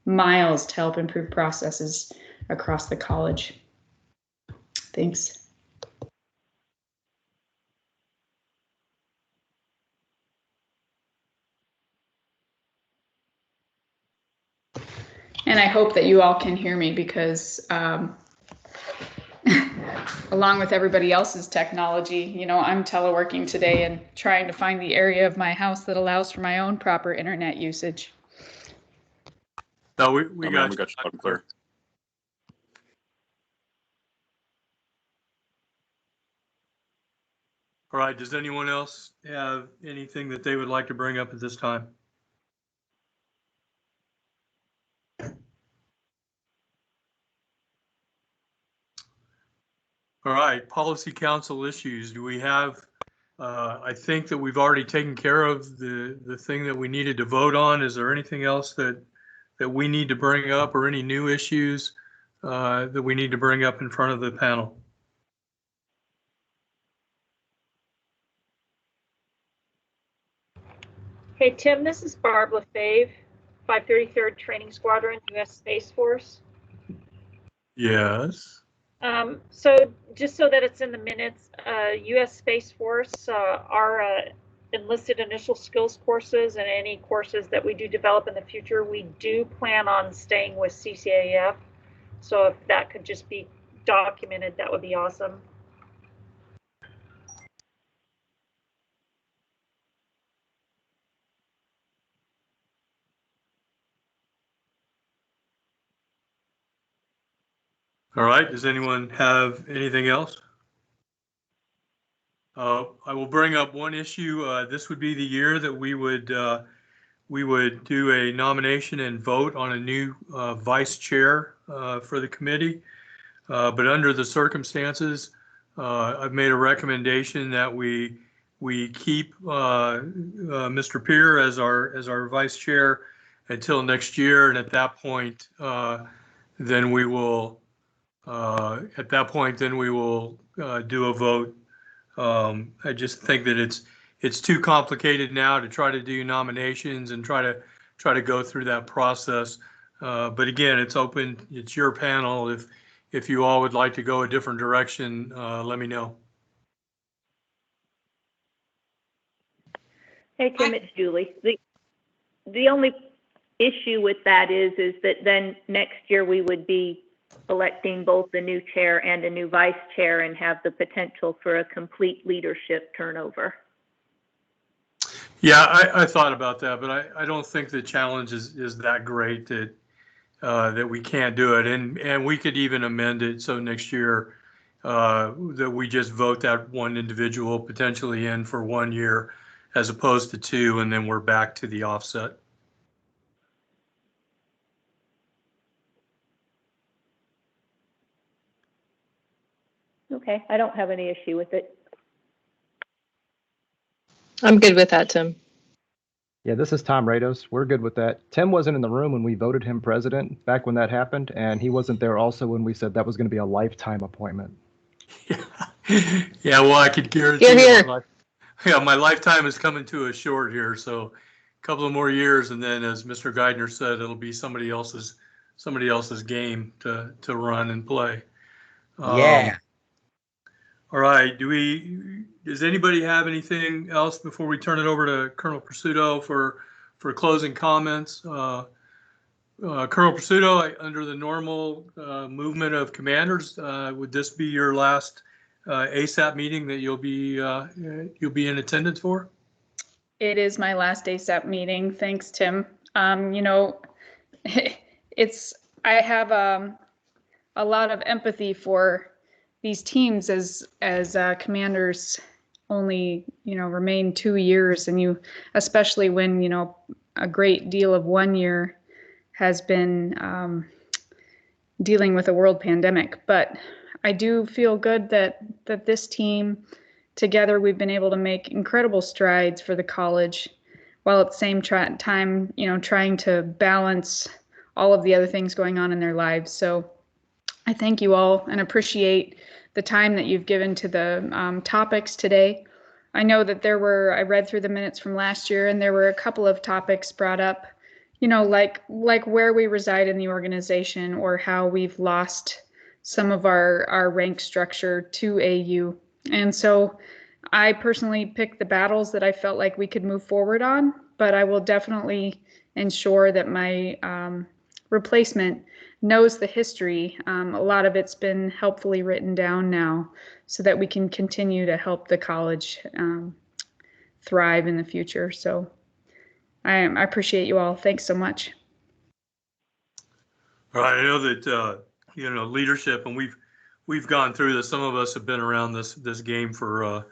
miles to help improve processes across the college. Thanks. And I hope that you all can hear me because along with everybody else's technology, I'm teleworking today and trying to find the area of my house that allows for my own proper internet usage. No, we got you loud and clear. All right, does anyone else have anything that they would like to bring up at this time? All right, policy council issues. Do we have, I think that we've already taken care of the thing that we needed to vote on. Is there anything else that we need to bring up or any new issues that we need to bring up in front of the panel? Hey, Tim, this is Barb LaFave, 533rd Training Squadron, U.S. Space Force. Yes. So just so that it's in the minutes, U.S. Space Force, our enlisted initial skills courses and any courses that we do develop in the future, we do plan on staying with CCAF. So if that could just be documented, that would be awesome. All right, does anyone have anything else? I will bring up one issue. This would be the year that we would do a nomination and vote on a new vice chair for the committee. But under the circumstances, I've made a recommendation that we keep Mr. Peer as our vice chair until next year, and at that point, then we will do a vote. I just think that it's too complicated now to try to do nominations and try to go through that process. But again, it's open. It's your panel. If you all would like to go a different direction, let me know. Hey, Tim, it's Julie. The only issue with that is that then next year we would be electing both the new chair and a new vice chair and have the potential for a complete leadership turnover. Yeah, I thought about that, but I don't think the challenge is that great that we can't do it. And we could even amend it so next year that we just vote that one individual potentially in for 1 year as opposed to 2, and then we're back to the offset. Okay, I don't have any issue with it. I'm good with that, Tim. Yeah, this is Tom Rados. We're good with that. Tim wasn't in the room when we voted him president back when that happened, and he wasn't there also when we said that was going to be a lifetime appointment. Yeah, well, I could guarantee you my lifetime is coming to a short here, so a couple of more years, and then as Mr. Geithner said, it'll be somebody else's game to run and play. Yeah. All right. Does anybody have anything else before we turn it over to Colonel Pursuto for closing comments? Colonel Pursuto, under the normal movement of commanders, would this be your last ASAP meeting that you'll be in attendance for? It is my last ASAP meeting. Thanks, Tim. I have a lot of empathy for these teams as commanders only, remain 2 years, and you, especially when, a great deal of 1 year has been dealing with a world pandemic. But I do feel good that this team together, we've been able to make incredible strides for the college, while at the same time, trying to balance all of the other things going on in their lives. So I thank you all and appreciate the time that you've given to the topics today. I know that I read through the minutes from last year, and there were a couple of topics brought up, like where we reside in the organization, or how we've lost some of our rank structure to AU. And so I personally picked the battles that I felt like we could move forward on, but I will definitely ensure that my replacement knows the history. A lot of it's been helpfully written down now, so that we can continue to help the college thrive in the future. So I appreciate you all. Thanks so much. All right, I know that leadership, and we've gone through this. Some of us have been around this game for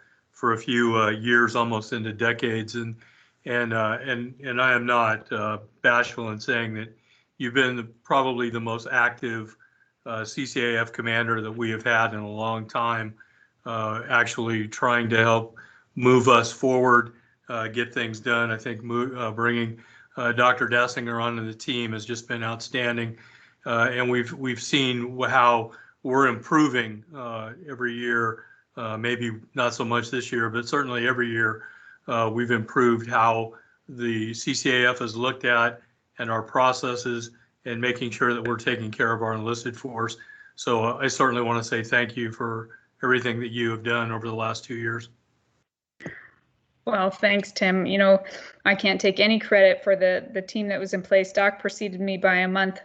a few years, almost into decades, and I am not bashful in saying that you've been probably the most active CCAF commander that we have had in a long time, actually trying to help move us forward, get things done. I think bringing Dr. Dassinger onto the team has just been outstanding, and we've seen how we're improving every year. Maybe not so much this year, but certainly every year we've improved how the CCAF is looked at and our processes, and making sure that we're taking care of our enlisted force. So I certainly want to say thank you for everything that you have done over the last 2 years. Well, thanks, Tim. I can't take any credit for the team that was in place. Doc preceded me by a month.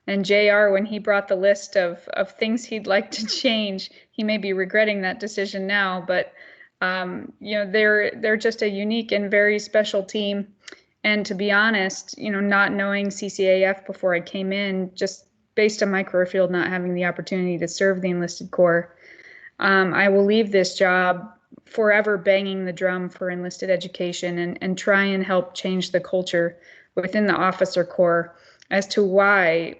And JR, when he brought the list of things he'd like to change, he may be regretting that decision now, but they're just a unique and very special team. And to be honest, not knowing CCAF before I came in, just based on my career field, not having the opportunity to serve the enlisted corps, I will leave this job forever banging the drum for enlisted education and try and help change the culture within the officer corps as to why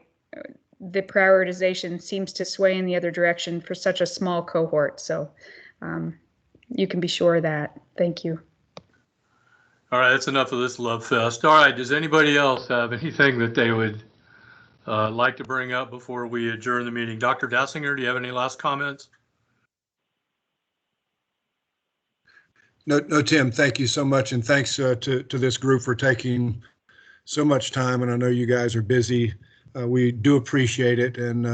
the prioritization seems to sway in the other direction for such a small cohort. So you can be sure of that. Thank you. All right, that's enough of this love fest. All right, does anybody else have anything that they would like to bring up before we adjourn the meeting? Dr. Dassinger, do you have any last comments? No, Tim, thank you so much. And thanks to this group for taking so much time. And I know you guys are busy. We do appreciate it. And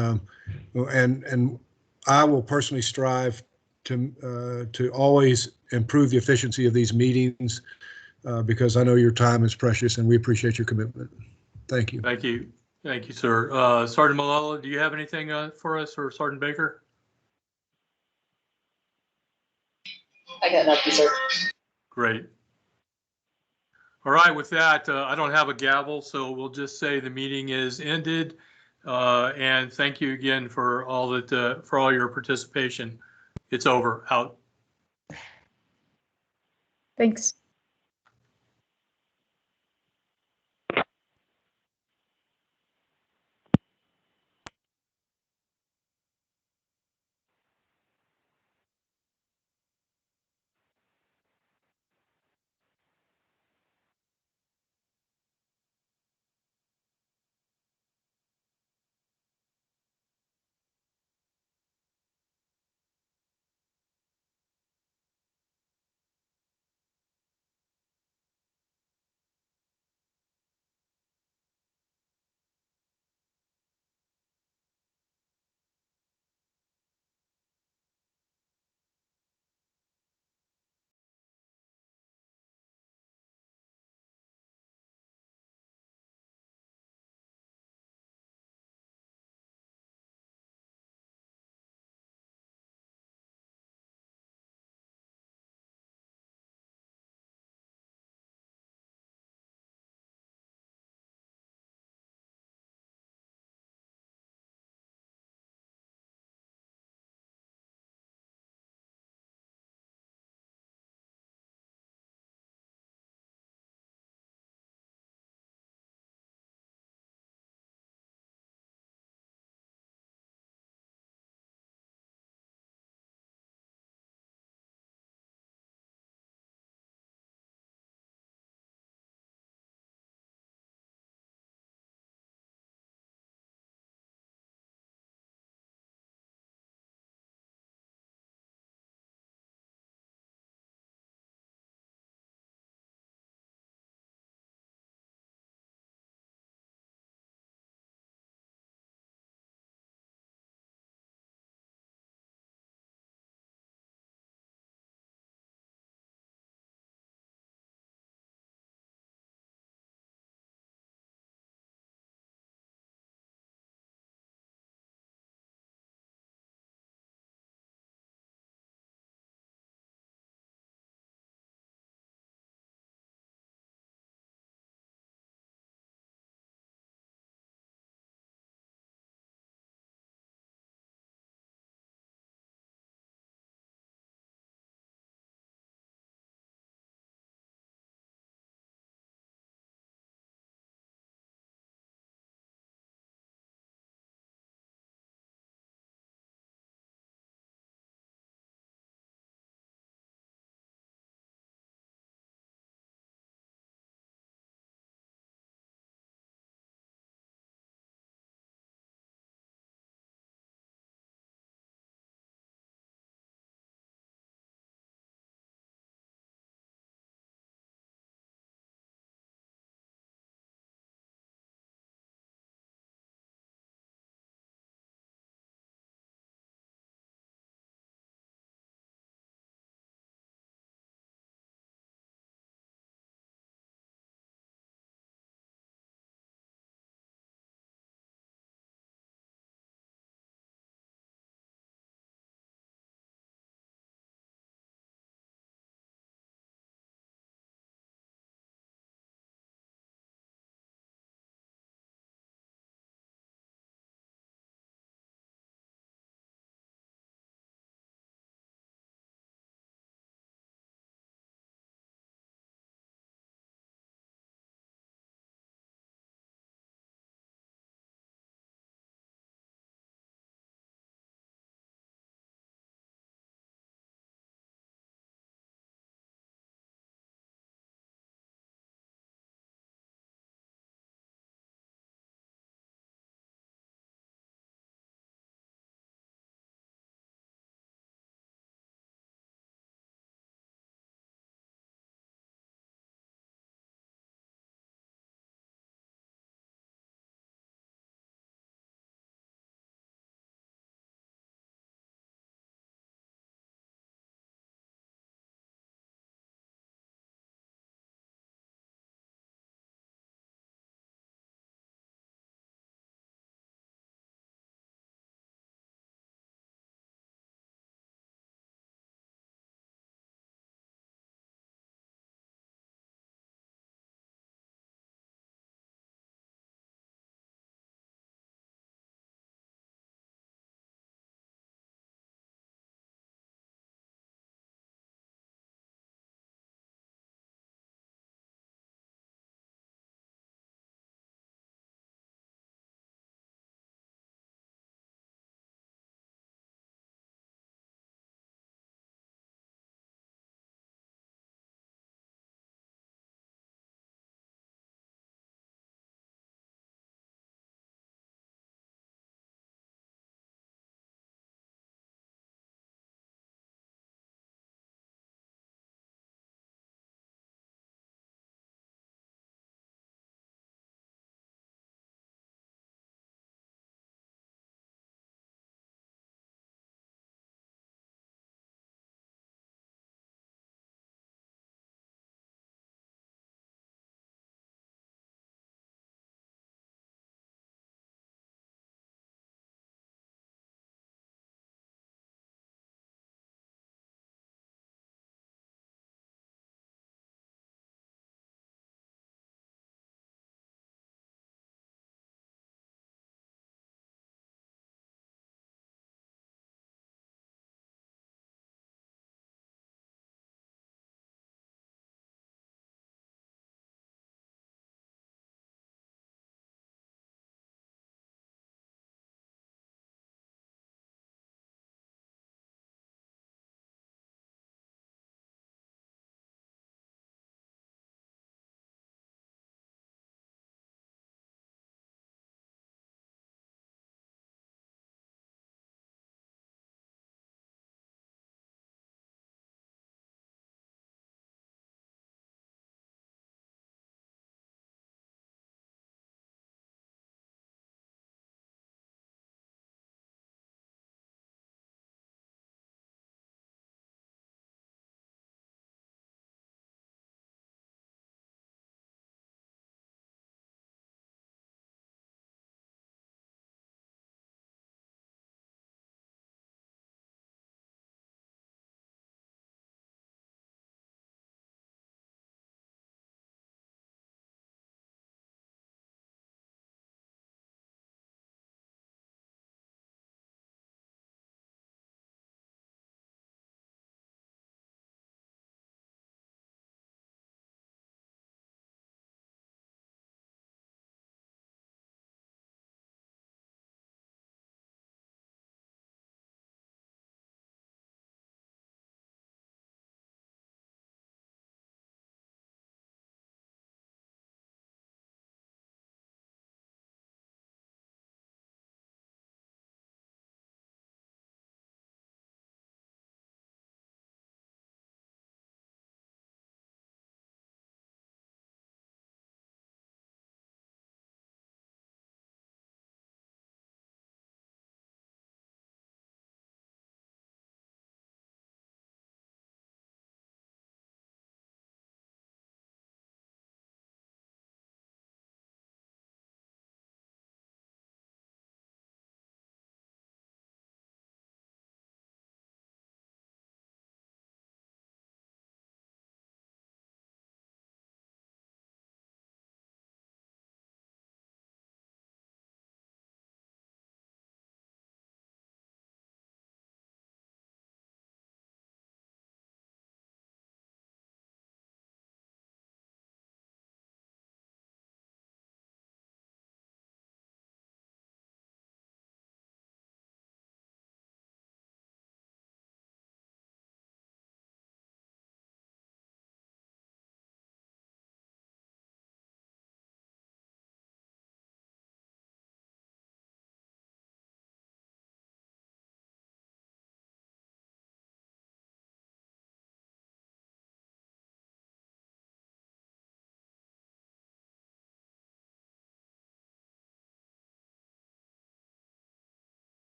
I will personally strive to always improve the efficiency of these meetings, because I know your time is precious and we appreciate your commitment. Thank you. Thank you. Thank you, sir. Sergeant Malala, do you have anything for us, or Sergeant Baker? I got nothing, sir. Great. All right, with that, I don't have a gavel, so we'll just say the meeting is ended. And thank you again for all your participation. It's over. Out. Thanks.